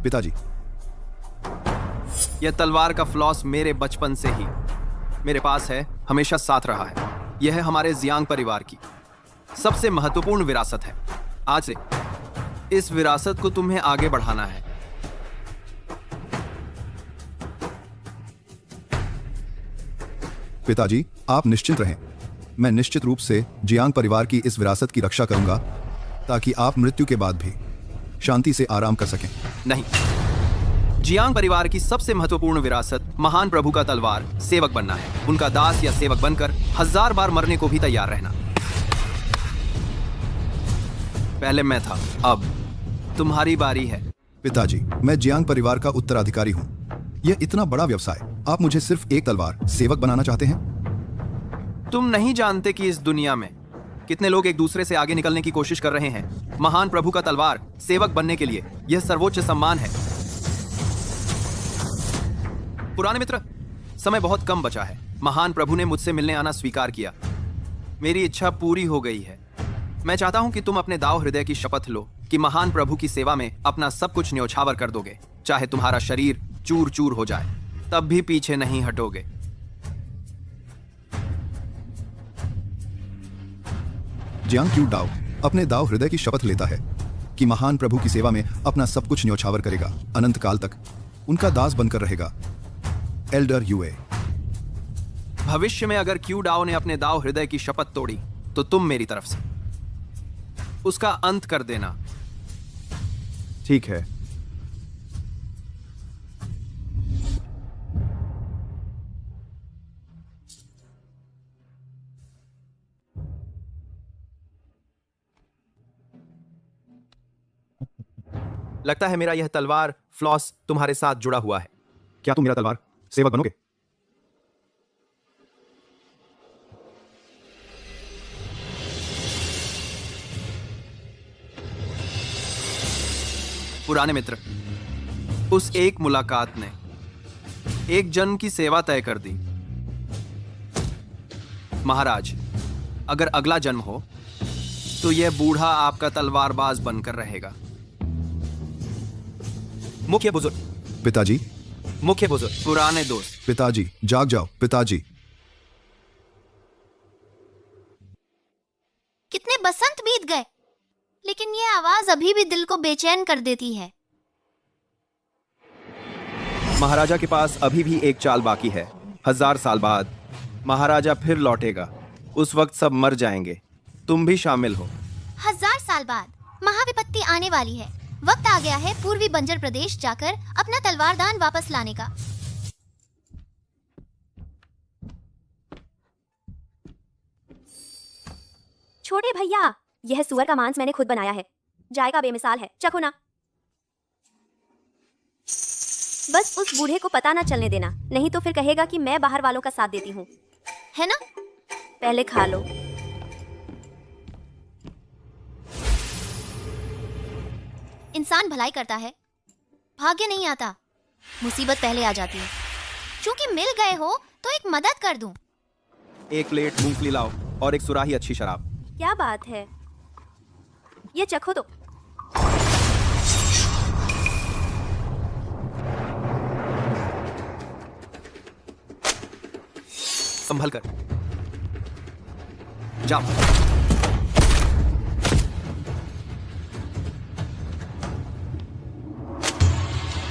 पिताजी, यह तलवार का फ्लॉस मेरे बचपन से ही मेरे पास है, हमेशा साथ रहा है। यह हमारे जियांग परिवार की सबसे महत्वपूर्ण विरासत है। आज से इस विरासत को तुम्हें आगे बढ़ाना है। पिताजी, आप निश्चिंत रहें। मैं निश्चित रूप से जियांग परिवार की इस विरासत की रक्षा करूंगा ताकि आप मृत्यु के बाद भी शांति से आराम कर सकें। नहीं, जियांग परिवार की सबसे महत्वपूर्ण विरासत महान प्रभु का तलवार सेवक बनना है। उनका दास या सेवक बनकर 1000 बार मरने को भी तैयार रहना। पहले मैं था, अब तुम्हारी बारी है। पिताजी, मैं जियांग परिवार का उत्तराधिकारी हूं। यह इतना बड़ा व्यवसाय, आप मुझे सिर्फ एक तलवार सेवक बनाना चाहते हैं? तुम नहीं जानते कि इस दुनिया में कितने लोग एक दूसरे से आगे निकलने की कोशिश कर रहे हैं। महान प्रभु का तलवार सेवक बनने के लिए यह सर्वोच्च सम्मान है। पुराने मित्र, समय बहुत कम बचा है। महान प्रभु ने मुझसे मिलने आना स्वीकार किया। मेरी इच्छा पूरी हो गई है। मैं चाहता हूं कि तुम अपने दाव हृदय की शपथ लो कि महान प्रभु की सेवा में अपना सब कुछ न्यौछावर कर दोगे, चाहे तुम्हारा शरीर चूर चूर हो जाए, तब भी पीछे नहीं हटोगे। जियांग क्यू डाओ अपने दाव हृदय की शपथ लेता है कि महान प्रभु की सेवा में अपना सब कुछ न्यौछावर करेगा, अनंत काल तक उनका दास बनकर रहेगा। एल्डर यूए। भविष्य में अगर क्यू डाओ ने अपने दाव हृदय की शपथ तोड़ी तो तुम मेरी तरफ से उसका अंत कर देना। ठीक है। लगता है मेरा यह तलवार फ्लॉस तुम्हारे साथ जुड़ा हुआ है। क्या तुम मेरा तलवार सेवक बनोगे? पुराने मित्र, उस एक मुलाकात ने एक जन्म की सेवा तय कर दी। महाराज, अगर अगला जन्म हो तो यह बूढ़ा आपका तलवारबाज बनकर रहेगा। मुख्य बुजुर्ग। पिताजी, मुख्य बुजुर्ग, पुराने दोस्त। पिताजी जाग जाओ। पिताजी, कितने बसंत बीत गए, लेकिन ये आवाज अभी भी दिल को बेचैन कर देती है। महाराजा के पास अभी भी एक चाल बाकी है। 1000 साल बाद महाराजा फिर लौटेगा। उस वक्त सब मर जाएंगे, तुम भी शामिल हो। 1000 साल बाद महाविपत्ति आने वाली है। वक्त आ गया है पूर्वी बंजर प्रदेश जाकर अपना तलवारदान वापस लाने का। छोटे भैया, यह सुअर का मांस मैंने खुद बनाया है। जायका बेमिसाल है, चखो ना। बस उस बूढ़े को पता ना चलने देना, नहीं तो फिर कहेगा कि मैं बाहर वालों का साथ देती हूँ। है ना? पहले खा लो। इंसान भलाई करता है, भाग्य नहीं आता, मुसीबत पहले आ जाती है। चूंकि मिल गए हो तो एक मदद कर दूं। एक प्लेट मूंगफली लाओ और एक सुराही अच्छी शराब। क्या बात है? ये चखो तो। संभल कर जाओ।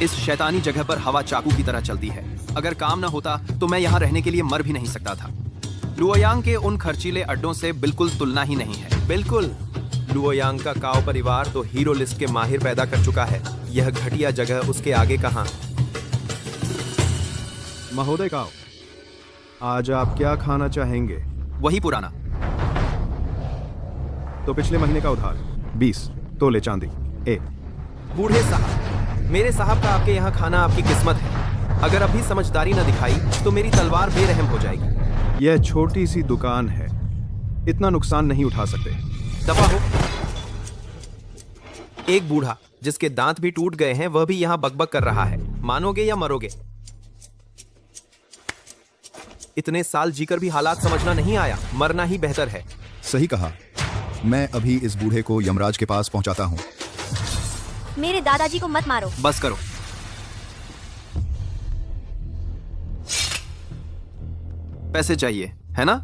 इस शैतानी जगह पर हवा चाकू की तरह चलती है। अगर काम न होता तो मैं यहाँ रहने के लिए मर भी नहीं सकता था। लुओयांग के उन खर्चीले अड्डों से बिल्कुल तुलना ही नहीं है। बिल्कुल, लुओयांग का काओ परिवार तो हीरो लिस्ट के माहिर पैदा कर चुका है। यह घटिया जगह उसके आगे कहाँ। महोदय काओ, आज आप क्या खाना चाहेंगे? वही पुराना। तो पिछले महीने का उधार 20 तोले चांदी। ए बूढ़े साहब, मेरे साहब का आपके यहाँ खाना आपकी किस्मत है। अगर अभी समझदारी न दिखाई तो मेरी तलवार बेरहम हो जाएगी। यह छोटी सी दुकान है, इतना नुकसान नहीं उठा सकते। दफा हो। एक बूढ़ा जिसके दांत भी टूट गए हैं वह भी यहाँ बकबक कर रहा है। मानोगे या मरोगे? इतने साल जीकर भी हालात समझना नहीं आया। मरना ही बेहतर है। सही कहा। मैं अभी इस बूढ़े को यमराज के पास पहुंचाता हूँ। मेरे दादाजी को मत मारो। बस करो। पैसे चाहिए है ना?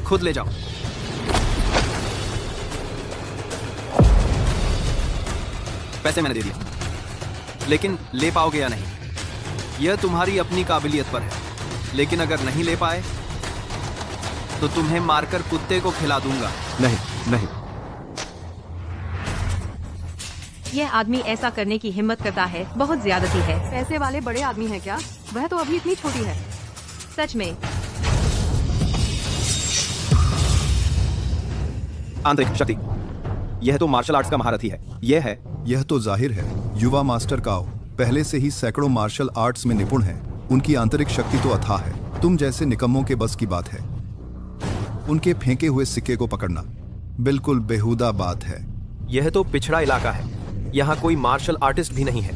खुद ले जाओ। पैसे मैंने दे दिया, लेकिन ले पाओगे या नहीं यह तुम्हारी अपनी काबिलियत पर है। लेकिन अगर नहीं ले पाए तो तुम्हें मारकर कुत्ते को खिला दूंगा। नहीं नहीं, यह आदमी ऐसा करने की हिम्मत करता है, बहुत ज्यादती है। पैसे वाले बड़े आदमी है क्या? वह तो अभी इतनी छोटी है। सच में। आंतरिक शक्ति, यह तो मार्शल आर्ट्स का महारथी है। यह तो जाहिर है युवा मास्टर काओ पहले से ही सैकड़ों मार्शल आर्ट्स में निपुण है। उनकी आंतरिक शक्ति तो अथाह है। तुम जैसे निकम्मों के बस की बात है। उनके फेंके हुए सिक्के को पकड़ना बिल्कुल बेहुदा बात है। यह तो पिछड़ा इलाका है, यहाँ कोई मार्शल आर्टिस्ट भी नहीं है।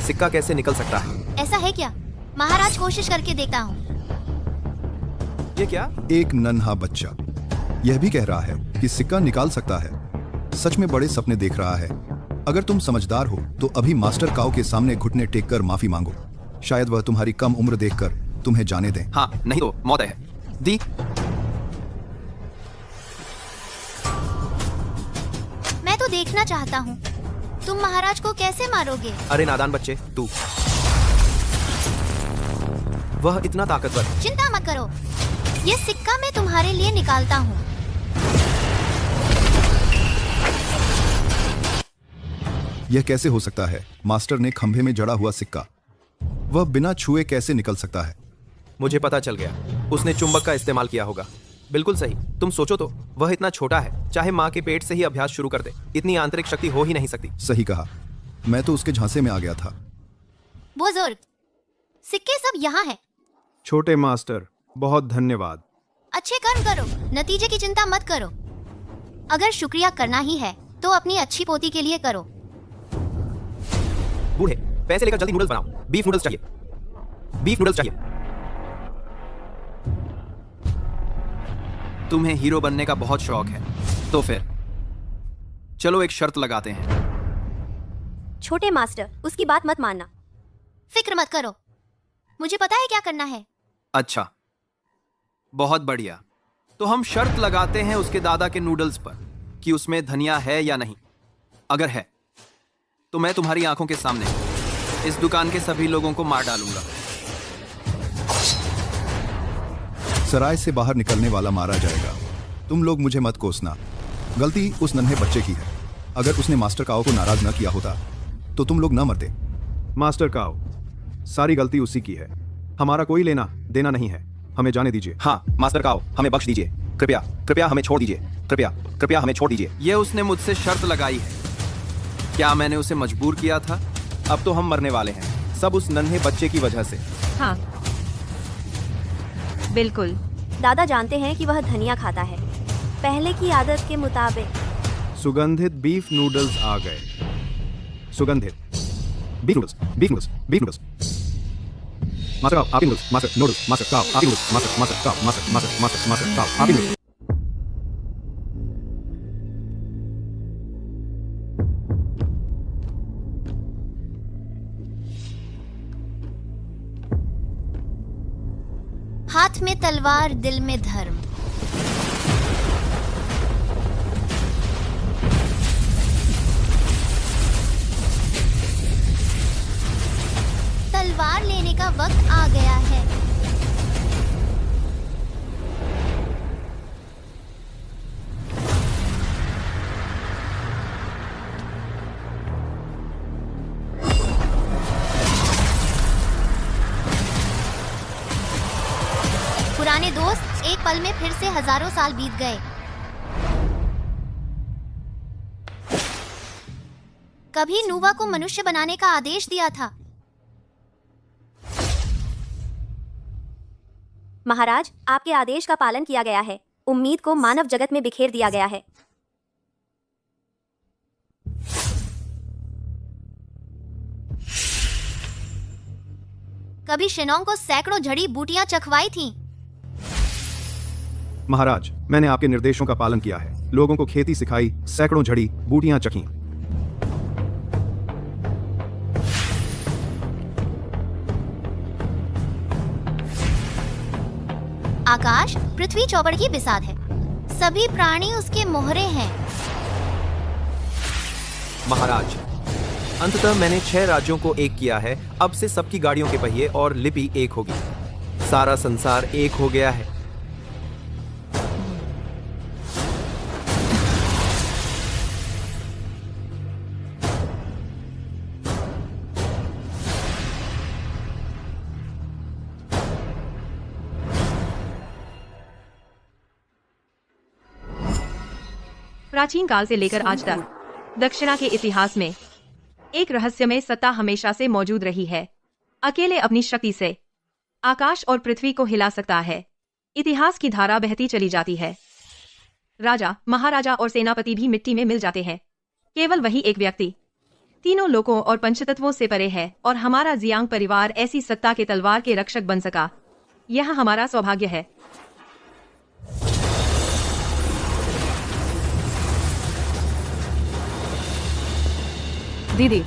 सिक्का कैसे निकल सकता है? ऐसा है क्या? महाराज, कोशिश करके देखता हूँ। ये क्या? एक नन्हा बच्चा यह भी कह रहा है कि सिक्का निकाल सकता है। सच में बड़े सपने देख रहा है। अगर तुम समझदार हो तो अभी मास्टर काओ के सामने घुटने टेक कर माफी मांगो। शायद वह तुम्हारी कम उम्र देखकर तुम्हें जाने दें। हाँ, नहीं तो मौत है। दी। मैं तो देखना चाहता हूँ तुम महाराज को कैसे मारोगे। अरे नादान बच्चे, तू। वह इतना ताकतवर है। चिंता मत करो, ये सिक्का मैं तुम्हारे लिए निकालता हूँ। यह कैसे हो सकता है? मास्टर ने खंभे में जड़ा हुआ सिक्का, वह बिना छुए कैसे निकल सकता है? मुझे पता चल गया, उसने चुंबक का इस्तेमाल किया होगा। बिल्कुल सही। तुम सोचो तो, वह इतना छोटा है, चाहे माँ के पेट से ही अभ्यास शुरू कर दे, इतनी आंतरिक शक्ति हो ही नहीं सकती। सही कहा। मैं तो उसके झांसे में आ गया था। बुजुर्ग, सिक्के सब यहाँ हैं। छोटे मास्टर, बहुत धन्यवाद। अच्छे कर्म करो, नतीजे की चिंता मत करो। अगर शुक्रिया करना ही है तो अपनी अच्छी पोती के लिए करो। बूढ़े, पैसे लेकर जल्दी नूडल्स बनाओ। बीफ नूडल्स चाहिए, बीफ नूडल्स चाहिए। तुम्हें हीरो बनने का बहुत शौक है, तो फिर चलो एक शर्त लगाते हैं। छोटे मास्टर, उसकी बात मत मानना। फिक्र मत करो, मुझे पता है क्या करना है। अच्छा, बहुत बढ़िया। तो हम शर्त लगाते हैं उसके दादा के नूडल्स पर कि उसमें धनिया है या नहीं। अगर है तो मैं तुम्हारी आंखों के सामने इस दुकान के सभी लोगों को मार डालूंगा। सराय से बाहर निकलने वाला मारा जाएगा। तुम लोग मुझे मत कोसना। गलती उस नन्हे बच्चे की है। अगर उसने मास्टर काओ को नाराज न किया होता तो तुम लोग न मरते। मास्टर काओ, सारी गलती उसी की है, हमारा कोई लेना देना नहीं है। हमें जाने दीजिए। हाँ, मास्टर काओ, हमें बख्श दीजिए। कृपया कृपया हमें छोड़ दीजिए। कृपया कृपया हमें छोड़ दीजिए। यह उसने मुझसे शर्त लगाई है। क्या मैंने उसे मजबूर किया था? अब तो हम मरने वाले हैं, सब उस नन्हे बच्चे की वजह से। हाँ, बिल्कुल। दादा जानते हैं कि वह धनिया खाता है, पहले की आदत के मुताबिक। सुगंधित बीफ नूडल्स आ गए। सुगंधित beef noodles, beef noodles, beef noodles. Master Kao, आपके noodles. Master noodles, master Kao, आपके noodles. Master, master Kao, master, master, master, master Kao, आपके नूडल्स। हाथ में तलवार, दिल में धर्म। तलवार लेने का वक्त आ गया है। पुराने दोस्त, एक पल में फिर से हजारों साल बीत गए। कभी नूवा को मनुष्य बनाने का आदेश दिया था। महाराज, आपके आदेश का पालन किया गया है। उम्मीद को मानव जगत में बिखेर दिया गया है। कभी शेनोंग को सैकड़ों जड़ी बूटियां चखवाई थीं। महाराज, मैंने आपके निर्देशों का पालन किया है। लोगों को खेती सिखाई, सैकड़ों झड़ी बूटियां चखी। आकाश पृथ्वी चौबड़ की बिसात है। सभी प्राणी उसके मोहरे हैं। महाराज, अंततः मैंने 6 राज्यों को एक किया है। अब से सबकी गाड़ियों के पहिए और लिपि एक होगी। सारा संसार एक हो गया है। प्राचीन काल से लेकर आज तक दक्षिणा के इतिहास में एक रहस्यमय सत्ता हमेशा से मौजूद रही है। अकेले अपनी शक्ति से आकाश और पृथ्वी को हिला सकता है। इतिहास की धारा बहती चली जाती है। राजा, महाराजा और सेनापति भी मिट्टी में मिल जाते हैं। केवल वही एक व्यक्ति तीनों लोकों और पंचतत्वों से परे है, और हमारा जियांग परिवार ऐसी सत्ता के तलवार के रक्षक बन सका। यह हमारा सौभाग्य है। दीदी,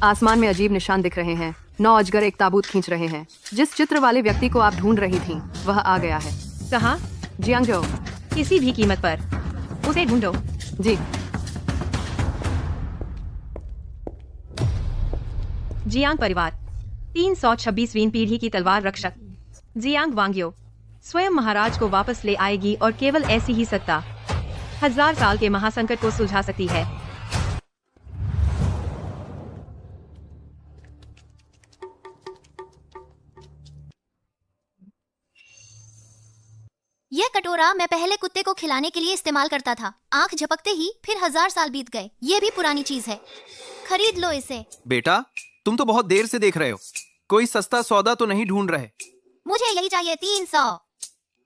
आसमान में अजीब निशान दिख रहे हैं। 9 अजगर एक ताबूत खींच रहे हैं। जिस चित्र वाले व्यक्ति को आप ढूंढ रही थीं, वह आ गया है। कहाँ? जियांगजो। किसी भी कीमत पर उसे ढूंढो। जी। जियांग परिवार 326वीं पीढ़ी की तलवार रक्षक जियांग वांग्यो स्वयं महाराज को वापस ले आएगी, और केवल ऐसी ही सत्ता 1000 साल के महासंकट को सुलझा सकती है। यह कटोरा मैं पहले कुत्ते को खिलाने के लिए इस्तेमाल करता था। आंख झपकते ही फिर 1000 साल बीत गए। ये भी पुरानी चीज है। खरीद लो इसे। बेटा, तुम तो बहुत देर से देख रहे हो। कोई सस्ता सौदा तो नहीं ढूंढ रहे? मुझे यही चाहिए। 300।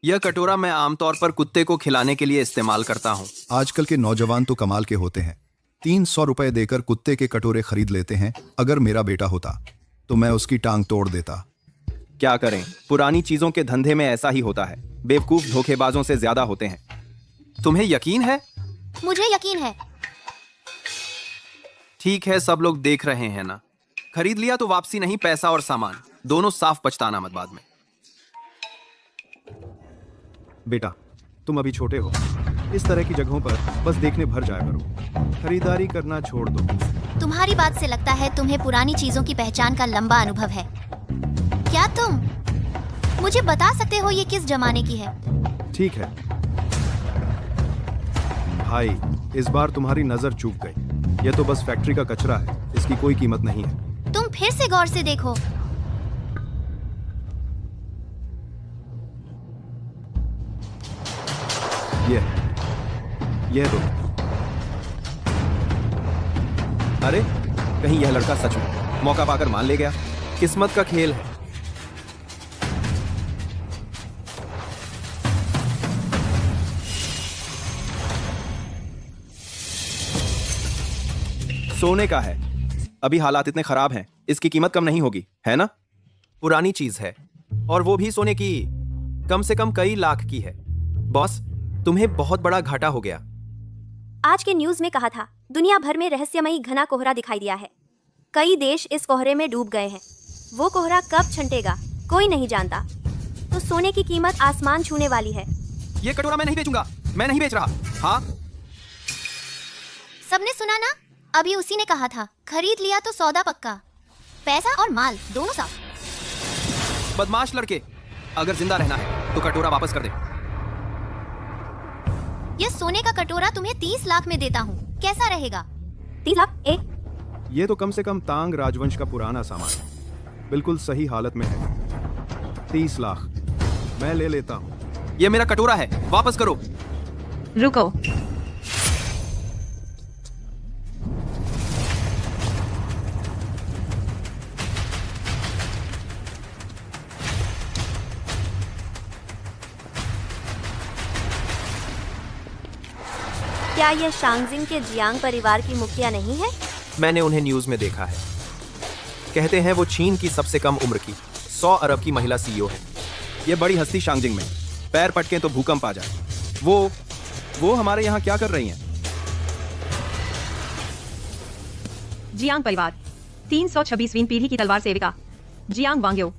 यह कटोरा मैं आमतौर पर कुत्ते को खिलाने के लिए इस्तेमाल करता हूँ। आजकल के नौजवान तो कमाल के होते हैं। 300 रुपए देकर कुत्ते के कटोरे खरीद लेते हैं। अगर मेरा बेटा होता तो मैं उसकी टांग तोड़ देता। क्या करें, पुरानी चीजों के धंधे में ऐसा ही होता है। बेवकूफ धोखेबाजों से ज्यादा होते हैं। तुम्हें यकीन है? मुझे यकीन है। ठीक है, सब लोग देख रहे हैं ना। खरीद लिया तो वापसी नहीं, पैसा और सामान दोनों साफ। पछताना मत बाद में। बेटा, तुम अभी छोटे हो। इस तरह की जगहों पर बस देखने भर जाया करो। खरीदारी करना छोड़ दो। तुम्हारी बात से लगता है तुम्हें पुरानी चीजों की पहचान का लंबा अनुभव है। क्या तुम मुझे बता सकते हो ये किस जमाने की है? ठीक है भाई, इस बार तुम्हारी नजर चूक गई। यह तो बस फैक्ट्री का कचरा है। इसकी कोई कीमत नहीं है। तुम फिर से गौर से देखो। यह दो। अरे, कहीं यह लड़का सच में मौका पाकर मान ले गया। किस्मत का खेल है। सोने का है। अभी हालात इतने खराब हैं, इसकी कीमत कम नहीं होगी, है ना? पुरानी चीज है, और वो भी सोने की। कम से कम कई लाख की है। बॉस, तुम्हें बहुत बड़ा घाटा हो गया। आज के न्यूज में कहा था, दुनिया भर में रहस्यमयी घना कोहरा दिखाई दिया है। कई देश इस कोहरे में डूब गए हैं। वो कोहरा कब छंटेगा कोई नहीं जानता। तो सोने की कीमत आसमान छूने वाली है। ये कटोरा मैं नहीं बेचूंगा, मैं नहीं बेच रहा। हाँ, सबने सुना ना, अभी उसी ने कहा था, खरीद लिया तो सौदा पक्का। पैसा और माल दोनों साफ। बदमाश लड़के, अगर जिंदा रहना है तो कटोरा वापस कर दे। ये सोने का कटोरा तुम्हें 30 लाख में देता हूँ, कैसा रहेगा? 30 लाख? ये तो कम से कम तांग राजवंश का पुराना सामान है, बिल्कुल सही हालत में है। 30 लाख मैं ले लेता हूँ। ये मेरा कटोरा है, वापस करो। रुको, क्या यह शांगजिंग के जियांग परिवार की मुखिया नहीं है? मैंने उन्हें न्यूज में देखा है। कहते हैं वो चीन की सबसे कम उम्र की 100 अरब की महिला सीईओ है। ये बड़ी हस्ती शांगजिंग में पैर पटके तो भूकंप आ जाए। वो हमारे यहाँ क्या कर रही हैं? जियांग परिवार 326वीं पीढ़ी की तलवार सेविका जियांग वांग्यो,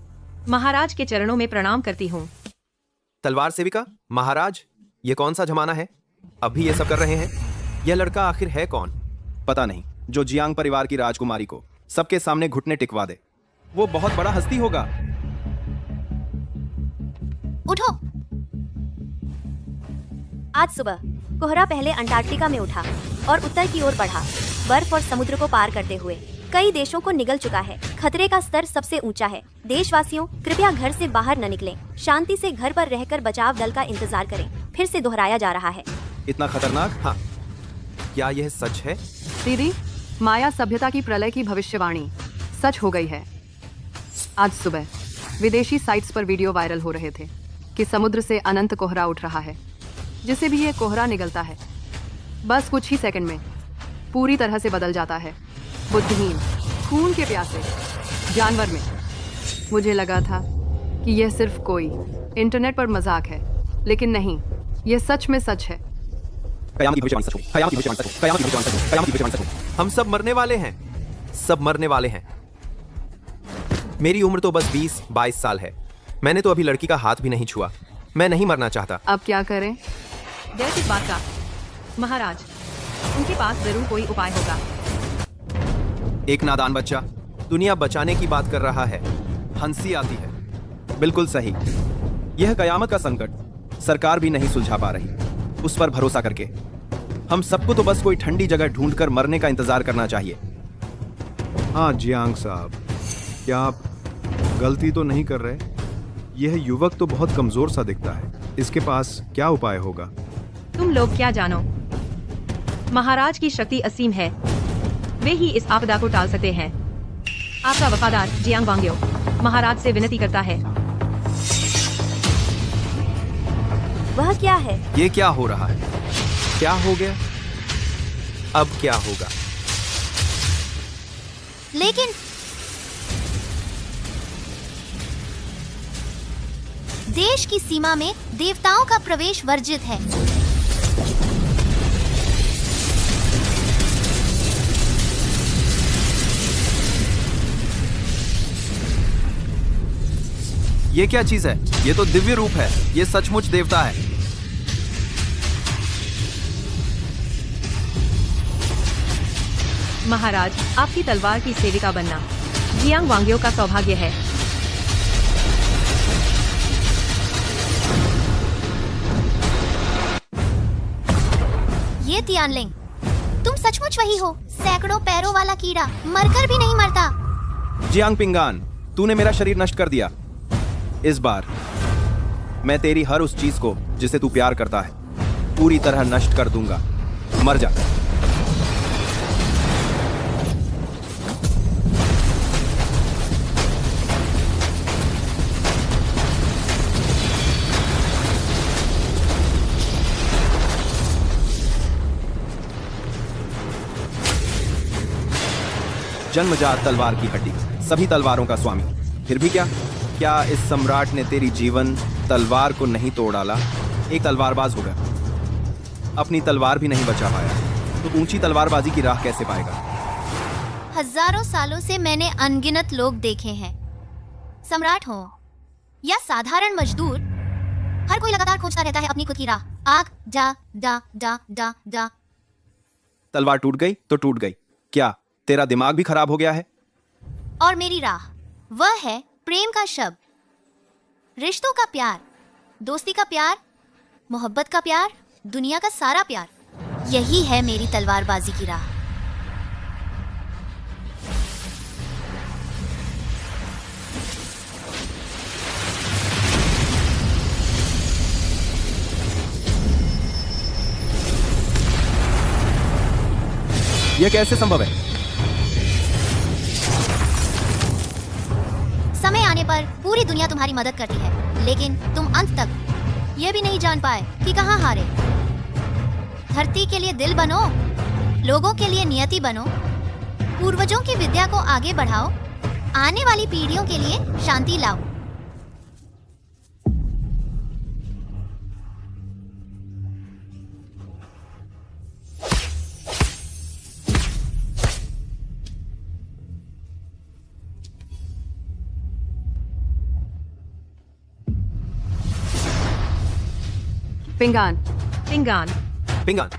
महाराज के चरणों में प्रणाम करती हूँ। तलवार सेविका महाराज, ये कौन सा जमाना है, अभी ये सब कर रहे हैं? यह लड़का आखिर है कौन? पता नहीं, जो जियांग परिवार की राजकुमारी को सबके सामने घुटने टिकवा दे। वो बहुत बड़ा हस्ती होगा। उठो। आज सुबह कोहरा पहले अंटार्कटिका में उठा और उत्तर की ओर बढ़ा, बर्फ और समुद्र को पार करते हुए कई देशों को निगल चुका है। खतरे का स्तर सबसे ऊंचा है। देशवासियों, कृपया घर से बाहर न निकलें। शांति से घर पर रहकर बचाव दल का इंतजार करें। फिर से दोहराया जा रहा है। इतना खतरनाक? हाँ, क्या यह सच है? दीदी, माया सभ्यता की प्रलय की भविष्यवाणी सच हो गई है। आज सुबह विदेशी साइट्स पर वीडियो वायरल हो रहे थे कि समुद्र से अनंत कोहरा उठ रहा है। जिसे भी ये कोहरा निगलता है, बस कुछ ही सेकंड में पूरी तरह से बदल जाता है। बुद्धिहीन, खून के प्यासे जानवर में। मुझे लगा था कि यह सिर्फ कोई इंटरनेट पर मजाक है, लेकिन नहीं, यह सच में सच है। कयामत की भविष्यवाणी सच हो, कयामत की भविष्यवाणी सच हो, कयामत की भविष्यवाणी सच हो, कयामत की भविष्यवाणी सच हो। हम सब मरने वाले हैं, सब मरने वाले हैं। मेरी उम्र तो बस 20-22 साल है। मैंने तो अभी लड़की का हाथ भी नहीं छुआ। मैं नहीं मरना चाहता। अब क्या करें? डर किस बात का? महाराज, उनके पास जरूर कोई उपाय होगा। एक नादान बच्चा दुनिया बचाने की बात कर रहा है। हंसी आती है। बिल्कुल सही। यह कयामत का संकट सरकार भी नहीं सुलझा पा रही। उस पर भरोसा करके हम सबको तो बस कोई ठंडी जगह ढूंढकर मरने का इंतजार करना चाहिए। हाँ जियांग साहब, क्या आप गलती तो नहीं कर रहे? यह युवक तो बहुत कमजोर सा दिखता है। इसके पास क्या उपाय होगा? तुम लोग क्या जानो, महाराज की शक्ति असीम है। वे ही इस आपदा को टाल सकते हैं। आपका वफादार जियांग वांग्यो महाराज से विनती करता है। वह क्या है? ये क्या हो रहा है? क्या हो गया? अब क्या होगा? लेकिन देश की सीमा में देवताओं का प्रवेश वर्जित है। ये क्या चीज है? ये तो दिव्य रूप है। ये सचमुच देवता है। महाराज, आपकी तलवार की सेविका बनना जियांग वांग्यो का सौभाग्य है। ये तियानलिंग, तुम सचमुच वही हो, सैकड़ों पैरों वाला कीड़ा, मरकर भी नहीं मरता। जियांग पिंगान, तूने मेरा शरीर नष्ट कर दिया। इस बार मैं तेरी हर उस चीज को जिसे तू प्यार करता है पूरी तरह नष्ट कर दूंगा। मर जा। जन्मजात तलवार की हड्डी, सभी तलवारों का स्वामी। फिर भी क्या इस सम्राट ने तेरी जीवन तलवार को नहीं तोड़ डाला? एक तलवारबाज होगा, अपनी तलवार भी नहीं बचा पाया, तो ऊंची तलवारबाजी की राह कैसे पाएगा? हजारों सालों से मैंने अनगिनत लोग देखे हैं। सम्राट हो या साधारण मजदूर, हर कोई लगातार खोजता रहता है अपनी खुद की राह। आग, डा डा डा डा डा। तलवार टूट गई तो टूट गई, क्या तेरा दिमाग भी खराब हो गया है? और मेरी राह, वह है प्रेम का शब्द, रिश्तों का प्यार, दोस्ती का प्यार, मोहब्बत का प्यार, दुनिया का सारा प्यार। यही है मेरी तलवारबाजी की राह। यह कैसे संभव है? समय आने पर पूरी दुनिया तुम्हारी मदद करती है, लेकिन तुम अंत तक यह भी नहीं जान पाए कि कहाँ हारे। धरती के लिए दिल बनो, लोगों के लिए नियति बनो, पूर्वजों की विद्या को आगे बढ़ाओ, आने वाली पीढ़ियों के लिए शांति लाओ। पिंगान, पिंगान, पिंगान,